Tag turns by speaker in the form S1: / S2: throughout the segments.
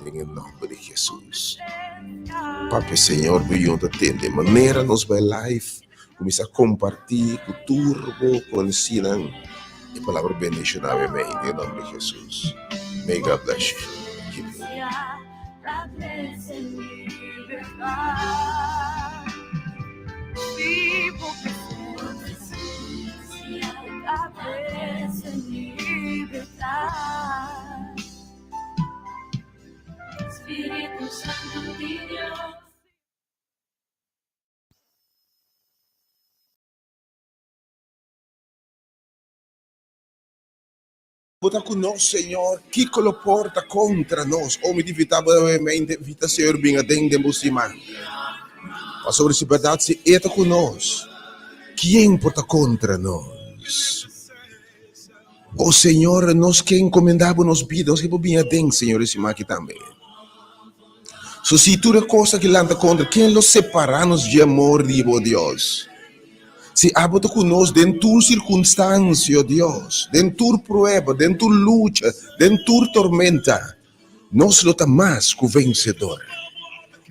S1: em nome de Jesus. Papi, Senhor, venham te atender. Maneira nos by life, começa a compartilhar com turbo, com ensinam a palavra bendicionada em nome de Jesus. May God bless you. Keep you.
S2: Espíritu Santo de Dios.
S1: Bota conosco, Senhor, que coloporta contra nós. Homem de vitavelmente, vita Senhor, bem atende bussimã. A sobre essa verdade se eta conosco. Quem porta contra nós? O Senhor, nós que encomendamos nos vidas, que bem atende, Senhor, esse aqui também. So, se toda coisa que lanta contra, quem nos separa-nos de amor de Deus? Se habita conosco dentro de circunstância, Deus, dentro de prueba, dentro de luta, dentro de tormenta, nós lutamos mais que o vencedor.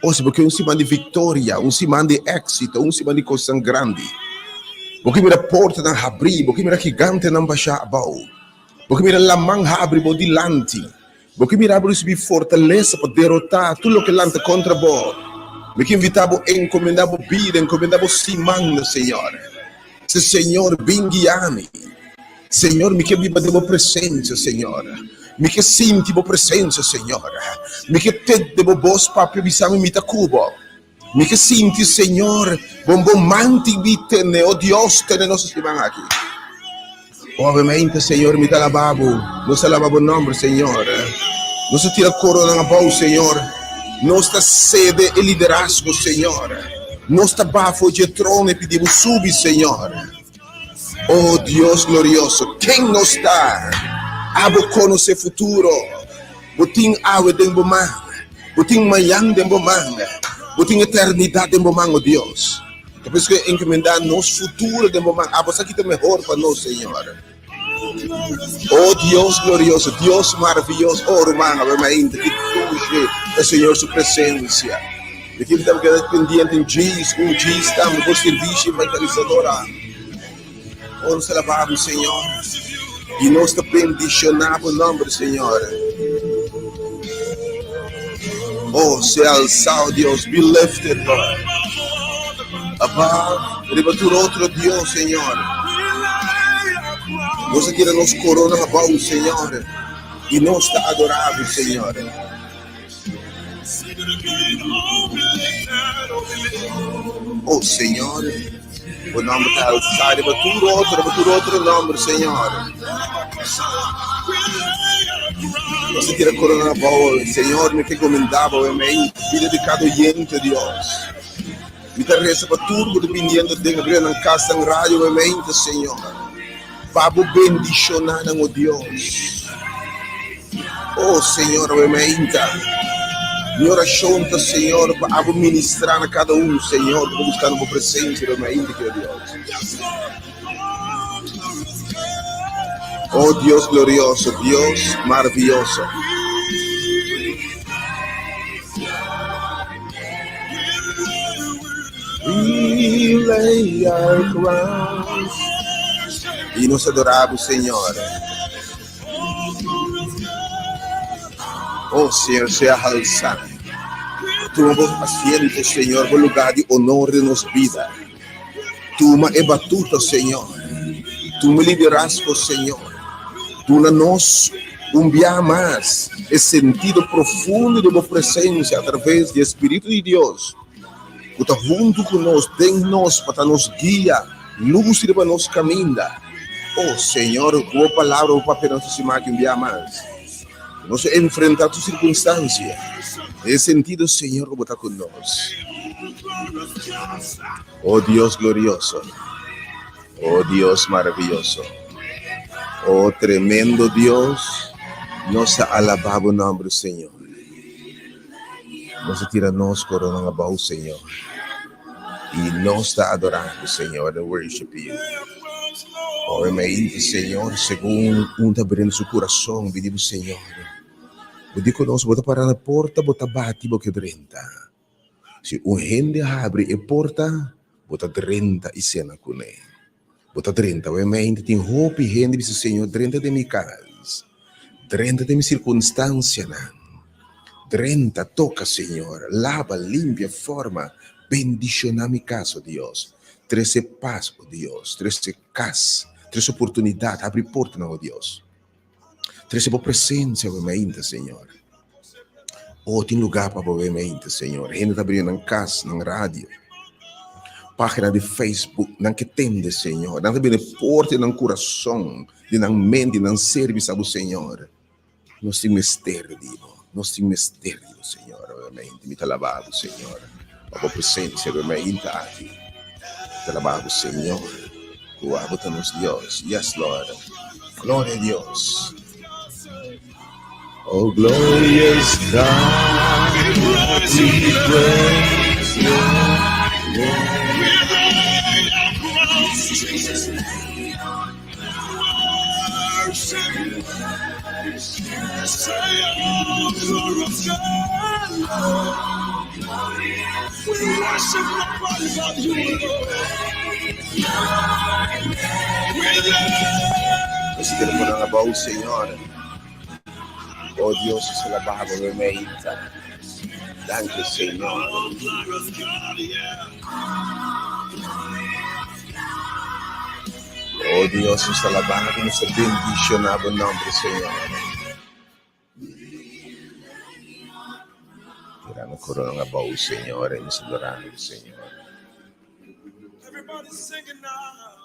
S1: Ou seja, porque um semana de vitória, um semana de êxito, um semana de coisa grande. Porque mira a porta não abre, porque mira gigante não baixa a baú. Porque mira a mão abre por dilante. Porque mira abre subir fortaleza para derrotar tudo o que lanta contra vós. Me que invitamos a encomendar a vida, encomendar a semana, Senhor. Se Senhor bem guiame, Senhor, me que viva de boa presença, Senhor. Me que sinta boa presença, Senhor. Me que te de boa voz, papi, bisame mita cubo. Me que sinta, Senhor, bom manti bitene, oh Deus, tene nosso semana aqui. Obviamente, Senhor, me dá lavabo, nosso lavabo nome, Senhor. Nosso tira corona na boa, Senhor. Nossa sede e liderazgo, Senhor. Nossa bafo de trono e pedimos subir, Senhor. Oh Deus glorioso, quem nos dá? Abo conhecer futuro. Botim awe dentro do mar. Botim manhã dentro do mar. Botim eternidade dentro do mar, oh Deus. É por isso que encomendar nosso futuro dentro do mar. Abo isso aqui é melhor para nós, Senhor. Oh Deus glorioso, Deus maravilhoso. Oh Romana, veramente, que tuge é Senhor sua presença. E que estamos dependentes em Jesus, com Jesus estamos com serviço evangelizadora. Oh, nos alabamos, Senhor. E nós te bendicionamos o nome do Senhor. Oh, se alçar, Deus, be lifted, Lord. Above, ribatura outro Deus, Senhor. Nós aqui nos corona above, Senhor. E nós te adoramos, Senhor. Oh Senhor, o nome está alçado, batur outro nome, Senhor. Você tira a corona boa, Senhor, me que encomendava, me dedicado diante de Deus. Me te reza para tudo, dependendo de abrir na casa, na rádio, mente, Senhor. Babo bendicionar, oh Deus. Oh Senhor, mente. Minha oração está, Senhor, para administrar a cada Senhor, para buscar uma presença da minha índica, Deus. Oh Deus glorioso, Deus maravilhoso. We lay our crowns. E nos adoramos, Senhor. Oh Senhor, seja alçado. Tu me asiento, Senhor, no lugar de honor de nossa vida. Tu me batuta, Senhor. Tu me liderazgo, Senhor. Tu nos dia mais esse sentido profundo de tua presença através do Espírito de Deus. Tu está junto conosco, tem nós para nos guiar, luz para nos caminhar. Oh Senhor, tua palavra, o papel não se marca um dia mais. Nós enfrentar tua circunstância. Nesse sentido, Senhor, como está conosco. Oh Deus glorioso. Oh Deus maravilhoso. Oh tremendo Deus. Nós alabamos o nome do Senhor. Nós tiramos corona ao Senhor. E nós te adoramos, Senhor, and worship you. Oh, amém, Senhor, segundo abrindo seu coração, pedimos, Senhor. Budi conosco, bota parar na porta, bota bate, boca drenta. Se um rende abre e porta, bota drenta e cena com ele. Bota drenta, obviamente, tem roupa e rende, diz o Senhor, drenta de minha casa. Drenta de minha circunstância, não. Drenta, toca, Senhor, lava, limpia, forma, bendiciona minha casa, Deus. Treze paz, oh Deus, treze casa, treze oportunidade, abre porta, não, oh Deus. Treze boa presença, obviamente, Senhor. Oh, tem lugar para obviamente, Senhor. Ainda está abrindo em casa, na rádio. Página de Facebook, não que tende, Senhor. Não está abrindo porta no coração, de na mente, no serviço ao Senhor. Nós temos mistério, Deus. Nós temos mistério, Senhor, obviamente. Me alabado, Senhor. A boa presença, obviamente, aqui. Te alabado, Senhor. Guarda-nos, Deus. Yes, Lord. Glória a Deus. Oh, glorious God, we praise your Nós queremos alabar o Senhor. Oh Dios, es alabado, obviamente. Danke, Señor. Oh Dios, es alabado, nuestro bendicionado nombre, Señor. Tirando corona a baú, Señor, y nos adoramos, Señor. Everybody singing now.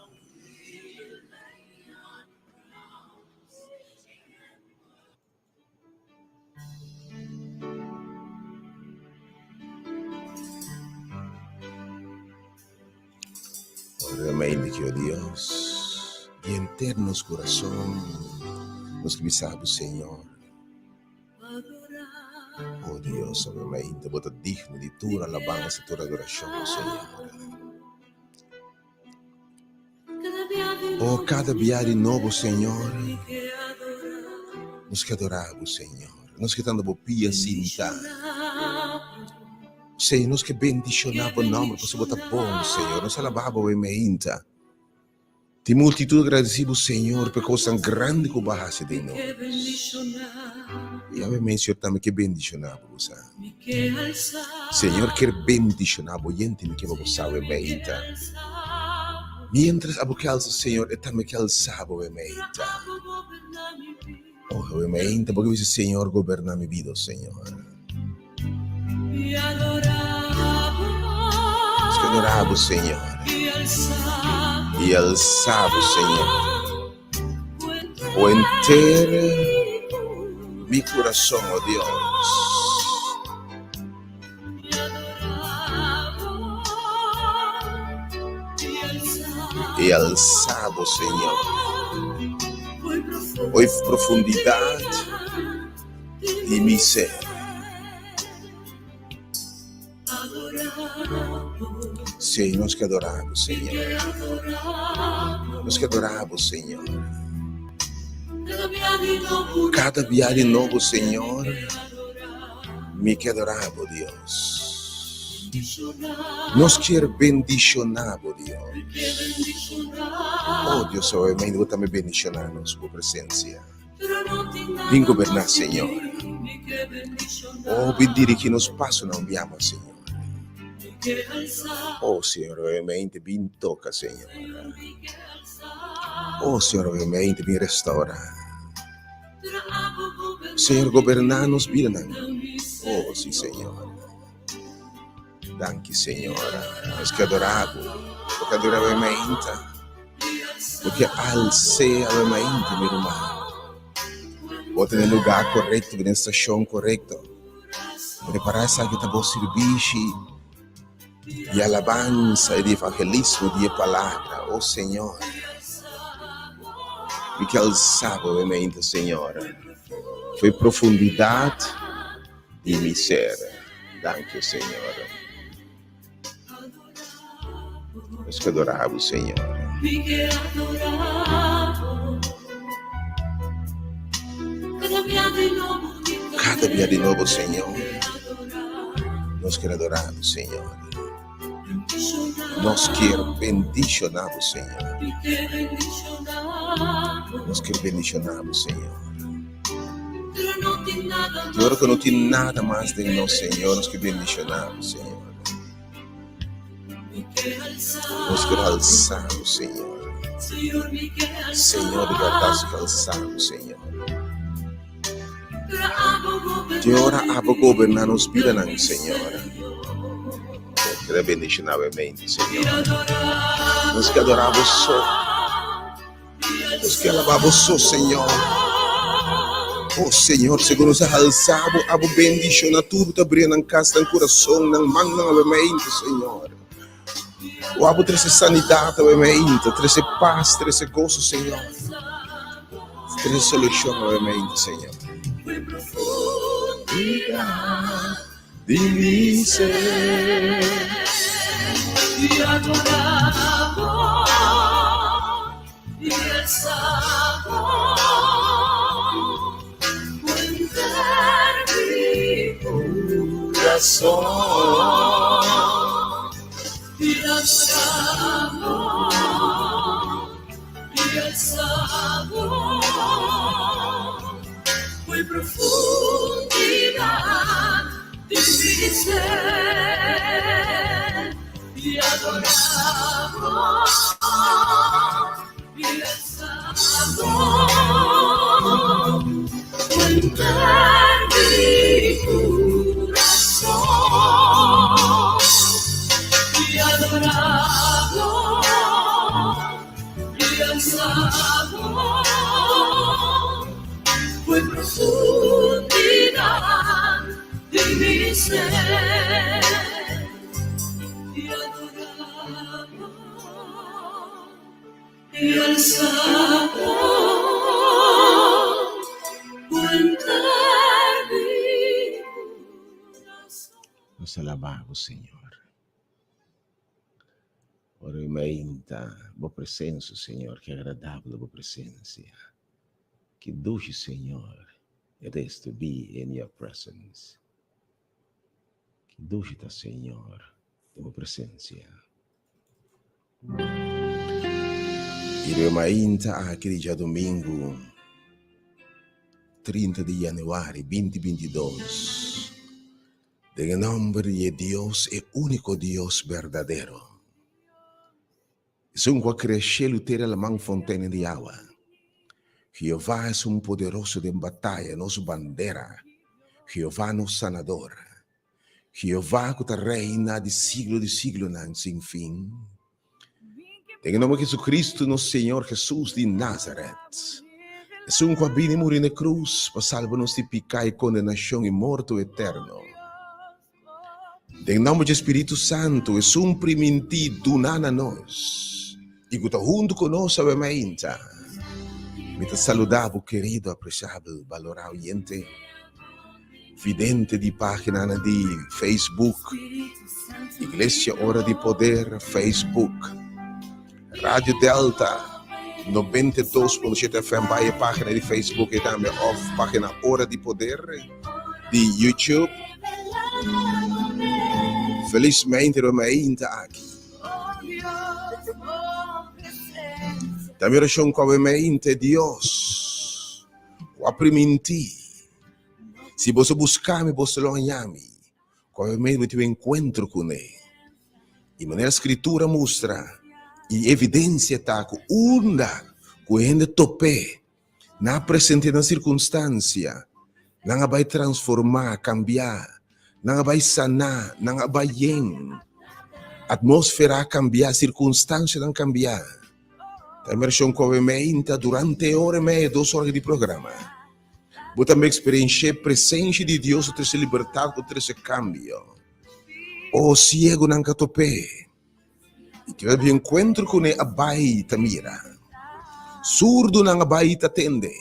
S1: Realmente que, oh Deus, de eternos coração, nos que sabemos, Senhor. Oh Deus, obviamente, bota digno de tua alabança, tua adoração, Senhor. Oh, cada dia de novo, Senhor, nos que adoramos, Senhor. Nos que dando bopia cinta. Senhor, nós que bendicionamos o nome, você bota bom, Senhor. Nós alabamos o emeinte. Tem multitud agradecido, Senhor, por coisa grande que o barrasse de nós. E obviamente, Senhor, também que bendicionamos você. Senhor, quer bendicionamos, gente, que vamos saber o emeinte. Mientras a boca alça, Senhor, é também que alçava o emeinte. Oh, o emeinte, porque você, Senhor, governa minha vida, Senhor. Te adoramos, Senhor, e alçamos, Senhor, o inteiro meu coração, oh Deus, e alçamos, Senhor, a profundidade de meu ser. Senhor, nós que adoramos, Senhor. Nós que adoramos, Senhor. Cada dia de novo, Senhor, me que adoramos, Deus. Nós que bendicionamos, Deus. Oh, Deus, obviamente, vou também bendicionar a sua presença. Vem governar, Senhor. Oh, bendir que nos passos não viamos, Senhor. Oh, Senhor, obviamente, vem toca, Senhor. Oh, Senhor, obviamente, vem restaura. Senhor, governar-nos, vida. Oh, sim, Senhor. Danke, Senhor. Nós que adoramos, porque adoramos, obviamente, porque alcei, obviamente, meu irmão. Bota no lugar correto, na estação correta. Preparar-se que está bom serviço. De alabança e de evangelismo, de palavra, oh Senhor, e que alçava, obviamente, Senhor, foi profundidade de meu ser. Danke, Senhor. Nós que adoramos, Senhor. Cada día de nuevo, Señor, nos quiere adorar, Señor. Nos quiere bendicionar, Señor. Nos quiere bendicionar, Señor. Yo creo que no tiene nada más de nos, Señor. Nos quiere bendicionar, Señor. Nos quiere alzar, Señor. Señor, de verdad, alzar, Señor. Yo ora abo governar-nos vida, Señor. Quero bendicionar novamente, Senhor. Nós que adoramos só. Nós que alabamos só, Senhor. Oh, Senhor, segundo nos alçamos, abo bendicionar tudo, tá abrindo em casa, no coração, na mão, novamente, Senhor. O abo trazer sanidade, novamente, trazer paz, trazer gozo, Senhor. Trazer solução, novamente, Senhor. De mim ser
S2: e adoramos e exaltamos o enfermo coração e adoramos e exaltamos foi profundidade de mi ser y adoramos y exaltamos en mi corazón y adoramos y exaltamos fue profundidad de mi ser y adoramos y alzamos cuentar mi corazón.
S1: Nos alabamos, Senhor. Oramente, boa presença, Senhor, que agradável a boa presença. Que doce, Senhor, it is to be in your presence. Que doce, Senhor, a tua presença. Iremos aquele dia domingo, 30 de januário 2022. En nombre de Dios, el único Dios verdadero. Es un que cresce terra la man fontaine de agua. Jehová es un poderoso de batalla, nos bandera. Jehová nos sanador. Jehová que reina de siglo sin fin. En el nombre de Jesucristo, nuestro Señor Jesús de Nazaret. Es un que vino y murió en la cruz para salvarnos de pecado y condenación y muerto eterno. En nombre del Espíritu Santo, es un primiti donado a nos. Y que está junto con nosotros, obviamente. Me te saludamos, querido, apreciable, valorado oyente, vidente de página de Facebook, Iglesia Hora de Poder, Facebook, Radio Delta, 92.7 FM, vaya página de Facebook y también página Hora de Poder de YouTube. Felizmente, realmente aqui. Também oração com a mente Deus. O apriminti. Se você buscar-me, você lo llame. Com a mente eu encontro com ele. E maneira a escritura mostra e evidência está com onda, com ainda tope, na presente na circunstância, não vai transformar, cambiar. Não vai sanar, não vai yen. Atmosfera cambiar, circunstâncias não cambiar. Também obviamente durante hora e meia, 2 horas de programa. Vou também experienciar a presença de Deus, o ter libertado, o ter esse cambio. O ciego não catope. E que eu encontro com ele, abai mira. Surdo não abai atende.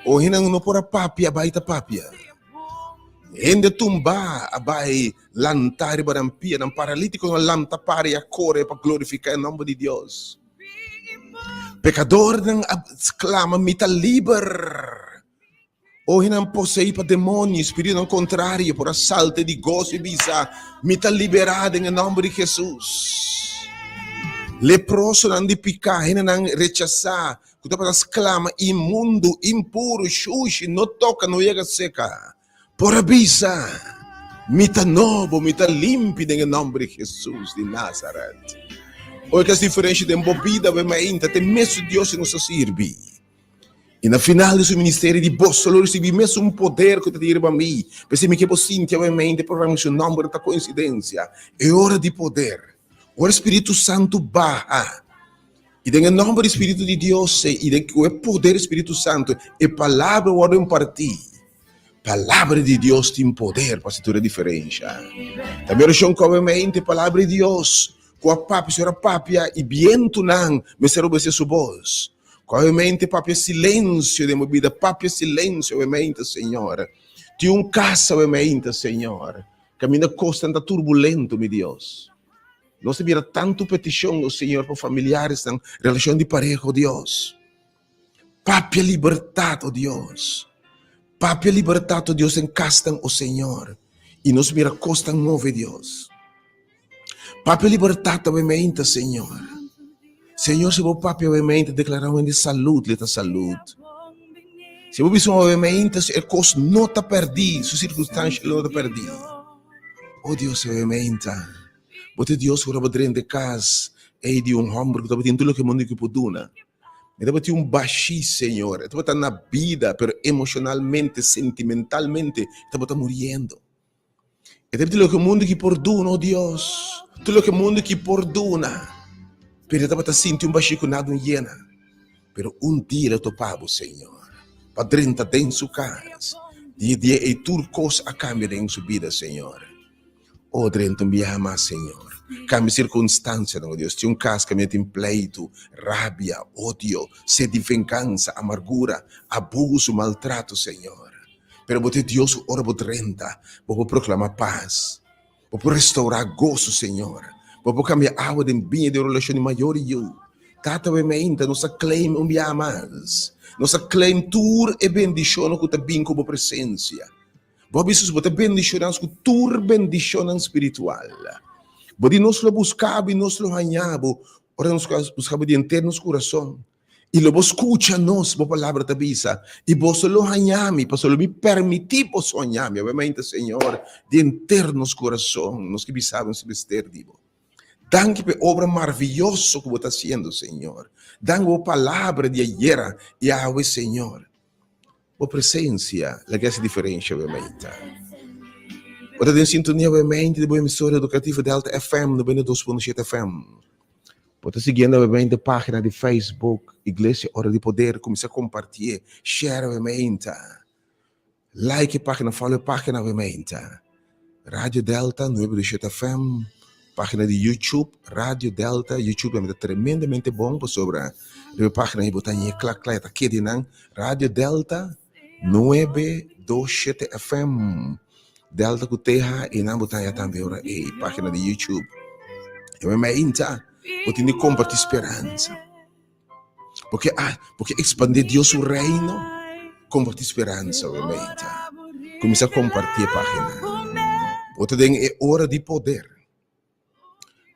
S1: O hinang no por a papia, abai papia. Ende tumba abai lantare barampia, não paralítico não lanta pare a corre para glorificar o nome de Deus. Pecador não exclama, me tá liber. Hoje não possui para demônios, espírito ao contrário, por assalto de gozo e bisa, me está liberado em nome de Jesus. Leproso não de picar, não rechazar, que tu para clama imundo, impuro, xuxi, não toca, não chega seca. Por avisa, me está novo, me está límpido em nome de Jesus de Nazaré. Hoje que as diferenças de embobida, tem mesmo Deus que nos serve. E no final do seu ministério de bolsa, eu recebi mesmo poder que te diria para mim. Pensei que eu sinto, obviamente, por o seu nome da coincidência. É hora de poder. O Espírito Santo barra. E em nome do Espírito de Deus, e de que o poder do Espírito Santo, é palavra o ordem partir. Palavra de Deus tem poder para fazer a diferença. Também eu obviamente, palavra de Deus, com a papia, senhora papia, e viento não, me será obedecer sua voz. Obviamente, papia silêncio de minha vida, papia silêncio, obviamente, Senhor. Tem casa, obviamente, Senhor. Caminho costa anda turbulento, meu Deus. Não se vira tanto petição, Senhor, para familiares, em relação de pareja, Deus. Papia libertado, Deus. Papia libertado, Deus, em casa, o Senhor. E nos mira costa nove, Deus. Papia libertado, obviamente, Senhor. Senhor, se o papo obviamente declaramos de saúde, lhe saúde. Se o bispo obviamente é coisa não está perdido, sua circunstância não está perdida. Oh Deus, obviamente, você Deus que estava dentro de casa, é de homem que estava tendo tudo o que o mundo que pode dar. Estava tendo baixi, Senhor, estava na vida, mas emocionalmente, sentimentalmente, estava morrendo. Estava tudo o que o mundo que pode dar, oh Deus, tudo o que o mundo que pode dar. Pero estava sentindo baixo nada não llena. Pero dia eu topava, Senhor. Para dentro de sua casa. Dia e tudo coisa a cambio em sua vida, Senhor. Oh, dentro me ama, Senhor. Cambia circunstância, não Deus. Tinha caso que me tem pleito, rabia, ódio, sede de vingança, amargura, abuso, maltrato, Senhor. Pero você Deus ora por dentro, vou proclamar paz, vou restaurar gozo, Senhor. Vou cambiar água de bem de relação maior e eu. Tata obviamente, nossa claim mais. Nossa claim tur e bendição que está bem como presença. Vou avisar você bendição com tur bendição espiritual. Vou nós lo buscava e nós lo ganhava. Ora nós buscava de inteiro nosso coração. E lo escucha nós, a palavra da bisa. E você lo ganhame, para lo me permitir para sonhar, obviamente, Senhor, de inteiro nosso coração, nós que bisávamos se vestir, digo. Danke por obra maravilhosa que você está fazendo, Senhor. Danke por palavra de ayer e hoje, Senhor. Por presença, a que diferença, obviamente. Você tem sintonia, obviamente, de boa emissora educativa Delta FM, 92.7 FM. Você seguindo, obviamente, a página de Facebook, Igreja Hora de Poder, começar a compartilhar, share, obviamente. Like a página, follow a página, obviamente. Rádio Delta, 92.7 FM. Página de YouTube, Rádio Delta, YouTube é tremendamente bom para sobre a página de botanha, clac, aqui de nan, Rádio Delta 927 FM, Delta com terra e na botanha também, página de YouTube. Eu me inta, eu tenho que compartilhar esperança. Porque expandir Deus o reino, compartilhar esperança, obviamente. Começar a compartilhar a página. Você tem hora de poder.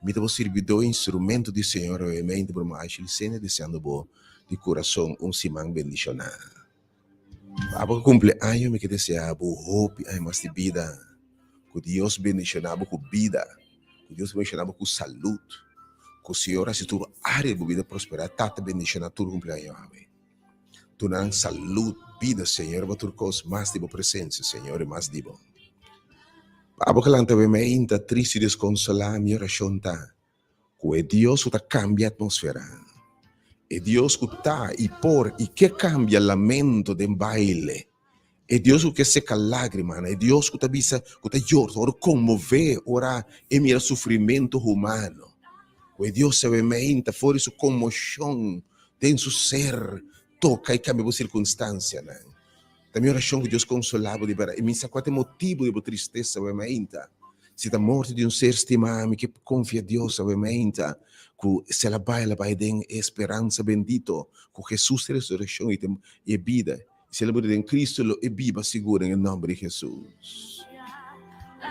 S1: Me deu servidor instrumento do Senhor, obviamente, por mais cena desejando bom de coração semana bendicionada. Para cumpleaños me que desejar hope, mais de vida, que Deus bendicionava com vida, que Deus bendicionava com saúde, que o Senhor se tua área de vida prosperar, tata bendicionar tudo cumpleaños, amém. Tu não saúde, vida, Senhor, para tu coisa mais de boa presença, Senhor, e mais de bom. Abo que lanta obviamente triste e desconsolar minha oração tá que é Deus que cambia a atmosfera. É Deus que está e por e que cambia lamento de baile. É Deus que seca lágrima, é Deus que está visa que está llora, ora comover, ora é mira sofrimento humano. É Deus obviamente fora sua comoção dentro do ser toca e cambia a circunstância, né? Também oração que Deus consolava de verdade. E me sabe qual é o motivo de tristeza, obviamente. Se a morte de ser estimado, que confia em Deus, obviamente, que se ela vai ter esperança bendito, que Jesus é ressurreição e vida. Se ele em Cristo, lo é viva segura em nome de Jesus.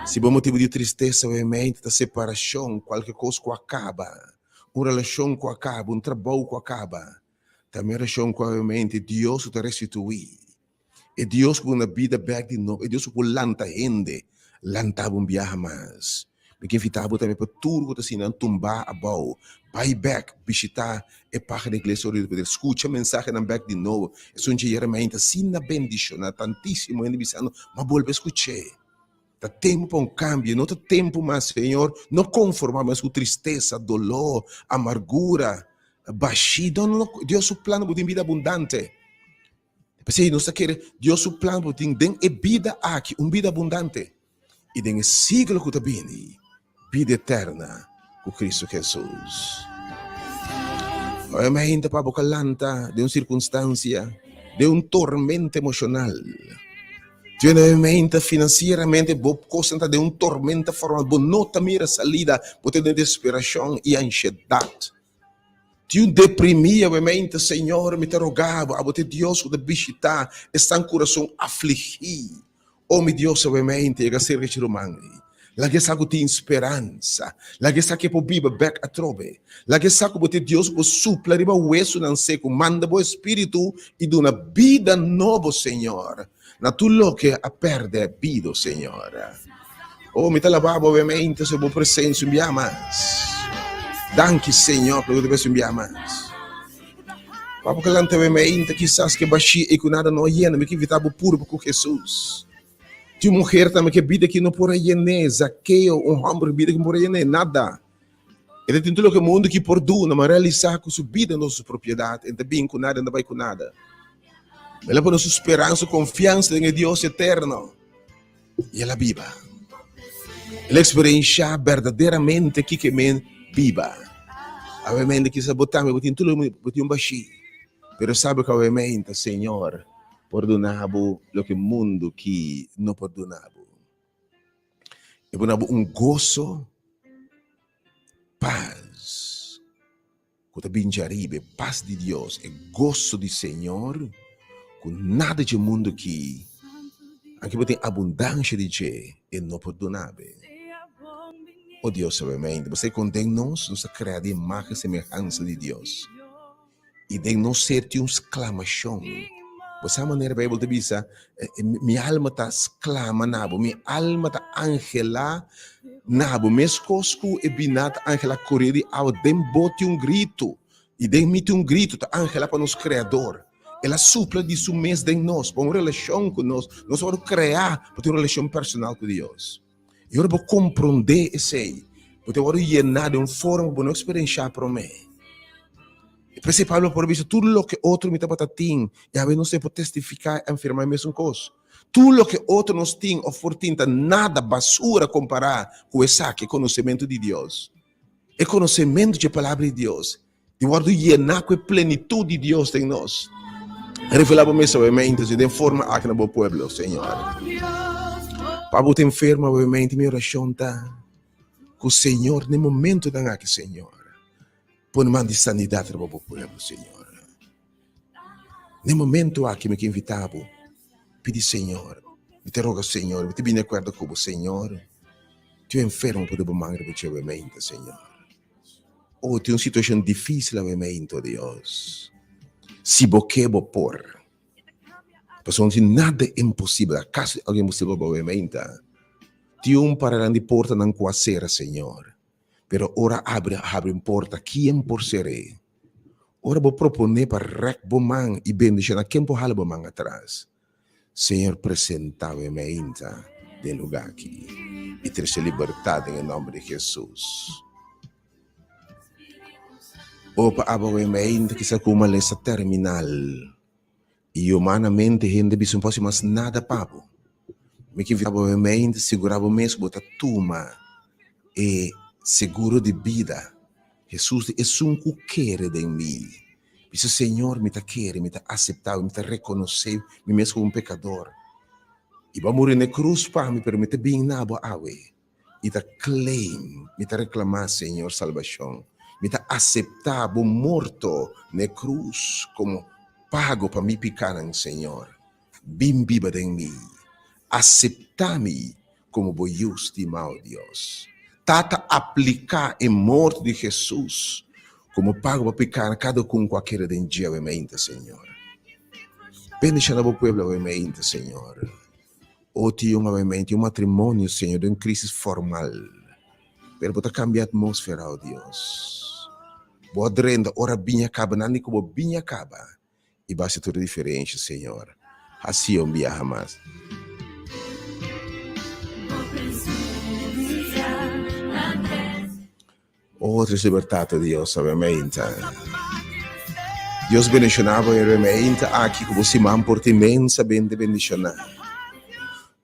S1: Se por motivo de tristeza, obviamente, da separação, qualquer coisa que acaba, uma relação que acaba, um trabalho que acaba, também a relação que, obviamente, Deus te restituir. E Deus com uma vida back de novo. E Deus com lanta gente, lanta um viaja mais. Porque invitava também para tudo que está tumbar a bau. Vai back, visitar a página da igreja, escuta a mensagem na back de novo. É um dia realmente assim na bendição, tantíssimo, ainda dizendo, mas volve a escutar. Tá tempo para um cambio, não tá tempo mais, Senhor, não conformamos com tristeza, dolor, amargura, baixidão. Não, Deus o plano de vida abundante. Porque nós queremos, Deus o plano de vida aqui, vida abundante. E tem siglo que está vindo, vida eterna com Cristo Jesus. Obviamente, para boca lanta de uma circunstância, de um tormento emocional. Obviamente, financeiramente, costa de um tormento formal, não mira salida, porque tem desesperação e ansiedade. Tu deprimia, obviamente, Senhor, me rogava, a você Deus que te visitar, está em coração afligido. Oh, meu Deus, obviamente, eu ser que romani. La que sabe tem esperança, la que sabe que pode viver back a trove, la que sabe que Deus pode supla riba o eso nan seco, manda o Espírito e de uma vida nova, Senhor. Na tudo que a perde a vida, Senhor. Oh, me talabava, obviamente, se vou presença um dia mais. Danke, Senhor, por eu te enviar mais. Papo que lante obviamente, quizás que baixi e que nada não é, me que vitava puro com Jesus. Tinha mulher também que vida que não por aí né, Zaqueu, homem vida que por aí né, nada. Ele tem tudo que o mundo que perdona, mas realizar com sua vida nossa propriedade, ainda bem com nada, ainda vai com nada. Ela põe sua esperança, confiança em Deus eterno. E ela viva. Ela experiencia verdadeiramente que me viva. Obviamente que se botamos, botin tudo, botin baixi. Pero sabe que obviamente, Senhor, perdonavo lo que o mundo que não perdonavo. E perdonavo gozo, paz. Quando binjaribe, paz de Deus, e gozo do Senhor, com nada de mundo que aqui tem abundância de Deus e não perdonava. Oh Deus, obviamente, você condena-nos, nos criar de imagem e semelhança de Deus. E de não ser uma exclamação. Dessa maneira, a Bíblia diz, minha alma está exclama, minha alma está angela, minhas costas e binata angela corrida, ao bote grito. E demite grito, está angela para nos Criador. Ela supla de seu mês de nós, para uma relação com nós vamos criar para ter uma relação personal com Deus. E eu vou compreender isso aí, porque eu vou llenar de uma forma para não experienciar para mim. E por isso, Pablo, por isso, tudo o que outro me está batendo, e a vezes não se pode testificar e afirmar a mesma coisa. Tudo o que outro nos tem ou fortinta, nada basura comparar com esse que é conhecimento de Deus. É conhecimento da palavra de Deus. De modo llenar com a plenitude de Deus em nós. Revelava-me obviamente de forma aqui no meu povo, Senhor. Pablo te enferma, obviamente, minha oração está com o Senhor, no momento da aqui, Senhor. Põe mão de sanidade para o meu povo, Senhor. No momento aqui, me que invitava, pedi, Senhor, me te rogo, Senhor, me te bem de acordo com o Senhor. Tu enfermo por o mangra, obviamente, Senhor. Ou tem uma situação difícil, obviamente, Deus. Se boquebo por. Porque nada é impossível. Caso alguém impossível, obviamente. Tem para de porta não quasera, Senhor. Pero ora abre porta. Quem por seré? Ora vou proponer para rec bomang e bendição. Quem por hal bomang atrás? Senhor, presenta obviamente de lugar aqui. E ter se libertado em nome de Jesus. Opa, obviamente que se como essa terminal. E humanamente a gente não pode mais nada papo. Me que obviamente segurava mesmo botar turma e seguro de vida. Jesus é um que quer de mim. Disse, Senhor, me quer, me aceitar, me reconhecer, me mesmo como um pecador. E vai morrer na cruz para me permitir bem na boa água. E claim, me reclamar, Senhor, salvação. Me aceitar, morto na cruz como pago para me picar, Senhor. Bimbi en mí. Aceptame como voy estimado Dios. Tata aplicar em morte de Jesus como pago para pecar cada com qualquer dia, obviamente, Senhor. Bendice o povo, obviamente, Senhor. O tinha, obviamente, matrimônio, Senhor, de crise formal. Pero para cambiar a atmosfera, oh Deus. Boa drenda, ora binha acaba, nani como binha acaba. E vai ser tudo diferente, Senhor. Assim, um dia jamais. Outras libertato, Deus, obviamente. Deus bendicionava veramente aqui que você me importa imensamente bendicionar.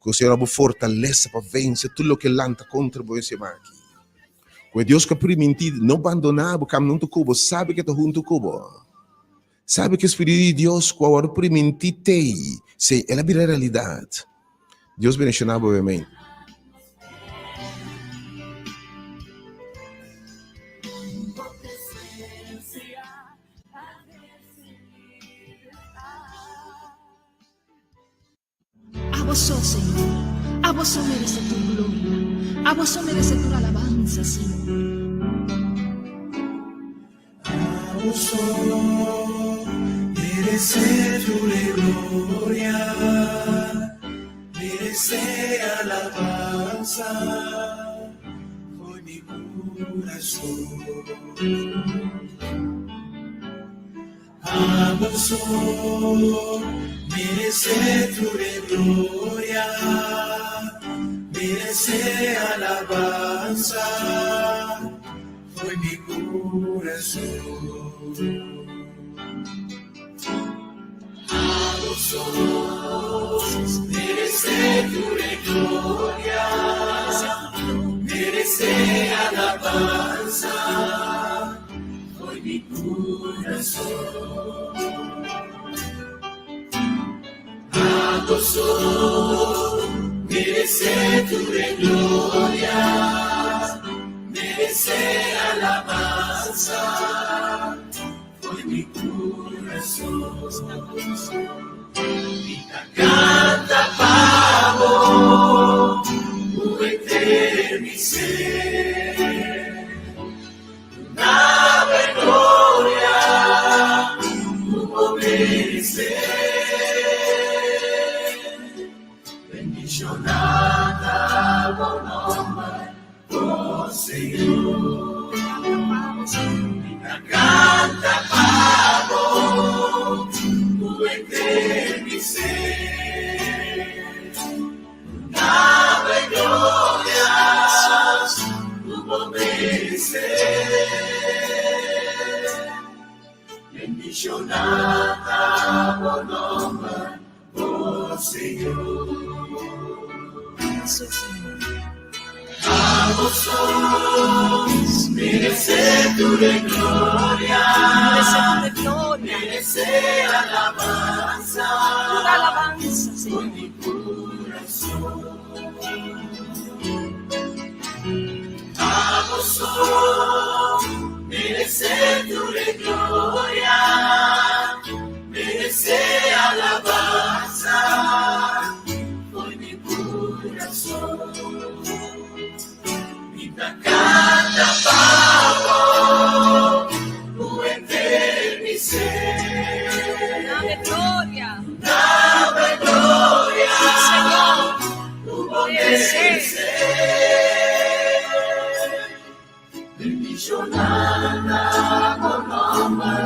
S1: Que o Senhor abbia fortaleza para vencer tudo o que lanta contra você aqui. Que Deus que permitiu não abandonar o caminho do cubo, sabe que está junto com cubo. Sabe que o Espírito de Deus que agora permitiu te, se é a realidade. Deus bendicionava obviamente.
S2: A vos, Señor, a vos merece tu gloria, a vos merece tu alabanza, Señor.
S3: A vos merece tu gloria, merece alabanza, por mi corazón. A vos merece tu gloria, merece alabanza, fue mi corazón. A vos merece tu gloria, merece alabanza, fue mi corazón. A vos merece tu gloria, merece alabanza, por mi corazón. Y canta pavo, mi ser, una gloria, un merecer. Bendicionada con nombre, oh Señor. Canta pavo, tu mi ser. Nave gloria, tu merecer. Bendicionada con nombre, oh Señor. A vos merece tu gloria, merece alabanza, por mi corazón. A vos merece tu gloria, merece alabanza, por mi corazón. Canta pavo, mi ser.
S2: Dame gloria,
S3: Dame gloria,
S2: Señor,
S3: tu merecer. Bendicionada con nombre,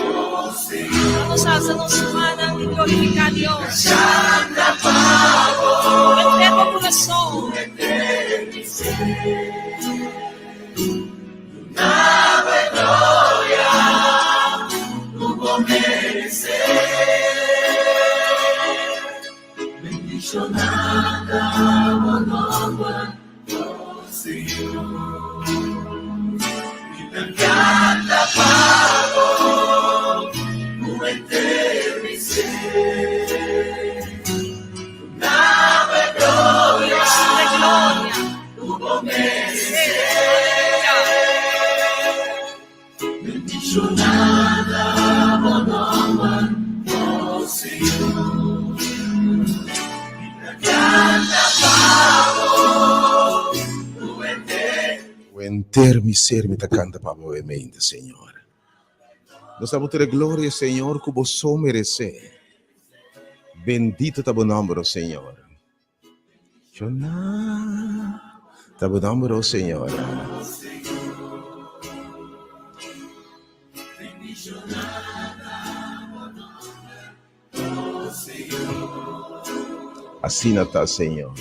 S3: oh Señor.
S2: vamos a hacernos humanas y glorificar a Dios.
S3: Canta pavo,
S2: El eterno corazón.
S3: mi ser. Dame gloria, tu merecer. Bendicionada con nombre, oh Señor. Mi canta pavo, mi ser. Dame gloria, tu merecer. Bendicionada con nombre, oh Señor.
S1: ter misericórdia canta para o mente, Senhor. Nós damos a glória, Senhor, que você merece. Bendito está o nome, Senhor. Está o nome, Senhor. Assim está, Senhor.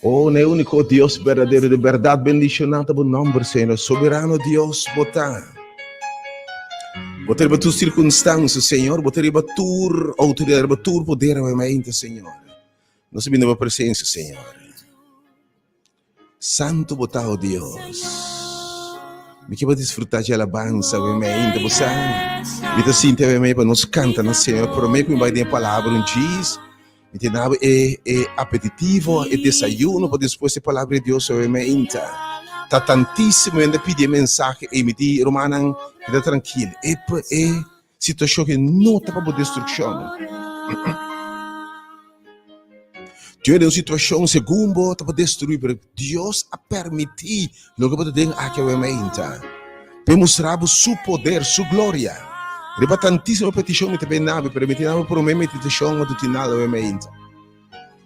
S1: Oh, é o único Deus verdadeiro de verdade, bendicionado o nome, Senhor. Soberano Deus, botar. Botar a tua circunstância, Senhor. Botar a tua autoridade, a tua poder, mente, Senhor. Nós vimos a presença, Senhor. Santo botar, oh Deus. Me quero desfrutar de alabança, mente, você. Vida sinta, mente, para nós cantar, Senhor. Prometo que me vai dar a palavra um dia. Entendeu? É apetitivo, é desayuno, para depois a palavra de Deus, obviamente. Está tantíssimo ainda pedir mensagem, emitir, romano, fica tranquilo. É situação que não está para destruição. Deus é uma situação segundo está para destruir, porque Deus a permitir, logo para ter aqui, obviamente, para mostrar o seu poder, sua glória. Riba tantissime petizioni te pennavi, permettiamo per me meditazione mattutinale ovviamente.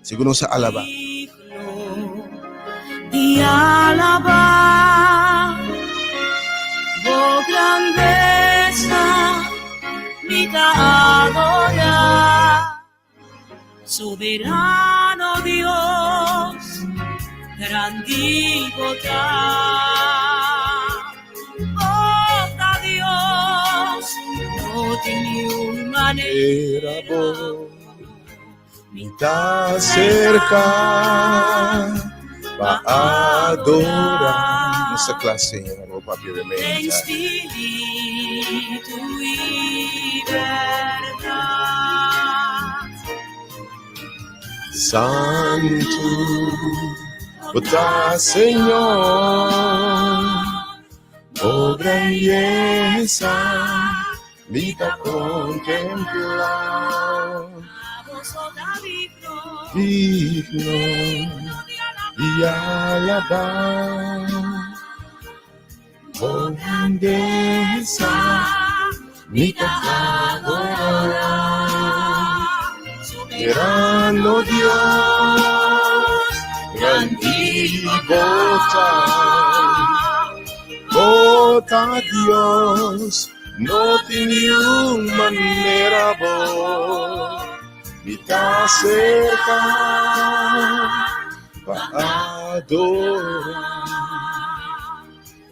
S1: Segundo sa alaba.
S3: Di alabar, oh grandeza, mi adorar. Soberano Dios, grandi bondad. No tiene manera
S1: Mi está cerca va a adorar. Nossa classe, Senhor, o papi
S3: en
S1: ovviamente.
S3: espíritu y verdad.
S1: Santo, bota, Senhor, oh grandeza, vida contemplar, digno y alabar, oh grandeza, vida adorar, soberano Dios, grandi bota Dios, no tiene manera vos, ni está cerca para adorar.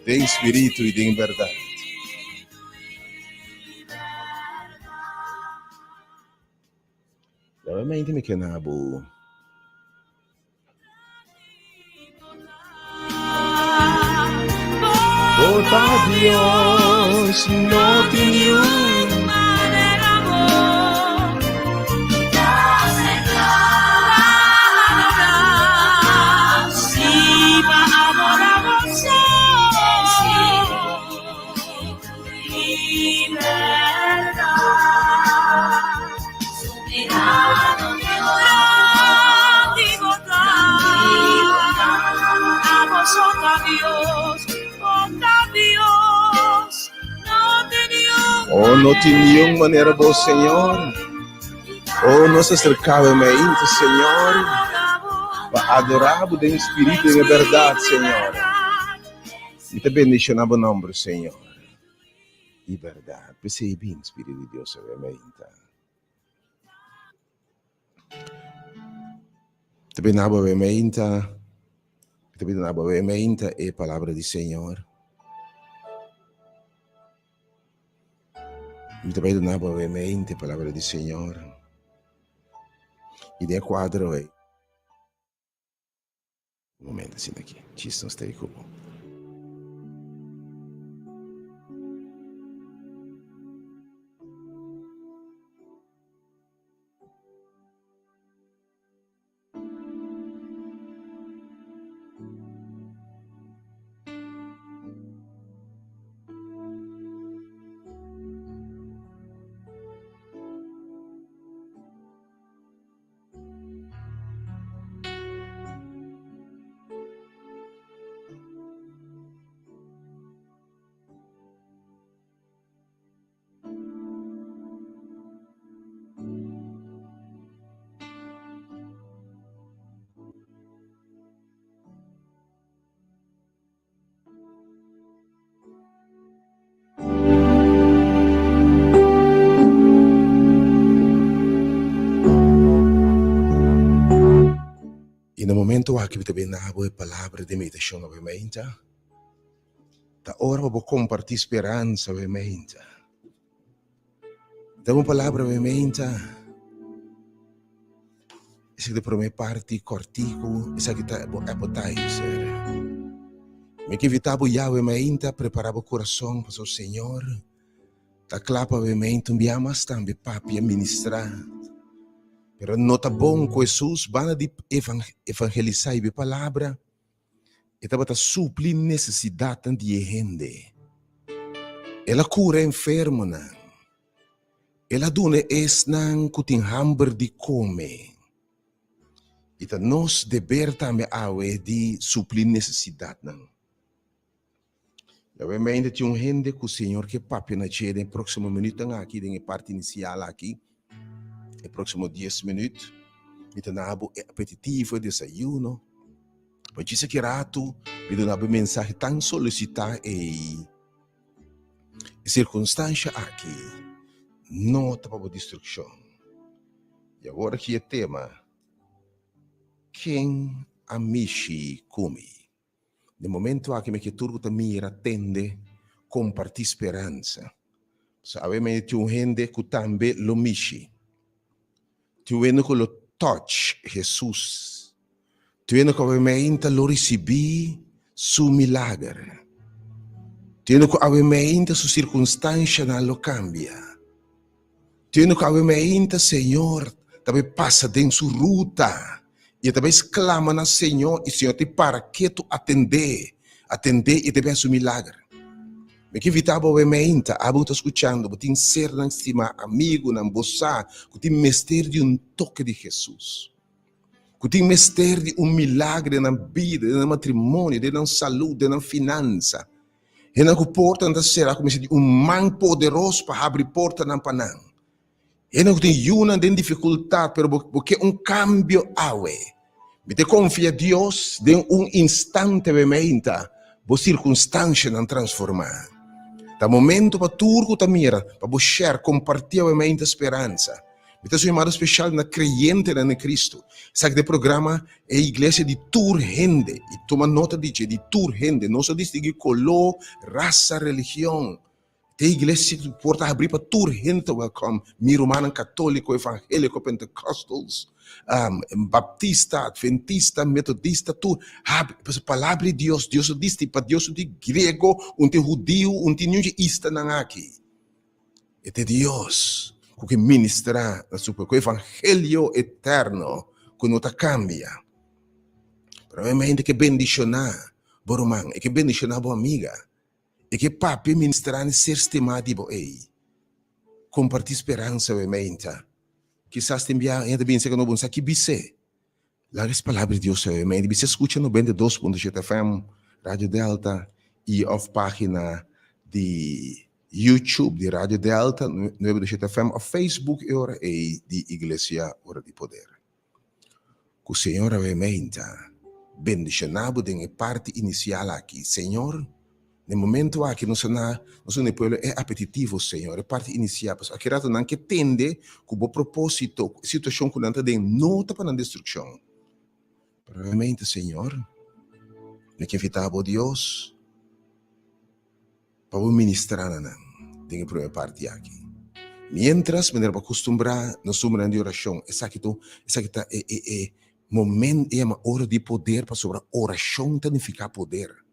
S1: De espírito e de verdade. Realmente me kenabo. Bota Dios, no tiene
S3: manera
S1: Oh, no tinha maneira boa, Senhor. Oh, nos acercávamos, Senhor, para adorar o Espírito e a verdade, Senhor. E te bendicionava o nome, Senhor. E verdade. Pensei bem, Espírito de Deus, obviamente. Te bendicionava, obviamente. Te bendicionava, obviamente, a palavra do Senhor. E te bendicionava, obviamente, a palavra do Senhor. E de quadro é. Um momento assim aqui. Ci sono stati como. que também na boa palavra de meditação novamente. Da hora para compartilhar esperança novamente. Dá uma palavra novamente. Essa que para minha parte cortico, essa que está appetizer. Me que evitava já novamente preparava o coração para o Senhor. Da clapa novamente enviamos também papi a ministrar. Pero não tá bom com Jesus, van de evangelizar a palavra, e estava a suplir necessidade de gente. Ela cura enfermo, não. Ela dona es não que tem hambre de comer. E tá nós dever também de suplir necessidade, não. Eu ainda tinha gente que o Senhor que papi na chega no próximo minuto aqui, na parte inicial aqui. No próximo 10 minutos, me tornava apetitivo, desayuno. Mas disse que rato, me donava mensagem tão solicitado e circunstância aqui não estava destruição. E agora que é tema, quem amishi come? No momento aqui me que tudo também atende, compartilhar esperança. Sabe, me tinha gente que também lo mishi. Tu vendo que lo touch Jesus. Tu vendo que ovviamente lo recebi su milagre. Tu vendo que ovviamente su circunstância non lo cambia. Tu vendo que ovviamente Senhor também passa dentro sua ruta. E também exclama na Senhor e Senhor te para que tu atender e te ver su milagre. Me que evitava ovviamente, abo escutando, que tem ser não estima amigo, não boçar, que tem mestre de toque de Jesus, que tem mestre de milagre na vida, no matrimônio, na saúde, na finança, e não que porta não será como se diz man poderoso para abrir porta na panang. E não que tem uma de dificuldade, porque cambio awe. Me te confia Deus, de instante ovviamente, a circunstância não transformar. Da momento para turco ta mira, para buscar, compartilhar a minha esperança. Me tem chamado especial na crente na Cristo. Sabe de programa é a igreja de Turgende. E toma nota de Turgende. Não só diz que color, raça, religião. Tem igreja que porta abrir para Turgende, welcome. Mi romano católico, evangélico, pentecostals, baptista, adventista, metodista, tu a palavra de Deus, Deus diz para Deus de grego, de judeu, de ninguista na aqui. É de Deus que ministra o evangelho eterno que não cambia. Provavelmente que bendicionar, boromang, e que bendicionar boa amiga, e que papi ministrar ser estimado ei. Compartilhar esperança, obviamente. Quizás te envia ainda bem que não vão aqui bise. Lá as palavras de Deus, obviamente. Você escuta no 92.7 FM, Rádio Delta, e off página de YouTube de Rádio Delta, 92.7 FM, ou Facebook e de Igreja Hora de Poder. Que o Senhor, obviamente, bendicionado em parte inicial aqui. Senhor, no momento aqui, não é apetitivo, Senhor, é parte inicial. Aqui rato não que tende com o propósito, situação que não tem nota para a destruição. Provavelmente, Senhor, me que invitava Deus para ministrar na primeira parte aqui. Mientras, me devo acostumbrar na sua de oração. Essa aqui é momento, é uma hora de poder para sobre oração significa poder.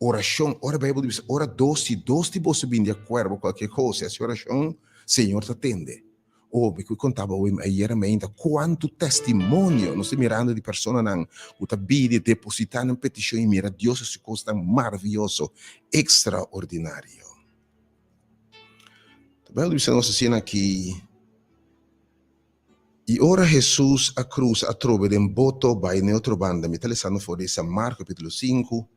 S1: Oração, ora a Bíblia diz, ora doce você vem de acordo com qualquer coisa, essa oração, Senhor te atende. Ou, me contava aieramente, quanto testemunho, não sei mirando de pessoa não, que está bem depositar na petição e mira, Deus é coisa maravilhoso, extraordinário. A Bíblia diz, nossa cena aqui, e ora Jesus a cruz a trove de boto vai neutro banda, me telesando fora essa Marcos capítulo 5,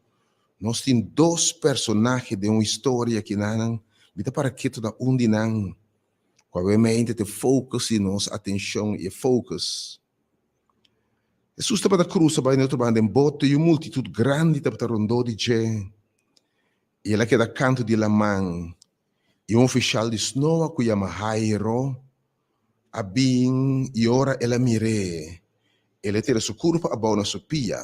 S1: nós temos dois personagens de uma história que não, vida para que toda de não, obviamente te focus e nossa atenção e focus. Jesus estava na cruz, vai neutro banda em boto e uma multidão grande estava rondou de gente, e ela que da canto de la mão, e oficial de snow que chama Jairo, abin e ora ela mire, Ele tira sua curva a boa na sua pia.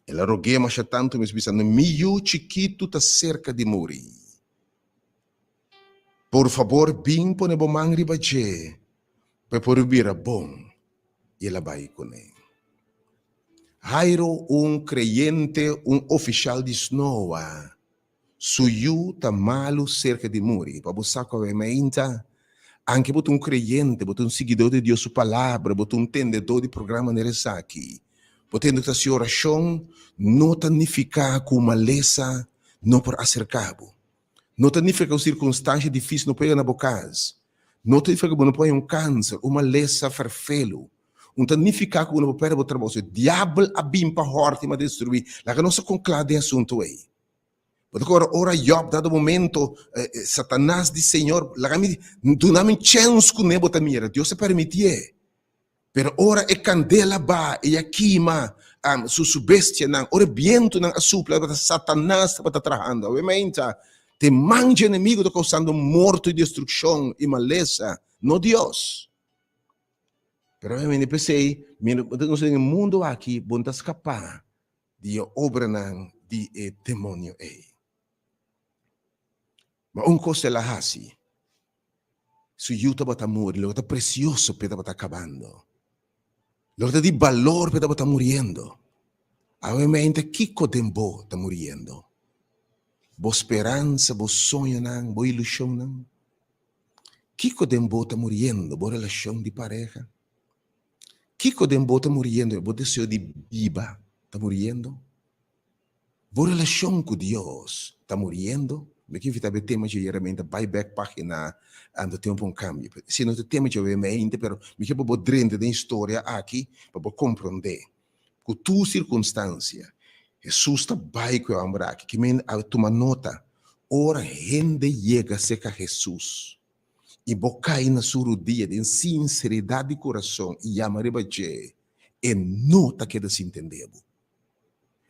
S1: Ela roguema já tanto, mas pensando, meu chiquito tá cerca de morrer. Por favor, bem pone bom mangri baje, para por vira bom, e ela vai com ele. Jairo, creyente, oficial de Snowa, suyu tá malo cerca de morrer. Para buscar com a mente, anche botar creyente, botar seguidor de Deus, sua palavra, botar entendedor de programa nessa aqui. Potendo que a oração não significa com maleza, não por acercabo. Não significa que uma circunstância difícil não pega na boca. Não significa que não põe câncer, uma maleza farfelo. Não significa que não pode botar o diabo a bimpa horte mas destruir. Lá que não se conclade assunto aí. Porque agora, ora Job, dado momento, Satanás diz, Senhor, lá que tu não me chance com nebo tamira, Deus se permitir. Pero ora e candela ba e a queima su bestia nang ora viento nang asupla para Satanás para trabajando. Obviamente, te mangia inimigo está causando morte e destruição e maleza, não Deus. Pero obviamente pensei, nós no mundo aqui, vamos escapar de obra nang de demônio aí. Mas coisa é lá assim. Su yuta bata morrer, lo que é precioso peda bata acabando. Lo que di valor peda está muriendo. Obviamente, Kiko Dembo está muriendo. Bo esperança, bo sonho, bo ilusão. Kiko Dembo está muriendo, bo relação de pareja. Kiko Dembo está muriendo, bo desejo de viva está muriendo. Bo relação com Deus está muriendo. Me que evita o tema de geralmente buyback página ando tempo cambio. Se não tem tema de obviamente, pero me que bo drende da história aqui para compreender com tua circunstância. Jesus está bem com o homem aqui. Que me toma nota. Ora gente chega a ser com Jesus e bocai na sua dia de sinceridade de coração e amar baje e nota que se entendeu.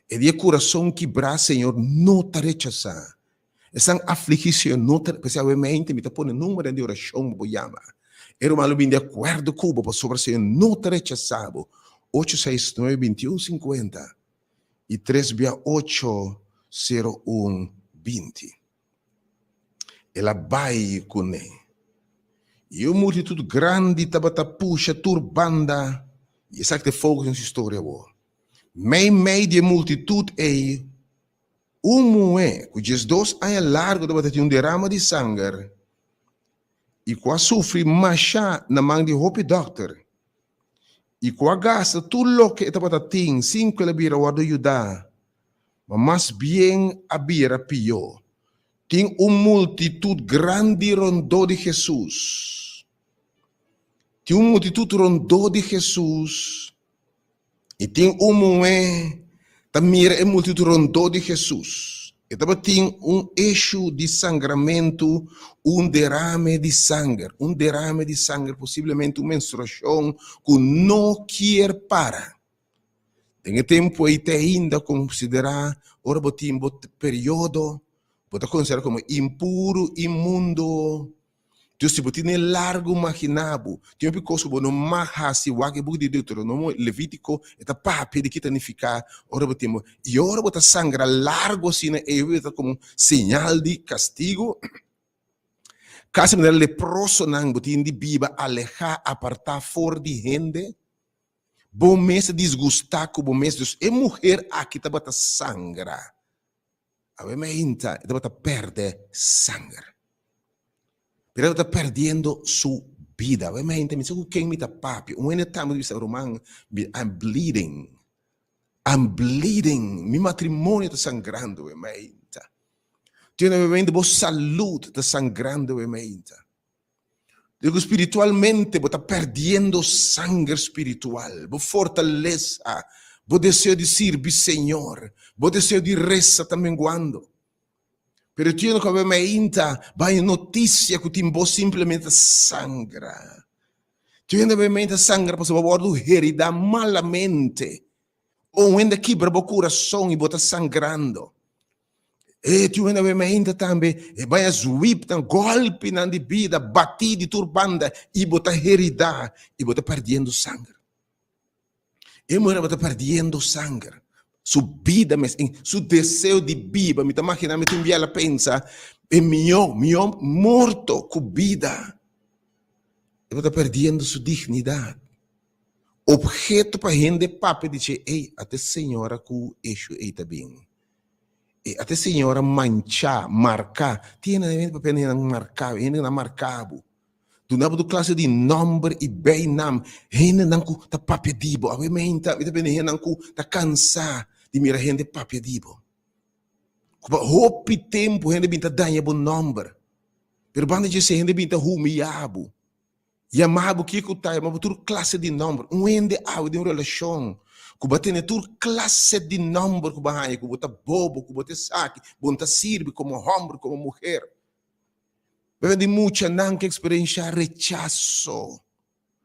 S1: E de coração quebrar, Senhor, nota rechazar. Essa aflição, nota, especialmente, me está pondo número de oração, vou chamar. Era uma de acordo com o sobre o Senhor, nota rechazado. 869-2150 e 368-0120. Ela vai com ele. E uma multidão grande estava puxa, turbanda. E sabe que fogo nessa história, meio de multidão é mulher, cujos 2 anos largo estava tendo derrama de sangue. E quase sofre macha na mão de Hope Doctor. E com a gasta tudo o que estava tendo, 5 ela vira o ajudar. Mas mais bem a vira pior. Tem uma multidão grande rondou de Jesus. Tem uma multidão rondou de Jesus. E tem uma mulher, também é multidão rondou de Jesus. E também tem eixo de sangramento, derrame de sangue. Derrame de sangue, possivelmente uma menstruação que não quer parar. Tem tempo aí ainda considerar, ora botim período, pode considerar como impuro, imundo. Deus se botin largo imaginabo. Tem uma coisa que não marra se o que de Deuteronômio Levítico eta papi de que tanificar. Ora botim e ora bota sangra largo assim né e como sinal de castigo. Caso me leproso não botin de biba alejar apartar fora de gente. Bom mês desgustar com bom mês é mulher aqui tá bota sangra. Obviamente tá bota perde sangue. Pero está perdendo sua vida. Obviamente, me digo quem me está papi. Uma time de romano, I'm bleeding. Meu matrimônio está sangrando, obviamente. Tiene obviamente boa saúde está sangrando, obviamente. Digo espiritualmente, está perdendo sangue espiritual, boa fortaleza, boa desejo de servir Senhor, boa desejo de rezar também quando. Pero tiene que obviamente vai notícia que timbo simplesmente sangra. Tiene obviamente sangra para você poder herida malamente. Ou ainda quebra o coração e bota sangrando. E tiene obviamente também vai a sweep, golpe na vida, batido de turbanda e bota herida e bota perdendo sangue. Hemos está perdendo sangue. Su vida, su deseo de vida, me imagina, me envia la pensa, é meu morto com vida. Ele está perdendo sua dignidade. Objeto para gente papo dizer, ei, até senhora com eixo aí também. Até senhora manchar, marcar, tinha para pena marcar, ainda não marcado. Tu não do classe de nome e bem nam, ainda não com tá papo dibo, obviamente, ainda bem não com tá cansar de mirar gente papo dibo. Kuba hopi tempo ainda bem tá danha bom nome. Pero banda dizer ainda bem tá humiabo. Yamabu kiko tayo, mabutur classe de número, ende de uma relação, kuba tem tur classe de número kuba hai, kuba tá bobo, kuba tá saque, bonta sirve como homem, como mulher. Bebe de muita não que experienciar rechaço.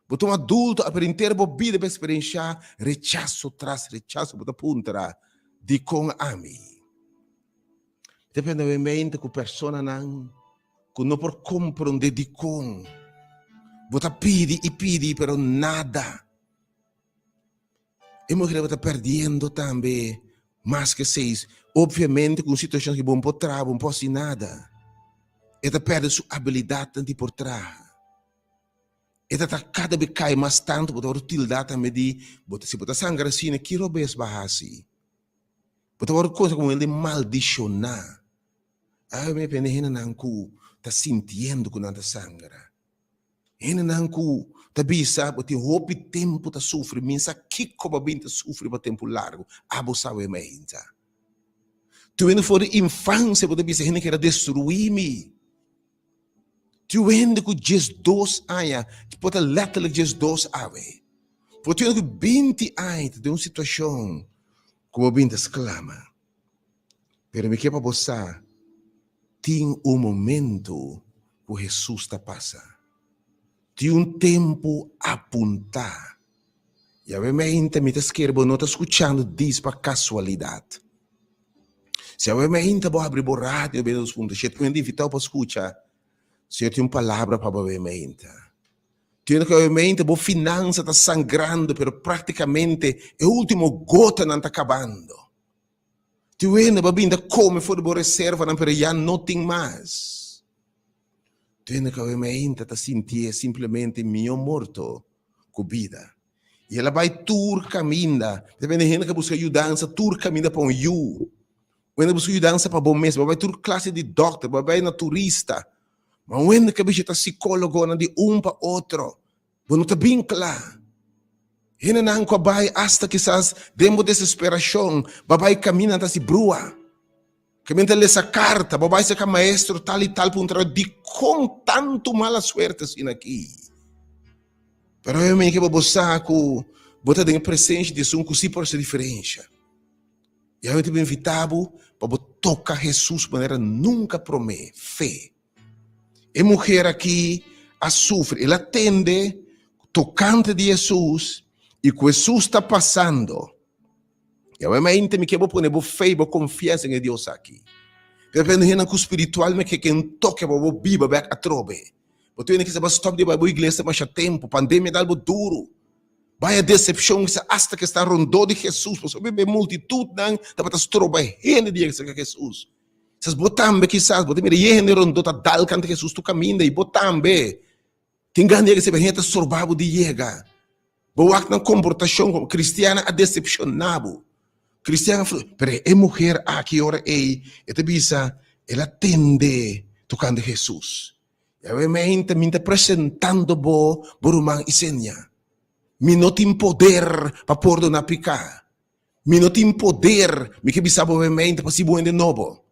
S1: Botou adulto a per inteira bobida para experienciar rechaço tras rechaço, bota puntra de com ami. Depende da mente que a pessoa não, que não por compreender de com. Você pede, pero nada. E mulher está perdendo também, mais que seis. Obviamente, com situações que vão por trás, vão por sem nada. Ela perde sua habilidade de por trás. Ela está cada vez cai mais tanto, porque a utilidade também de, se você sangra assim, que robes bahasi. Porque a coisa como ele maldicionar. Me penena não está sentindo que não está sangra. Ene nanku tabisa boti hopi tempo ta sofre minsa kiko babinta sofre ba tempo largo abo sabe meinta tu indo for infância boti bisa hene quer destruir-me tu indo com 12 anos que pode letterlijk 12 ave porque tu indo com 20 anos de uma situação como binta exclama pero me quepa bossa tem momento que Jesus está passando. De tempo apontar. E obviamente me esquerdo não está escutando disso para casualidade. Se obviamente vou abrir o rádio, ver os pontos, se eu invitar para escutar, se eu tenho uma palavra para obviamente. Tenho que obviamente a finança está sangrando, mas praticamente a última gota não está acabando. Tu ainda babinda come fora da reserva, não, mas já não tem mais. Tendo que obviamente está sentir simplesmente meu morto com vida. E ela vai tur caminha. Depende de gente que busca ajudança, tur caminha para you. Quando busca ajudança para bom mesmo, vai tur classe de doctor, vai na turista. Mas quando que busca psicólogo de para outro, não está bem claro. Ele não vai hasta quizás demo desesperação, vai caminha até se brua. Que mentre essa carta, babai se que maestro tal e tal ponto de com tanto mala suerte assim aqui. Pero eu me que vou saco, botar em presente de um que se pode ser diferença. E eu te invitado para tocar Jesus de maneira nunca promete, fé. E mulher aqui a sofre, ela atende tocante de Jesus e que Jesus está passando. E obviamente me quero pôr fé e confiança em Deus aqui. Depende de que espiritual me que quem toca para Bíblia back a trobe. Porque eu nem quis stop de a igreja mais a tempo, pandemia dá algo duro. Vai a decepção que hasta que está rondando de Jesus, porque bebe multitud não dá para trobe rende de Jesus. Essas botambe quizás, botambe de rende rondou tá dal cante Jesus tu caminha e botambe. Tem ganho que se rende sorbabo de chega. Boa na comportação cristiana a decepcionado. Cristiano, pero é mulher aqui ora e te bisa, ela atende tocando Jesus. E obviamente me está apresentando borumang isenya. Me não tem poder para pôr na picar. Me não tem poder, me que bisa obviamente para se bom de novo.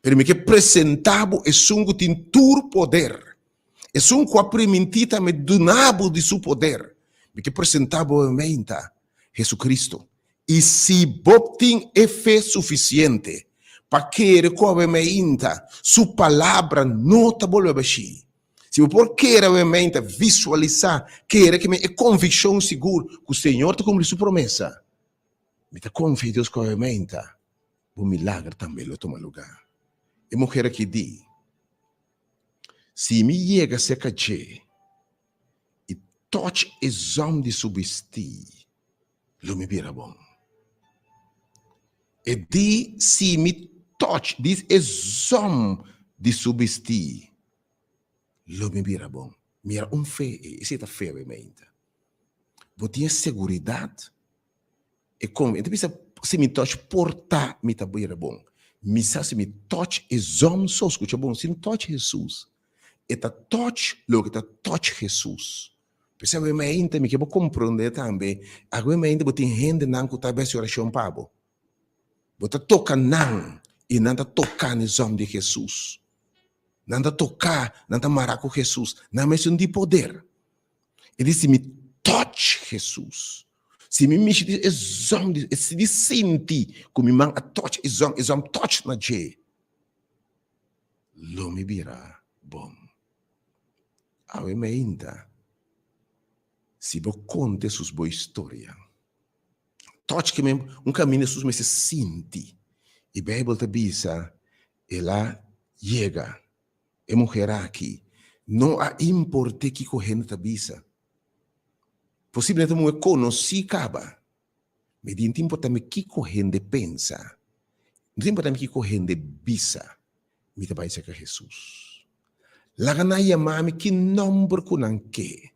S1: Pero me que apresentado é sungo tem tur poder. É sungo a primentita me donabo de seu poder. Me que apresentado obviamente Jesus Cristo. E se botem é fé suficiente para que obviamente sua palavra não está boa baixi. Se eu por querer obviamente visualizar, querer que me é convicção segura que o Senhor está cumprindo sua promessa, me está confia em Deus que obviamente o milagre também lo toma lugar. E mulher aqui diz, se me chega a ser caché e toque exame de subestir, Lo me bira bom. E di si mi touch, dis é som de subestir. Lo me bira bom. Mira fé, esse tá fé realmente. Você tem segurança. E como, então se me touch porta, me tá bom. Me se me touch é som só escuta bom, se me touch Jesus. E tá touch, lo que tá touch Jesus. Porque realmente me que vou compreender também, realmente você tem gente não que tá bem oração pabo. Você toca não e não tá tocar no som de Jesus. Não tá tocar, não tá marar com Jesus. Não é de poder. E diz me touch Jesus. Se me mexe é som, se me sente como me a touch, é som touch na je. Lo me vira bom. Ainda, se você conta sua boa história, touch que mesmo caminho sus se sente. E a Bíblia te diz, ela chega, é mulher aqui, não há importe que correndo te diz. Possivelmente não conheci caba, mas não importa que correndo pensa, não importa que correndo bisa, me te vai ser Jesus. Lagana yamami que nombre kunan que.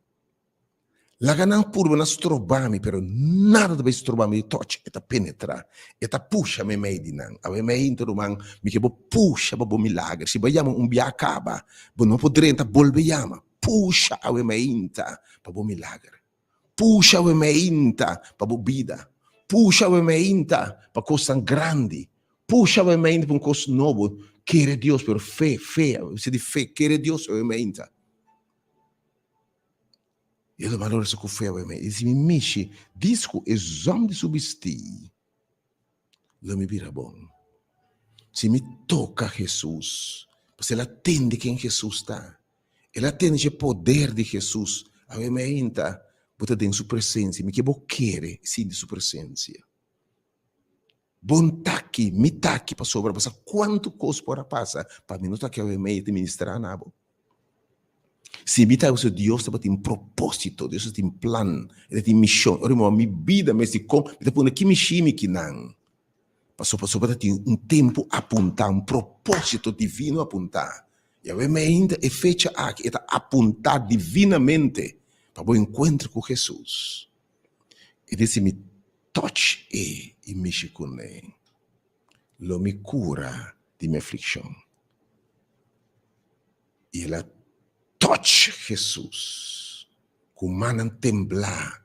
S1: Lagana purba nas trobami, pero nada de vez trobami touch, eta penetra, eta puxa me medinan. Ave me interumang, mi que bo puxa bo milagre. Se bayama biacaba, bo não poderenta bolbe yama. Puxa ave me inta, pa bo milagre. Puxa ave me inta, pa bo vida. Puxa ave me inta, pa coisa grande. Puxa ave me inta, pa coisa novo. Querer Deus por fé, se de fé, querer Deus obviamente. E o valor é com fé obviamente. E se me mexe, disco é som de subestir, não me vira bom. Se me toca Jesus, porque ela atende quem Jesus está. Ela atende o poder de Jesus. Obviamente, você tem sua presença, me que você quer sim de sua presença. Bom taqui, me taqui para sobrepassa quanto coisa pode passar para mim não tá que eu meio de ministrar nada. Se me tá o Deus tem propósito, Deus tem plano, ele tem missão. Ora minha vida mas se com, me põe que me chime que não. Passou tem tempo apontar, propósito divino apontar. E a ainda é fecha aqui, é apontar divinamente para o encontro com Jesus. E desse me touch e mexe com ele. Lo me cura de minha aflição. E ela touch Jesus. Com mano temblar.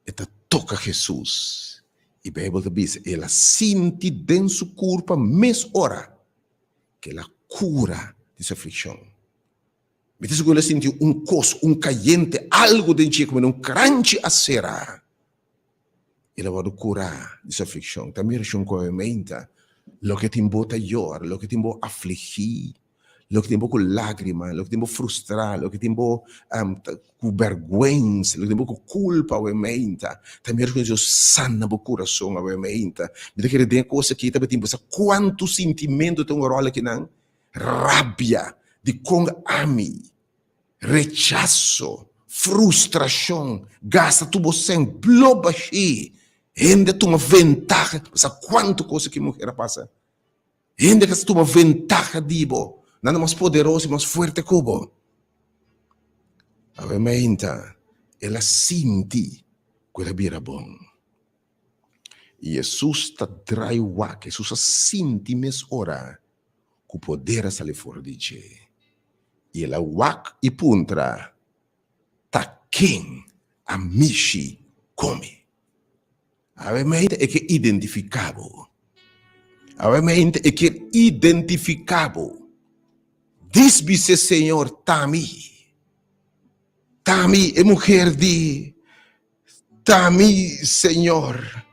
S1: Ela toca Jesus. E a Bíblia diz, ela sente dentro do seu corpo, mesma hora, que ela cura de sua aflição. Mas se ela sentiu coço, caliente, algo dentro de como crunch a será. Ela vai curar dessa aflição. Também é comente o que te bota a chorar, o que te bota afligir, o que te bota com lágrimas, o que te bota frustrar, o que te bota com vergonha, o que te bota com culpa, obviamente. Também é que sana o coração, obviamente. Me quer dizer coisa que também tem quanto sentimento tem um rol aqui não? Rabia, de com ame, rechaço, frustração, gasta tudo sem bloba cheio. Ainda tu uma ventaja, sabe quanto coisa que mulher passa? Ainda que tu uma ventaja dibo, nada mais poderoso e mais forte que o obviamente, ela sente que ela vira bom. E Jesus está traindo, Jesus sente mesmo hora que o poder sair fora de ti. E ela wak e puntra, tá quem a mishi come. Obviamente é que identificável. Obviamente é que identificável. Diz-me, Senhor, Tami. Tami é mulher de Tami, Senhor.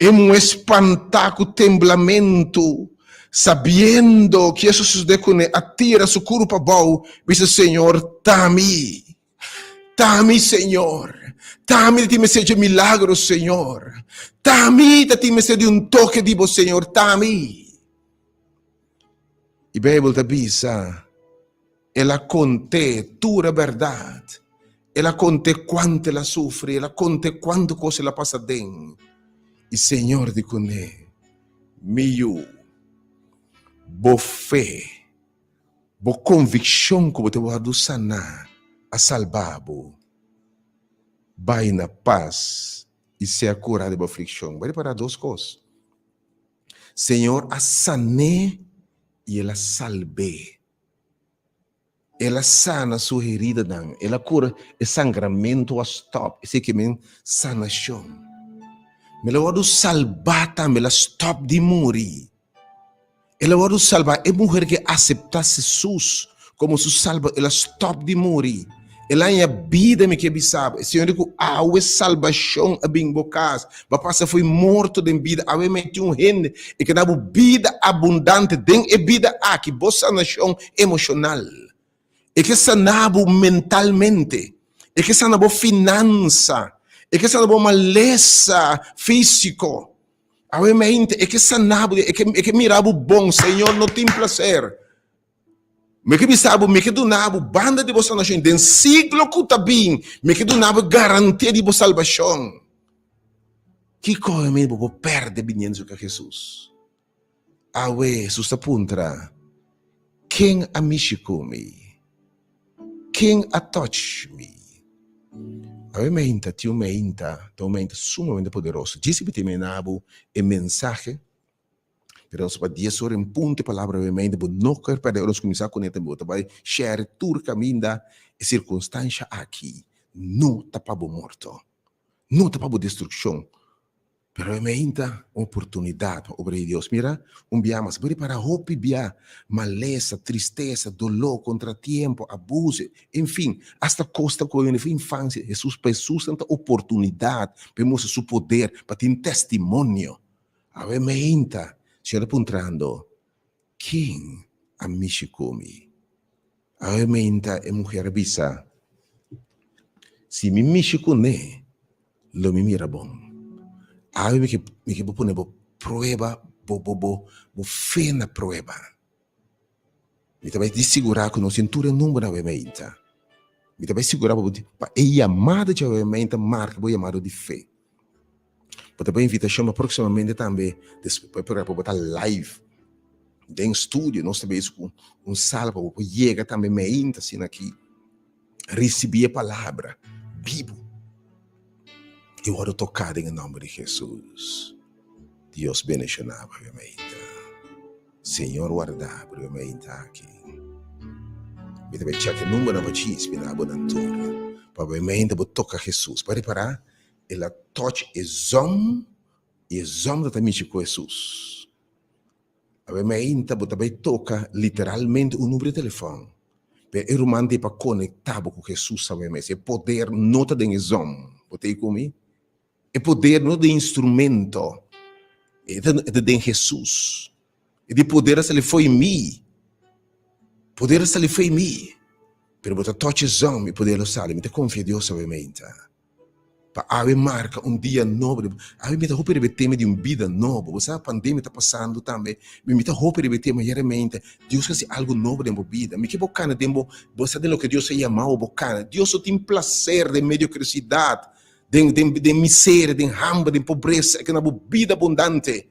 S1: É espantaco temblamento, sabendo que isso sucede quando atira seu corpo bom. Diz, Senhor, Tami. Tami, Senhor. Tami ti me seja milagro, Senhor. Tami ti me seja toque di você, Senhor. Tami. E a Bíblia diz, ela conte tua verdade. ela conta quanto ela sofre, ela conta quanto coisa ela passa dentro. E Senhor de Cune, meu, boa fé, boa convicção que você vai sanar, a salvar-bo, vai na paz e ser curado da aflição. Vai para duas coisas. Senhor, a sané e ela salve. Ela sana sua herida, ela cura o sangramento a stop. Esse que é sanação. Ela vai salvar também, ela stop de morrer. Ela vai salvar a mulher que aceita Jesus como seu salva, ela stop de morrer. Ela é a vida que sabe. Senhor, digo, a salvação é bem bocas. Papassa foi morto de vida. A meti rende e que dá vida abundante dentro e vida aqui. Boa sanação emocional. E que sanabo mentalmente. E que sanabo finança. E que sanabo maleza físico. A mente e que sanabo e que mirabo bom. Senhor, não tem prazer. Me que bisabo, me que do nabo, banda de vossa nação, den siglo que tá bem, me que do nabo garantia de vossa salvação. Que coisa me vou perder vinhando com Jesus? Awe, susta puntra, quem a me? Quem a touch me? Awe meinta, tio meinta, sumamente poderoso. Disse-me me nabo, e mensagem. Pero para 10 horas em ponto, palavra obviamente, mas não quero perder, nós começar a conectar, vai share tur caminho e circunstância aqui, não está para morto, não está para destruição, pero obviamente, oportunidade para obrar Deus. Mira, dia mais, para hope bia, maleza, tristeza, dolor, contratiempo, abuso, enfim, hasta costa com a infância, Jesus tanta oportunidade para mostrar seu poder, para ter testemunho, obviamente. Senhor apontando, quem amici come? Aumenta a mulher bisa. Se me mishi kune, lo me mira bom. Aí me que vou pôr prova, bo fé na prova. Me também de segurar que não cintura número aumenta. Me também segurar para a chamada de aumenta marca o chamado de fé. Mas também invitação aproximadamente também para botar live dentro do estúdio, nós também com salva para chegar também me assim aqui receber a palavra vivo. Eu vou tocar em nome de Jesus. Deus bendicionava obviamente. Senhor guardar obviamente aqui. Me também chegar o número para te inspirar abundante. Para obviamente tocar Jesus. Para reparar ela touch exame da também com Jesus. A mim também toca literalmente o número de telefone. Para eu mandar para conectar com Jesus, sabe mesmo? É poder nota de exame. Botei comigo? É poder não de instrumento. É de Jesus. É de poder se ele foi em mim. Poder se ele foi em mim. Pero botar touch exame, poder usar. Me confia em Deus, sabe mesmo? Para a marca dia novo, a me roupa de tema de vida novo. Você a pandemia está passando também. Me tá roupa de tema diariamente. Deus quer algo novo dentro da vida. Me que bacana dentro, você tem o que Deus chamou bacana. Deus só tem prazer de mediocridade, de miséria, de hambre, de pobreza, que na vida abundante.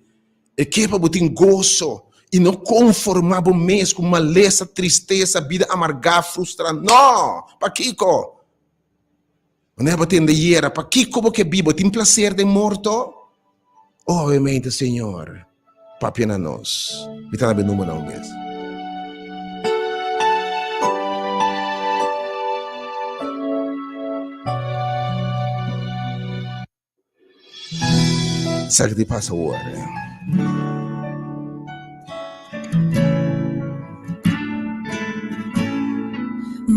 S1: E que para botar gozo e não conformar mesmo com maleza, tristeza, vida amarga, frustrada. Não, para Kiko. Não é batendo hiera, para que como que vivo, tem prazer de morto? Obviamente, Senhor, papi na nós. Me está na número não mesmo. Sabe o que passa agora?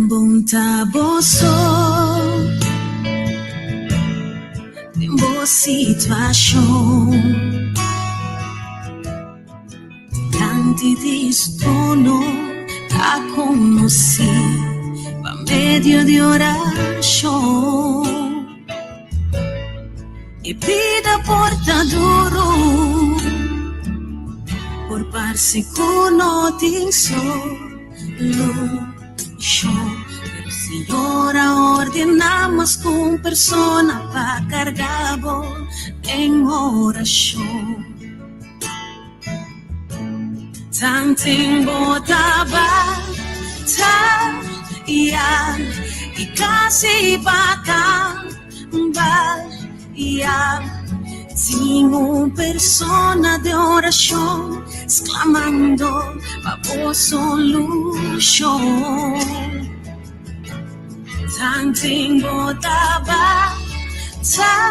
S3: Bonta bosso. Boa situação, tanti distono a conosci, va medio di oração, e vida porta duro, por parsi conotin solution, per Signora ordenamos con persona pa cargabo en oración. Tan tempo da battaglia e casi bacán tengo persona de oración exclamando bajo solución. Tan tempo da battaglia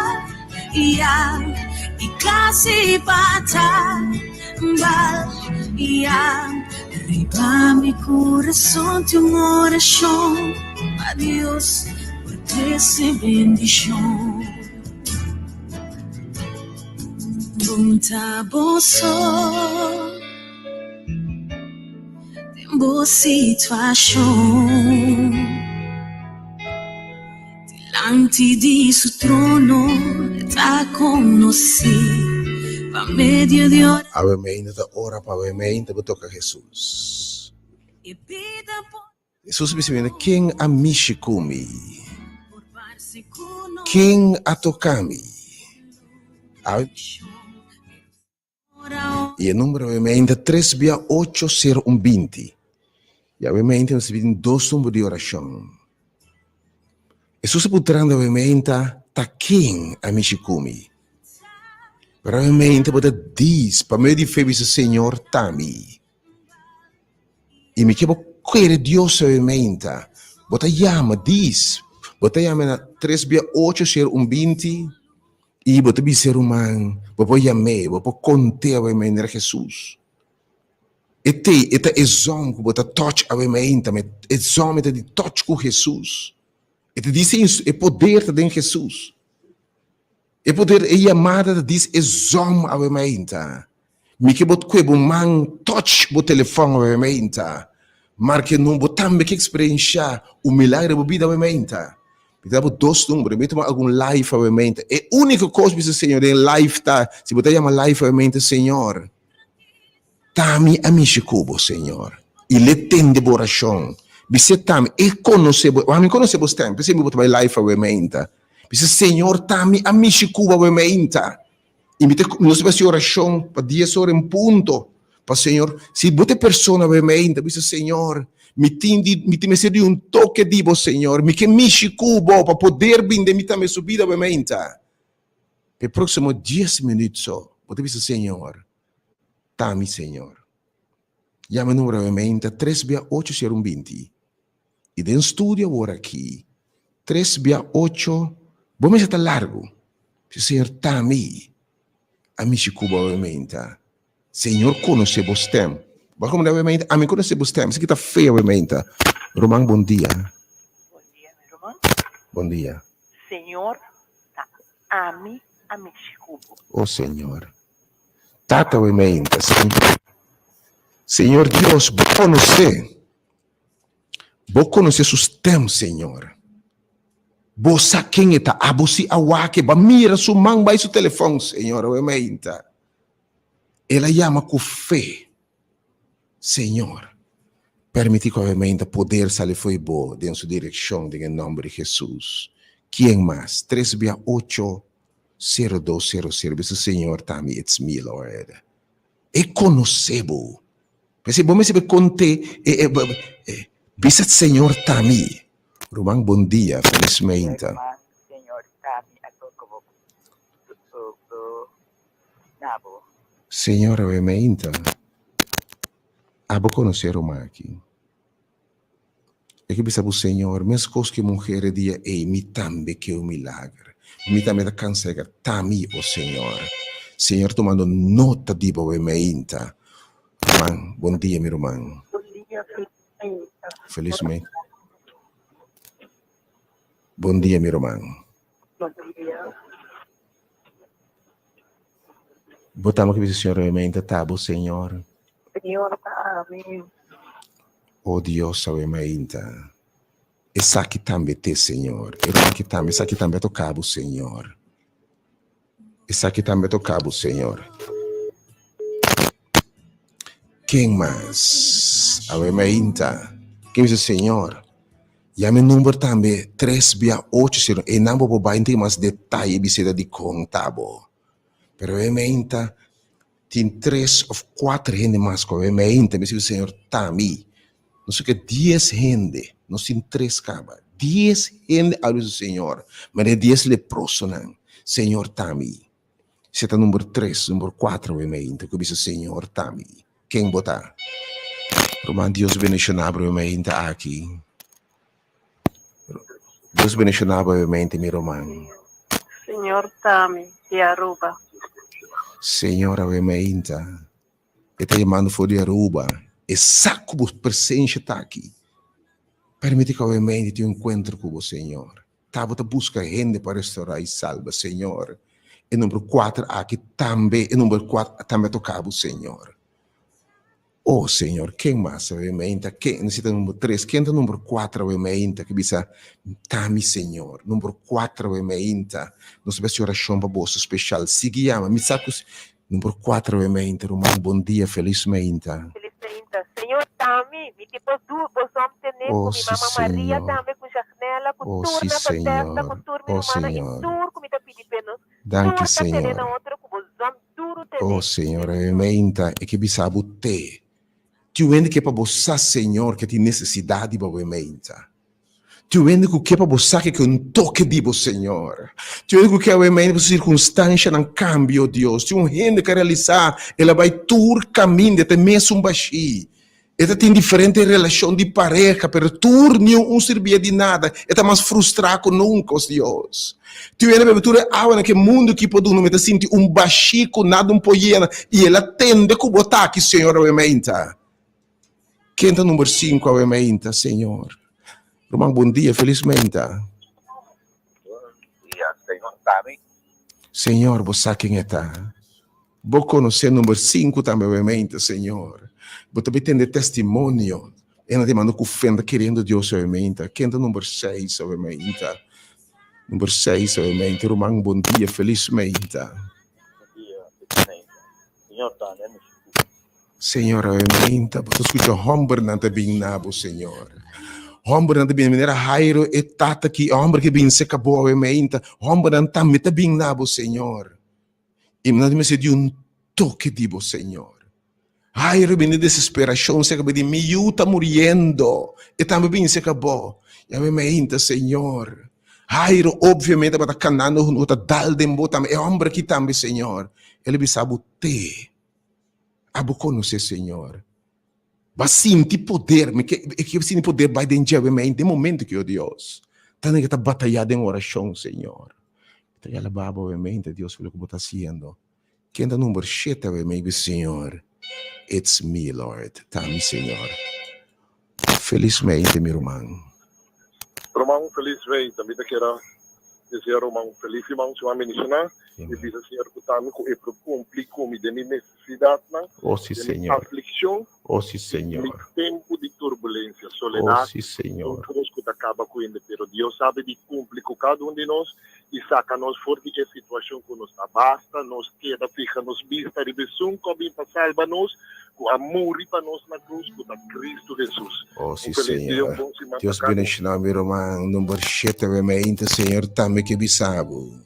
S3: e casi battaglia. Arriba mi corazón tu oración, a Dios por esa bendición. Bunta boso, tembo situación, delante di su trono te conocí. Pa medio de hora.
S1: Ave Maria da ora para Ave Maria te toca Jesus. Jesus bisogna quem amici kumi. Quem atokami. E o número Ave Maria 3680120. E Ave Maria nós pedimos dois números de oração. Jesus putrando Ave Maria ta quem amici kumi. Veramente pode diz para meio de fé o Senhor tami. E me quero querer Deus veramente. Bota chama diz. Bota chama na 3680120 e bota bi ser humano. Bota chamar, bota conter veramente Jesus. Eta exame que bota touch veramente, mas exame de touch com Jesus. Eta diz é poder de Jesus. E poder e chamada diz exame a veramente. Mi que bot que man touch bo telefone veramente. Mas que não botam me que experiência o milagre bo vida veramente. Me dá dois números, me toma algum live veramente. É a única coisa que o Senhor em live tá, se botar chama live veramente, Senhor. Tami amici cubo, Senhor. E le tende oração. Você tami e conhece, a mim conhece vos tempo, se me botar live veramente. Dice, Senhor, tami amici cuba veramente. E nós vamos oração para 10 horas em ponto. Para Senhor, se você persona veramente, dice, Senhor, me tem de um toque de vos, Senhor, me que amici cuba para poder vender me também subida veramente. Per próximo 10 minutos, você dice, Senhor, tami, Senhor. Chama o número veramente 3680120. E dentro do estúdio agora aqui, 368 Vamos estar largo. Senhor, tami. Amici cuba ovviamente. Senhor, conhece você. Vamos ovviamente. A mim conhece você. Isso aqui está feio ovviamente. Romão, bom dia.
S4: Bom dia, meu irmão.
S1: Bom dia.
S4: Senhor, tá. Amici cubo.
S1: Oh, Senhor. Tata ovviamente. Senhor Deus, vou conhecer seus tempos, Senhor. Bosa quem está a bosi awake ba mira su mang vai su telefone, Senhor, ovviamente. Ela chama com fé. Senhor, permite que ovviamente poder sair foi bom dentro sua direção em nome de Jesus. Quem mais? 3680200. Esse Senhor também it's me, Lord. E conhecebo. Porque bom me se conte bisa Senhor também. Romão, bom dia, felizmente.
S4: Senhor, tami ato nabo.
S1: Senhor, ovviamente. Abo conhecer o aqui. E que bisa o Senhor, mesmo coisas que mulher dia me tambe que o milagre. Me tambe da cansegar tami o Senhor. Senhor, tomando nota de ovviamente. Romão, bom dia, meu irmão.
S4: Bom dia,
S1: Felizmente. Bom dia, meu irmão.
S4: Bom dia.
S1: Botamos que o Senhor realmente tá bom, Senhor.
S4: Senhor, tami.
S1: Oh Deus, realmente. Essa aqui também tem, Senhor. Essa aqui também toca o Senhor. Essa aqui também toca o Senhor. Quem mais? Realmente. Quem diz, Senhor? Ja, mijn nummer também 368 e não vou baixar tem mais detalhe bisa de contabo. Pero obviamente tem 3 ou 4 gente mais que obviamente me o Senhor tami. Não sei que 10 gente, não tem 3 cabas. 10 gente a luz do Senhor, mas é 10 leprosos não. Senhor tami. Você está número 3, número 4 obviamente, que o Senhor tami. Quem botar? Romano Deus bendicionado obviamente aqui. Deus bendicionado obviamente meu irmão.
S4: Senhor Tami, de Aruba.
S1: Senhor obviamente. Está chamando for de Aruba. E saco por presença está aqui. Permite que obviamente te encontro com o Senhor. Estava a buscar gente para restaurar e salvar, Senhor. E número 4 aqui também, e número 4 também tocava o Senhor. Oh, Senhor, quem mais, obviamente? Quem necessita número 3? Quem é o número 4, obviamente? Que bisa, tami, Senhor. Número 4, obviamente. Nós vamos oração para você especial. Seguiamos, me sacos. Número 4, obviamente. Romano, bom dia, felizmente.
S4: Felizmente. Senhor Tami, mi tipo tu, bosom tener
S1: Oh,
S4: com mi
S1: sim,
S4: mama Maria
S1: Senhor.
S4: também com janela, com
S1: Oh,
S4: turna,
S1: sim,
S4: batesta,
S1: Senhor.
S4: com turma
S1: Oh,
S4: humana, e
S1: Senhor.
S4: tur, com mi pedi penos.
S1: Danke,
S4: Tur, terena
S1: Senhor.
S4: outro, com bosom, turo, tener.
S1: Oh, Senhor, obviamente. E que bisa te. Tu vende que para você, Senhor, que tem necessidade, obviamente. Tu vende que para você que um toque de você, Senhor. Tu vende que obviamente você circunstância não cambia, Deus. Tu vende que realizar, ela vai tur caminho de mesmo baixi. Ela tem diferente relação de pareja, pero tur não servia de nada. Ela mais frustrado nunca, Deus. Tu vende que tu é que mundo que pode não sentir baixi nada poiena e ela tende que botar aqui, Senhor, obviamente. Quem está número 5, obviamente, Senhor. Romão, bom dia, felizmente.
S5: Bom dia, Senhor Tami.
S1: Senhor, você sabe quem está? Vou conhecer o número 5 também, obviamente, Senhor. Vou também ter testemunho. Ela te mandou com fenda querendo Deus, obviamente. Quem está número 6, obviamente. Número 6, obviamente. Romão, bom dia, felizmente.
S5: Bom dia, felizmente. Senhor Tami,
S1: Senhor, obviamente. Você escuta homem não está bem nabo, Senhor. Homem não está bem, maneira Jairo e tata que homem que bem se acabou, obviamente. Homem não está bem nabo, Senhor. E não me de toque de você, Senhor. Jairo bem de desesperação, se acabou de miúdo está morrendo. E também se acabou. E obviamente, Senhor. Jairo, obviamente, está canando, está dal de embota, é homem que também, Senhor. Ele sabe te. Abo conhecer, Senhor. Vai sentir poder, que sentir poder vai dentro obviamente, no momento que, oh Deus, está que está batalhando em oração, Senhor. Está alabado, obviamente, Deus, pelo que você está fazendo. Quem é o número 7, obviamente, Senhor? It's me, Lord. Tami, Senhor. Felizmente, meu irmão.
S6: Romão, felizmente, também quero dizer, Romão, feliz irmão, se vai mencionar, e diz o Senhor que está me cumprir com minha necessidade,
S1: Oh, sim, Senhor.
S6: aflição,
S1: Oh, sim, Senhor.
S6: meu tempo de turbulência,
S1: Oh,
S6: soledade,
S1: sim, Senhor.
S6: que acaba com ele, pero Deus sabe de cumprir com cada de nós e saca nós fora de que a situação que nos basta, nos queda, fica nos vista, e besum, como para salvar nós, com amor para nós na cruz, com Cristo Jesus.
S1: Oh, sim,
S6: Feliz dia,
S1: Senhor.
S6: bom semana.
S1: Deus bendiga, meu irmão. Número 7, obviamente, Senhor, também que bisabo.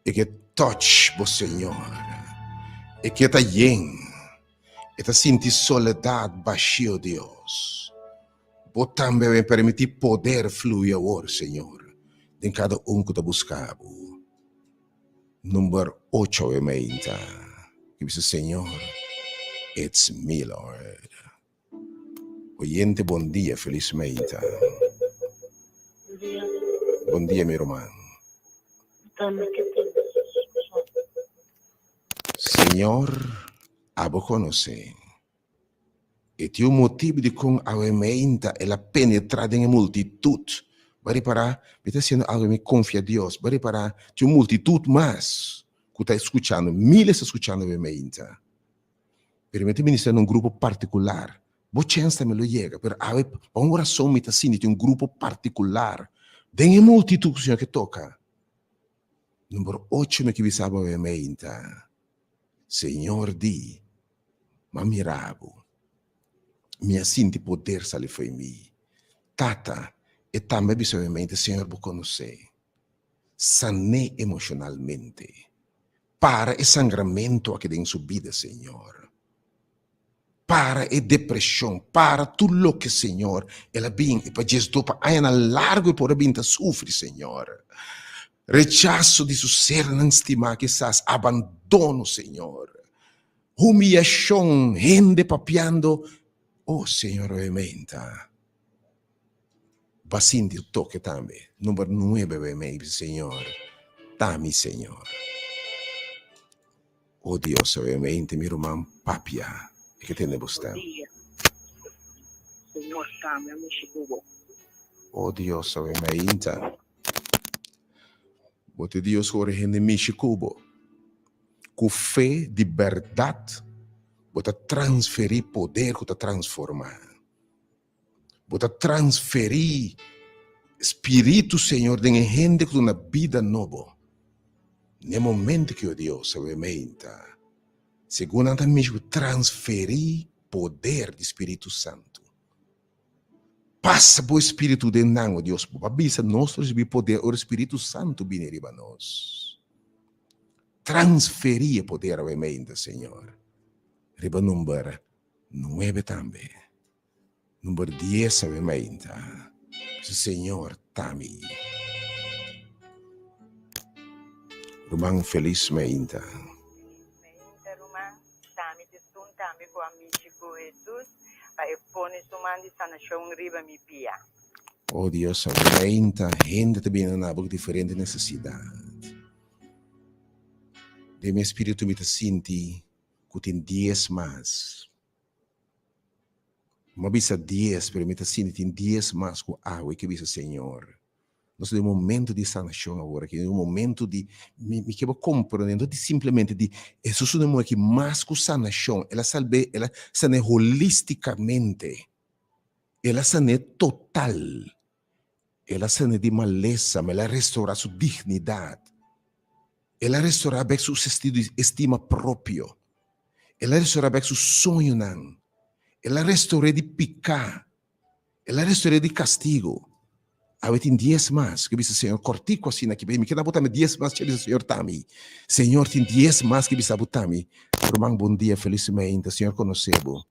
S1: E que touch, o Senhor. E que está yen. E está sentir soledade, baixio, Deus. Vou também permitir poder fluir agora, Senhor. Em cada que está buscando. Número 8, obviamente. Que diz, Senhor, it's me, Lord. Oyente, bom dia, felizmente. Bom dia, meu irmão. Senhor, abo conhecer. E tem um motivo de com a mente ela penetrar em multitud. Vai reparar, está sendo algo que confia em Deus. Vai reparar, tem uma multitud mais que está escutando, miles escutando a mente. Permite ministrar num grupo particular. Vou chance me lo chega, mas a uma oração me está sendo um grupo particular. Tem uma multitud Senhor que toca. Número 8 me que visava a mente. Senhor di, ma mirabo. Minha sinti poder sale foi mim. tata e também obviamente Senhor vou conhecer. Sané emocionalmente. Para o sangramento que tem subida, Senhor. Para a depressão, para tudo o que, Senhor, ela vem e para Jesus, para a largo e por a sofre, Senhor. Rechaço de seu ser, não estima que estás, abandono, Senhor. Humilhação, gente papiando. Oh, Senhor, obviamente. Basinti o toque também. Número 9, obviamente, Senhor. Tami, Senhor. Oh, Deus, obviamente, meu irmão, papia. Que temos tempo.
S4: Senhor, dá-me a Michikubo.
S1: Oh, Deus, obviamente. Bote Deus ora rende Michikubo. Com fé de verdade, bote transferir poder, bote transformar. Bote transferir Espírito, Senhor, de gente com uma vida nova. No momento que o Deus, obviamente, segundo a mesmo transferir poder do Espírito Santo. Passa o Espírito de não, Deus, babisa nosso poder, o Espírito Santo vem riba nós. Transferir poder, obviamente, Senhor. Riba número 9 também. Número 10, obviamente. Senhor, tami. Romang felizmente.
S4: Romang, dá-me dá-me com a Michiku Jesus, para pôr sua de sanação riba mi pia.
S1: Oh Deus, obviamente, gente também na boca diferente necessidade. De meu espírito me senti que tem 10 mais. Mas bisa 10, pero me senti tem 10 mais com água que bisa Senhor. Nós temos um momento de sanação agora, que é um momento de me quero compreendendo de simplesmente de isso é um que mais que sanação, ela salve, ela sana holisticamente, ela sana total, ela sana de maleza, ela restaura sua dignidade, ela restaura bem seu sentido de estima próprio, ela restaura bem seu sonho não, ela restaura de picar, ela restaura de castigo. Aí tem 10 mais, que bisa Senhor, cortico assim aqui, me queda botar 10 mais, que bisa Senhor tami. Senhor, tem 10 mais que bisa botami. Romang, bom dia, felizmente, Senhor conhecebo.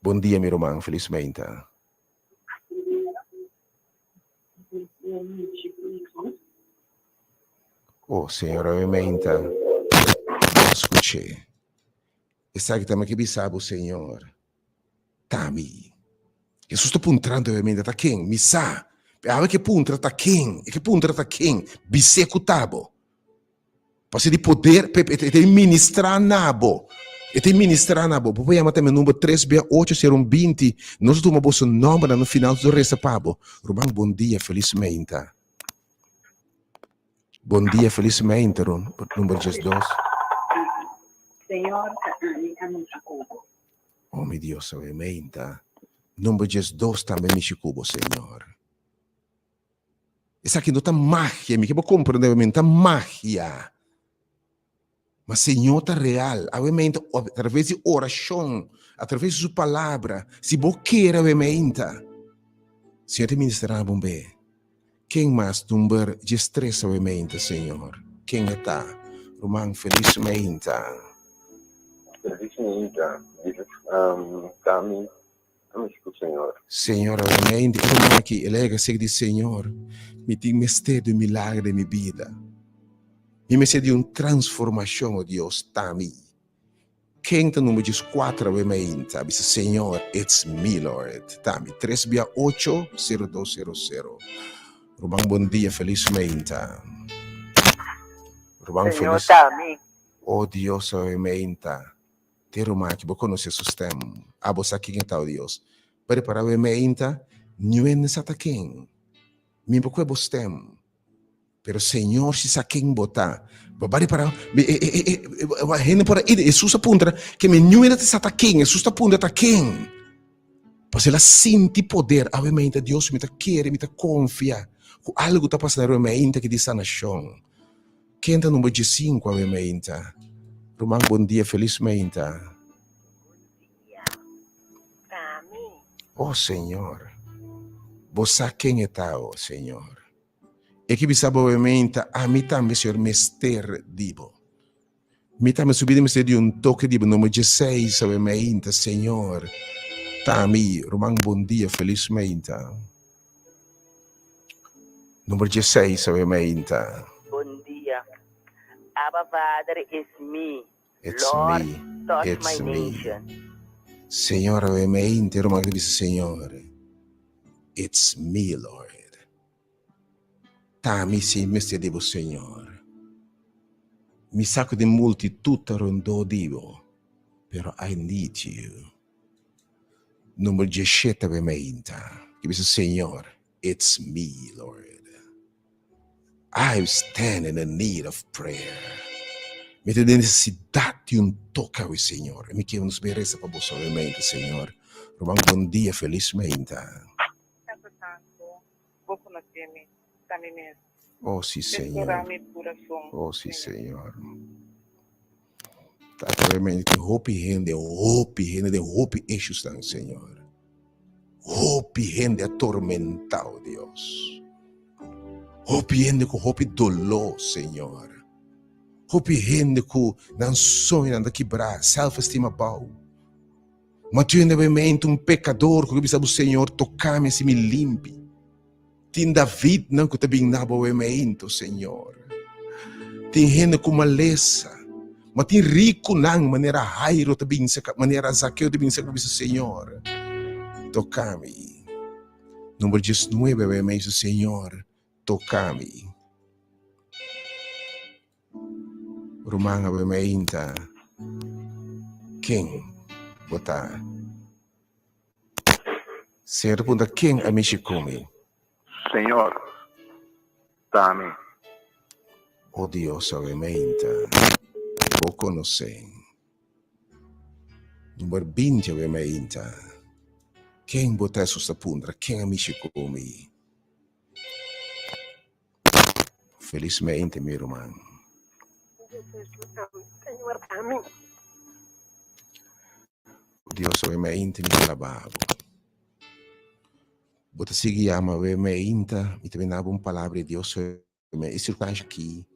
S1: Bom dia, meu irmão, felizmente. Oh, Senhor, obviamente, escutei. E sabe também que bisa o Senhor, tami. Jesus está puntrando ovviamente da quem? Mi sa. Ave che puntra da quem? E che puntra da quem? Bisecutabo. Passa di poder e ministrar nabo. E te ministrar nabo. Poi chiamate me numero 3B8 ser 20. Nós tomamos o nome no final do resta pabo. Ruban bom dia felizmente. Bom dia felizmente, número 2.
S4: Senhor, dá-me Jacobo.
S1: Oh, meu Deus, ovviamente. Número 2 também me chicubo, Senhor. Isso aqui não está magia, me quero compreender, obviamente, está magia. Mas Senhor está real, obviamente, através de oração, através de sua palavra, se você quer, obviamente, Senhor te ministrará bom bem. Quem mais, número 3, obviamente, Senhor? Quem está? Romang, felizmente.
S5: Felizmente, dá-me o Senhor.
S1: Senhor, obviamente, eu aqui, elega se diz Senhor, me tem mistério do milagre da minha vida. Me mistério de uma transformação, oh Deus, tami. Quem está número 4, obviamente, diz Senhor, it's me, Lord. Tami, 3B8-0200. Rubang bom dia, felizmente. Rubang
S4: Senhor,
S1: feliz.
S4: dá-me.
S1: Oh Deus, obviamente. Ter uma que você conhece o sistema. A você aqui está o Deus. Para obviamente, não é nessa quem. Me porque você tem. Pero Senhor, se sa quem botar. Babari para a gente para ir. Jesus apunta que me não é nessa quem. Jesus apunta a quem. Pois ela sente poder. Obviamente, Deus me quer, me confia. Algo está passando obviamente que diz sanação. Quem está número 5, obviamente. Romang, bom dia, felizmente.
S4: Dá-me.
S1: Oh Senhor, você quem é tal, Senhor? E que bisa obviamente a mim também, Senhor, mester dibo. Mi também subir de toque dibo, número 16, obviamente, Senhor. Tami, Romang bom dia, felizmente. Número 16, obviamente.
S7: Bom dia. Abba Father, it's me.
S1: It's
S7: Lord,
S1: me.
S7: touch
S1: It's
S7: my
S1: me.
S7: nation.
S1: Senhor, obviamente, Romang dice, Senhor. It's me, Lord. Tami, sim, mester dibo, Senhor. Mi sacco di multitudine rondò divo, però I need you. Numero 17 ovviamente, che dice Signore, it's me, Lord. I stand in the need of prayer. Mi tem necessidade de tocco, Signore. Mi chiedo una speranza per voi, ovviamente, Signore. Romang buon dia, felizmente.
S4: Santo Santo, vou conhecer-me, também mesmo.
S1: Oh sì, Signore.
S4: Restaurar-me coração.
S1: Oh sì, Signore. Ovviamente, hope issues dan, Signore. Hope gente atormentado, Dios. Hope gente com hope dolor, Senhor. Hope gente com não sonho anda quebrar, self-esteem bau. Mas tu ovviamente pecador, que precisa do Senhor tocar-me se me limpe. Tem David não que também nabo ovviamente, Senhor. Tem gente com maleza. Mas tem rico não, maneira Jairo também, maneira Zaqueu também, Senhor. Toca-me. Número 19, obviamente, Senhor. Toca-me. Romano, obviamente. Quem botar? Senhor, pergunta quem a mexer comigo?
S6: Senhor, dá-me.
S1: Oh Deus, obviamente. Vou conhecer. Número 20, obviamente. Quem botar essa punta? Quem a mexer comigo? Felizmente, meu irmão.
S7: Senhor, dá-me.
S1: Deus, obviamente, me alabava. Bota seguir ama, obviamente, e também dava uma palavra de Deus, e circunstância aqui,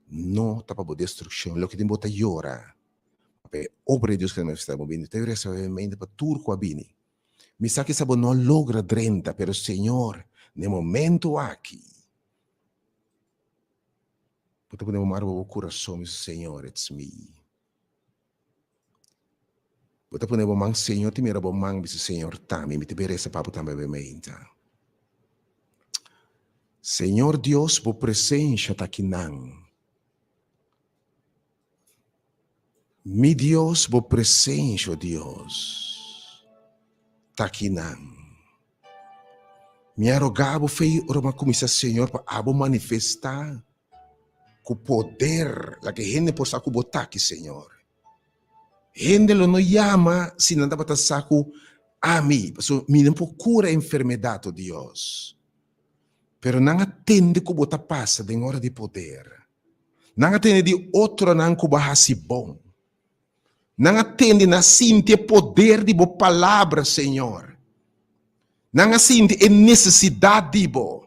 S1: não está para destruição, o que tem bota llora. Obra de Deus que nós estamos vendo, tem essa obviamente para turco a bini. Me sabe que sabo não logra 30, pero Senhor, no momento aqui, bota podemos amar o coração, meu Senhor, it's me. Bota podemos amar Senhor, te mira bom mang, meu Senhor, também, me te beresa papo também obviamente. Senhor Deus, por presença está aqui não. Mi Deus, por presença, Deus, está aqui não. Me arrogava, fei, orama como isso, Senhor, para manifestar com o poder, la que gente possa botar aqui, Senhor. Gente não chama, se não dá para saco a mim, porque me não procura enfermidade, Deus. Pero não atende que botar passa de hora de poder. Não atende de outro não que bahasi bom. Não atende na sinte poder de boa palavra, Senhor. Não sinte a necessidade de boa.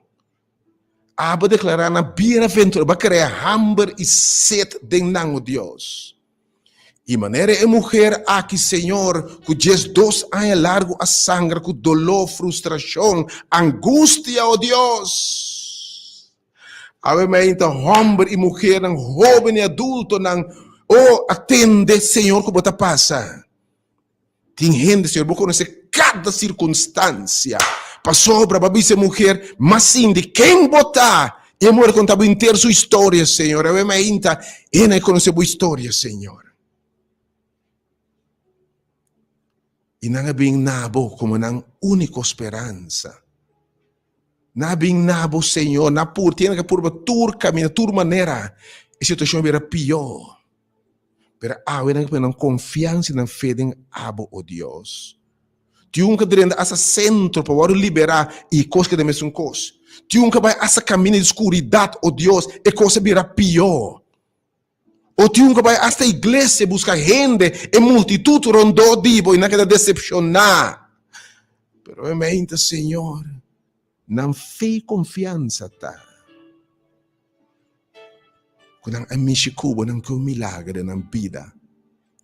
S1: Aba declarar na bem-aventura, vai criar hambre e sede de não, Deus. E maneira é mulher aqui, Senhor, que 12 anos largo a sangra, com dolor, frustração, angústia, oh Deus. Obviamente, homem e mulher, jovem e adulto, atende, Senhor, que bota passa. Tem gente, Senhor, vou conhecer cada circunstância. Passou para a mulher, mas sim, de quem botar, e mulher contava inteira sua história, Senhor. Obviamente, e não conhece a história, Senhor. E não é bem nabo como uma única esperança. Não é bem nabo, Senhor, na por tem que por turca, minha tur maneira, a situação era pior. Pero não que não confiança na fé em abo o Deus. Tiun que dentro essa centro para liberar e coisa que de mesmo coisa. Tiun que vai essa caminho de escuridão, o Deus, e coisa virá pior. O tiun que vai hasta a igreja buscar gente e multitud rondou divo e não quer decepcionar. Pero Pero obviamente, Senhor, não fé confiança tá. Quando a amici cubo não que um milagre na vida.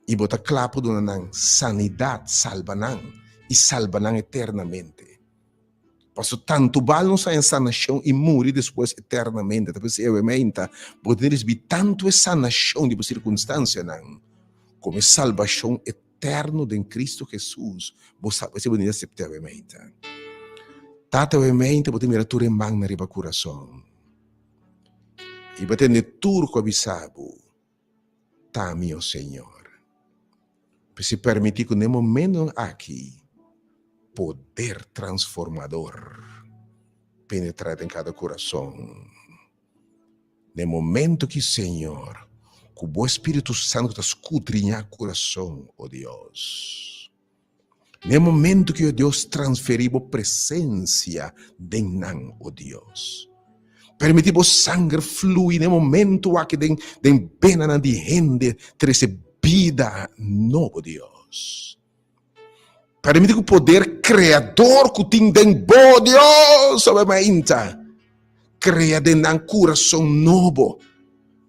S1: E bota clapo do nang sanidade salva nang e salva nang eternamente. Passo tanto bal não sai em sanação e morre depois eternamente. Depois obviamente pode receber tanto essa sanação de circunstância nang como salvação eterno de Cristo Jesus. Você pode aceitar obviamente. Tata obviamente pode mirar tu remang na riba coração. E pode ne turco abisabo. Tá meu Senhor. Se permitir que no momento aqui, poder transformador penetrar em cada coração. No momento que, Senhor, que o Espírito Santo está escudrinhar o coração, oh Deus. No momento que, oh Deus, transferir a presença de nós, oh Deus. Permitir o sangue fluir no momento aqui de pena de gente, vida novo, Deus. Permite que o poder criador que tem dentro de Deus, obviamente, cria dentro de coração novo,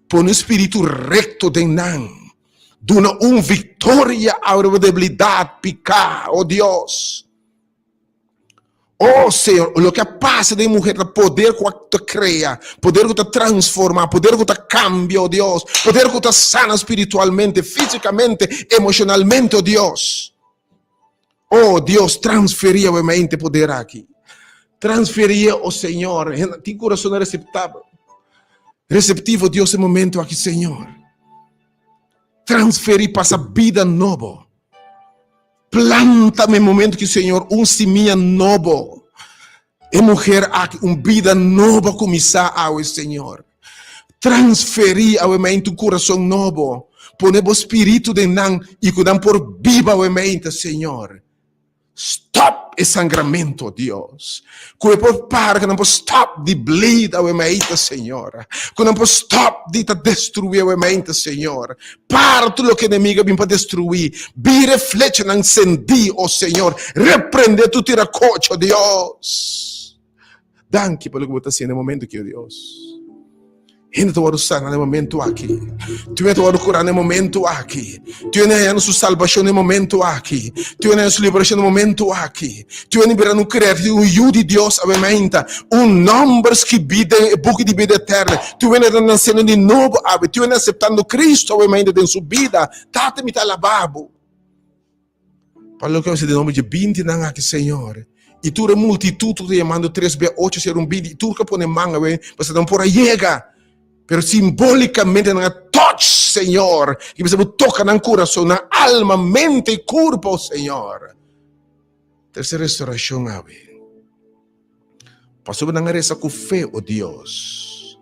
S1: põe o espírito recto dentro, dona uma vitória à debilidade, picar, oh Deus. Oh Senhor, o que passa de mulher, o poder que te cria, o poder que te transforma, o poder que te cambia, oh Deus, o poder que te sana espiritualmente, fisicamente, emocionalmente, oh Deus. Oh Deus, transferia obviamente poder aqui. Transferia, oh Senhor, tem coração receptivo, Deus, esse momento aqui, Senhor. Transferir para essa vida nova. Planta-me no momento que, Senhor, semente novo. E mulher, vida nova começar ao Senhor. Transferir ao mente um coração novo. Pôr o espírito de nan e cuidar por viva ao mente, Senhor. Stop esse sangramento, Deus. Que por para que não pode stop de bleed ao mente, Senhor. Que não pode stop de te destruir ao mente, Senhor. Para tudo o que o inimigo vem para destruir. Vire flecha não incendio, oh Senhor. Repreende tu tiracote, oh Deus. Danke pelo que você está sendo no momento aqui, oh Deus. Ainda tu vai sanar no momento aqui. Tu vai curar no momento aqui. Tu vai na sua salvação no momento aqui. Tu vai na sua liberação no momento aqui. Tu vai liberar no criativo, um de Deus, obviamente. Nome que vida, book de vida eterna. Tu vai nascendo de novo, tu vai aceitando Cristo, obviamente, em sua vida. Tate me talababo. Para que você de nome de 20 não aqui, Senhor. E tu é multitude, te chamando 3B8, ser vídeo. E tu que põe manga, você não pode chegar. Pero simbolicamente na touch, Senhor, que você toca na coração, na alma, mente e corpo, Senhor. Terceira restauração, ave. Passou na reza com fé, oh Deus.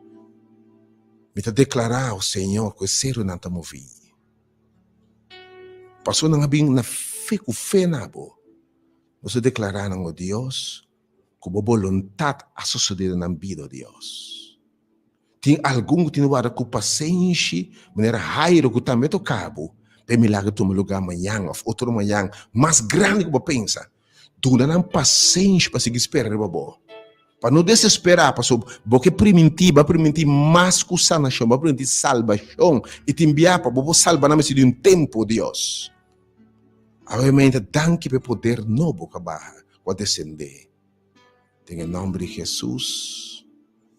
S1: Me te declarar, oh Senhor, que o ser não te movi. Passou na fé com fé, nabo. Você declarar, oh Deus, que a vontade a suceder na vida, oh Deus. Tem algum que tem com paciência, maneira raio que também tocabo, para milagre tomar lugar amanhã, ou outro amanhã, mais grande que você pensa. Tu não tem paciência para seguir esperando, para não desesperar, porque primitiva mais que sanação, para permitir salvação, e te enviar para você salvar na de um tempo, Deus. Obviamente, danke pelo poder novo que vai descender. Em nome de Jesus.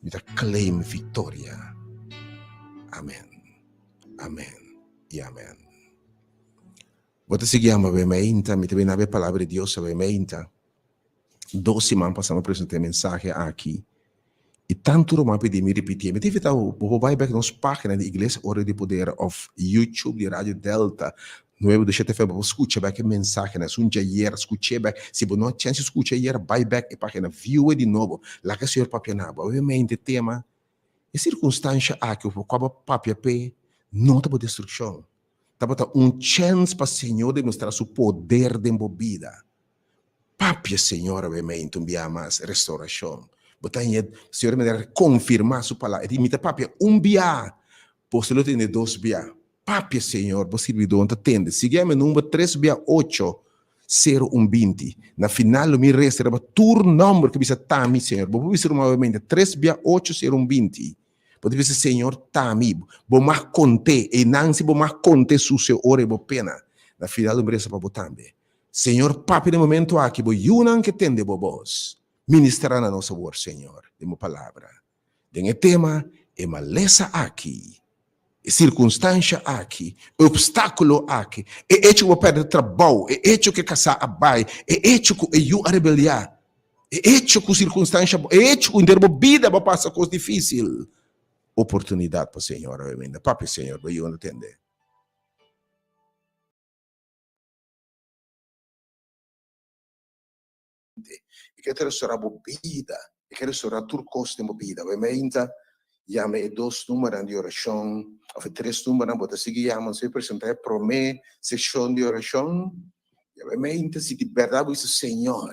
S1: Me dá claim vitória. Amém. Amém. E amém. Você seguimos, obviamente, me também a palavra de Deus, obviamente. 2 semanas passamos a apresentar mensagem aqui. E tanto eu pedi me repetir. Me tive que vai back nas páginas da Igreja Hora de Poder of YouTube, de Rádio Delta. Nuevo de CTF, escuta back mensagem, sunja hier, escuta back. Se você não tinha escuta hier, vai back e página, view de novo. Lá que o senhor papianaba, obviamente, tema é circunstância aqui, o qual papia p não está por destruição. Está por chance para o Senhor demonstrar seu poder de embobida. Papia, Senhor, obviamente, enviar mais restauração. Botanha, o Senhor me confirmar sua palavra. E imita papia, bia, por se não tem 2 bia. Papia, Senhor, você servidor, atende. Seguimos número 3B8. 020. Na final, mi reserva tur numero que bisa Tami, Senhor. Vou ver novamente 368 Pode dizer, Senhor, Tami. Vou mais conter. E não se vou mais conter su seu ore e pena. Na final, mi reserva para também. Senhor, papi, no momento aqui, vou yunan que tende vos. Ministrar na nossa voz, Senhor. De uma palavra. Den tema é maleza aqui. Circunstância aqui, obstáculo aqui, é hecho que perder trabalho, é hecho que casar abai, é hecho que eu a rebeliar, é hecho que circunstância, é hecho que a vida vai passar coisa difícil. Oportunidade para o Senhor, obviamente. Papi, Senhor, vai eu entender. E quero restaurar a vida, e quero restaurar tudo custo de vida, obviamente. Llame 2 números de oração, ou 3 números, bota seguir chamando, se apresentar promê, sessão de oração, e obviamente, se de verdade isso, Senhor,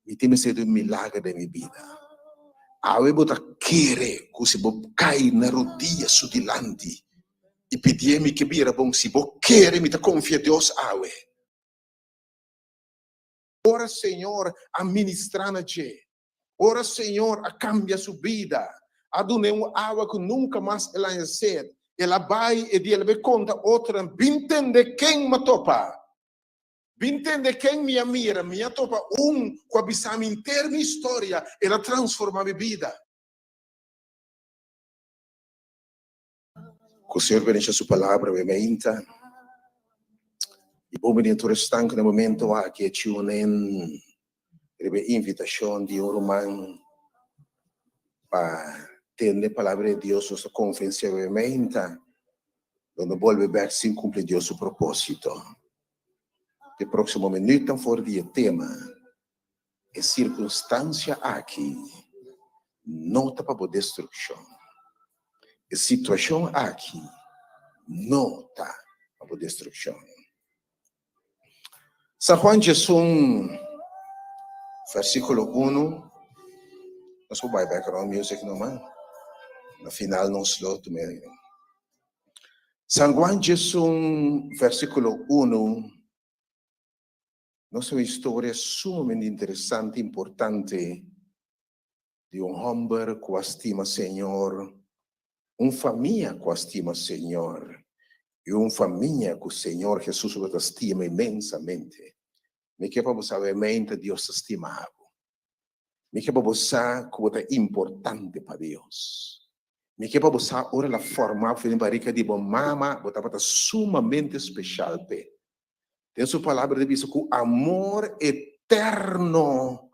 S1: me tem sido milagre da minha vida. Awe bota querer que se vou cair na rodilha sudilante e pedir-me que vira bom, se vou querer me confia Deus, awe. Ora, Senhor, a ministrar na gente. Ora, Senhor, a cambiar sua vida. Adune água que nunca mais ela é sede. Ela vai e ela vai conta outra. Entende quem me topa. Entende quem me mira. Me topa com a bisama inteira minha história. Ela transforma a minha vida. Que o Senhor bendiga a sua palavra, obviamente. E bom menino estanque no momento aqui é tionen. Rebe invitação de um romano para ter a palavra de Deus, nossa conferência, obviamente, onde volve ver se cumpre Deus o propósito. O próximo minuto for de tema é circunstância aqui, nota para a destruição. É situação aqui, nota para a destruição. São Juan Jesus, versículo 1, nós vamos background music normal. No final não slow também. São Juan Jesus, versículo 1, nossa história sumamente interessante, importante, de homem que estima Senhor, uma família que estima Senhor, e uma família que o Senhor Jesus estima imensamente. Me quer para você saber, Deus estimava. Me quer para você que é importante para Deus. Me quer para você ora a forma de barriga de bom mama, você está sumamente especial. Tem sua palavra de dizer que o amor eterno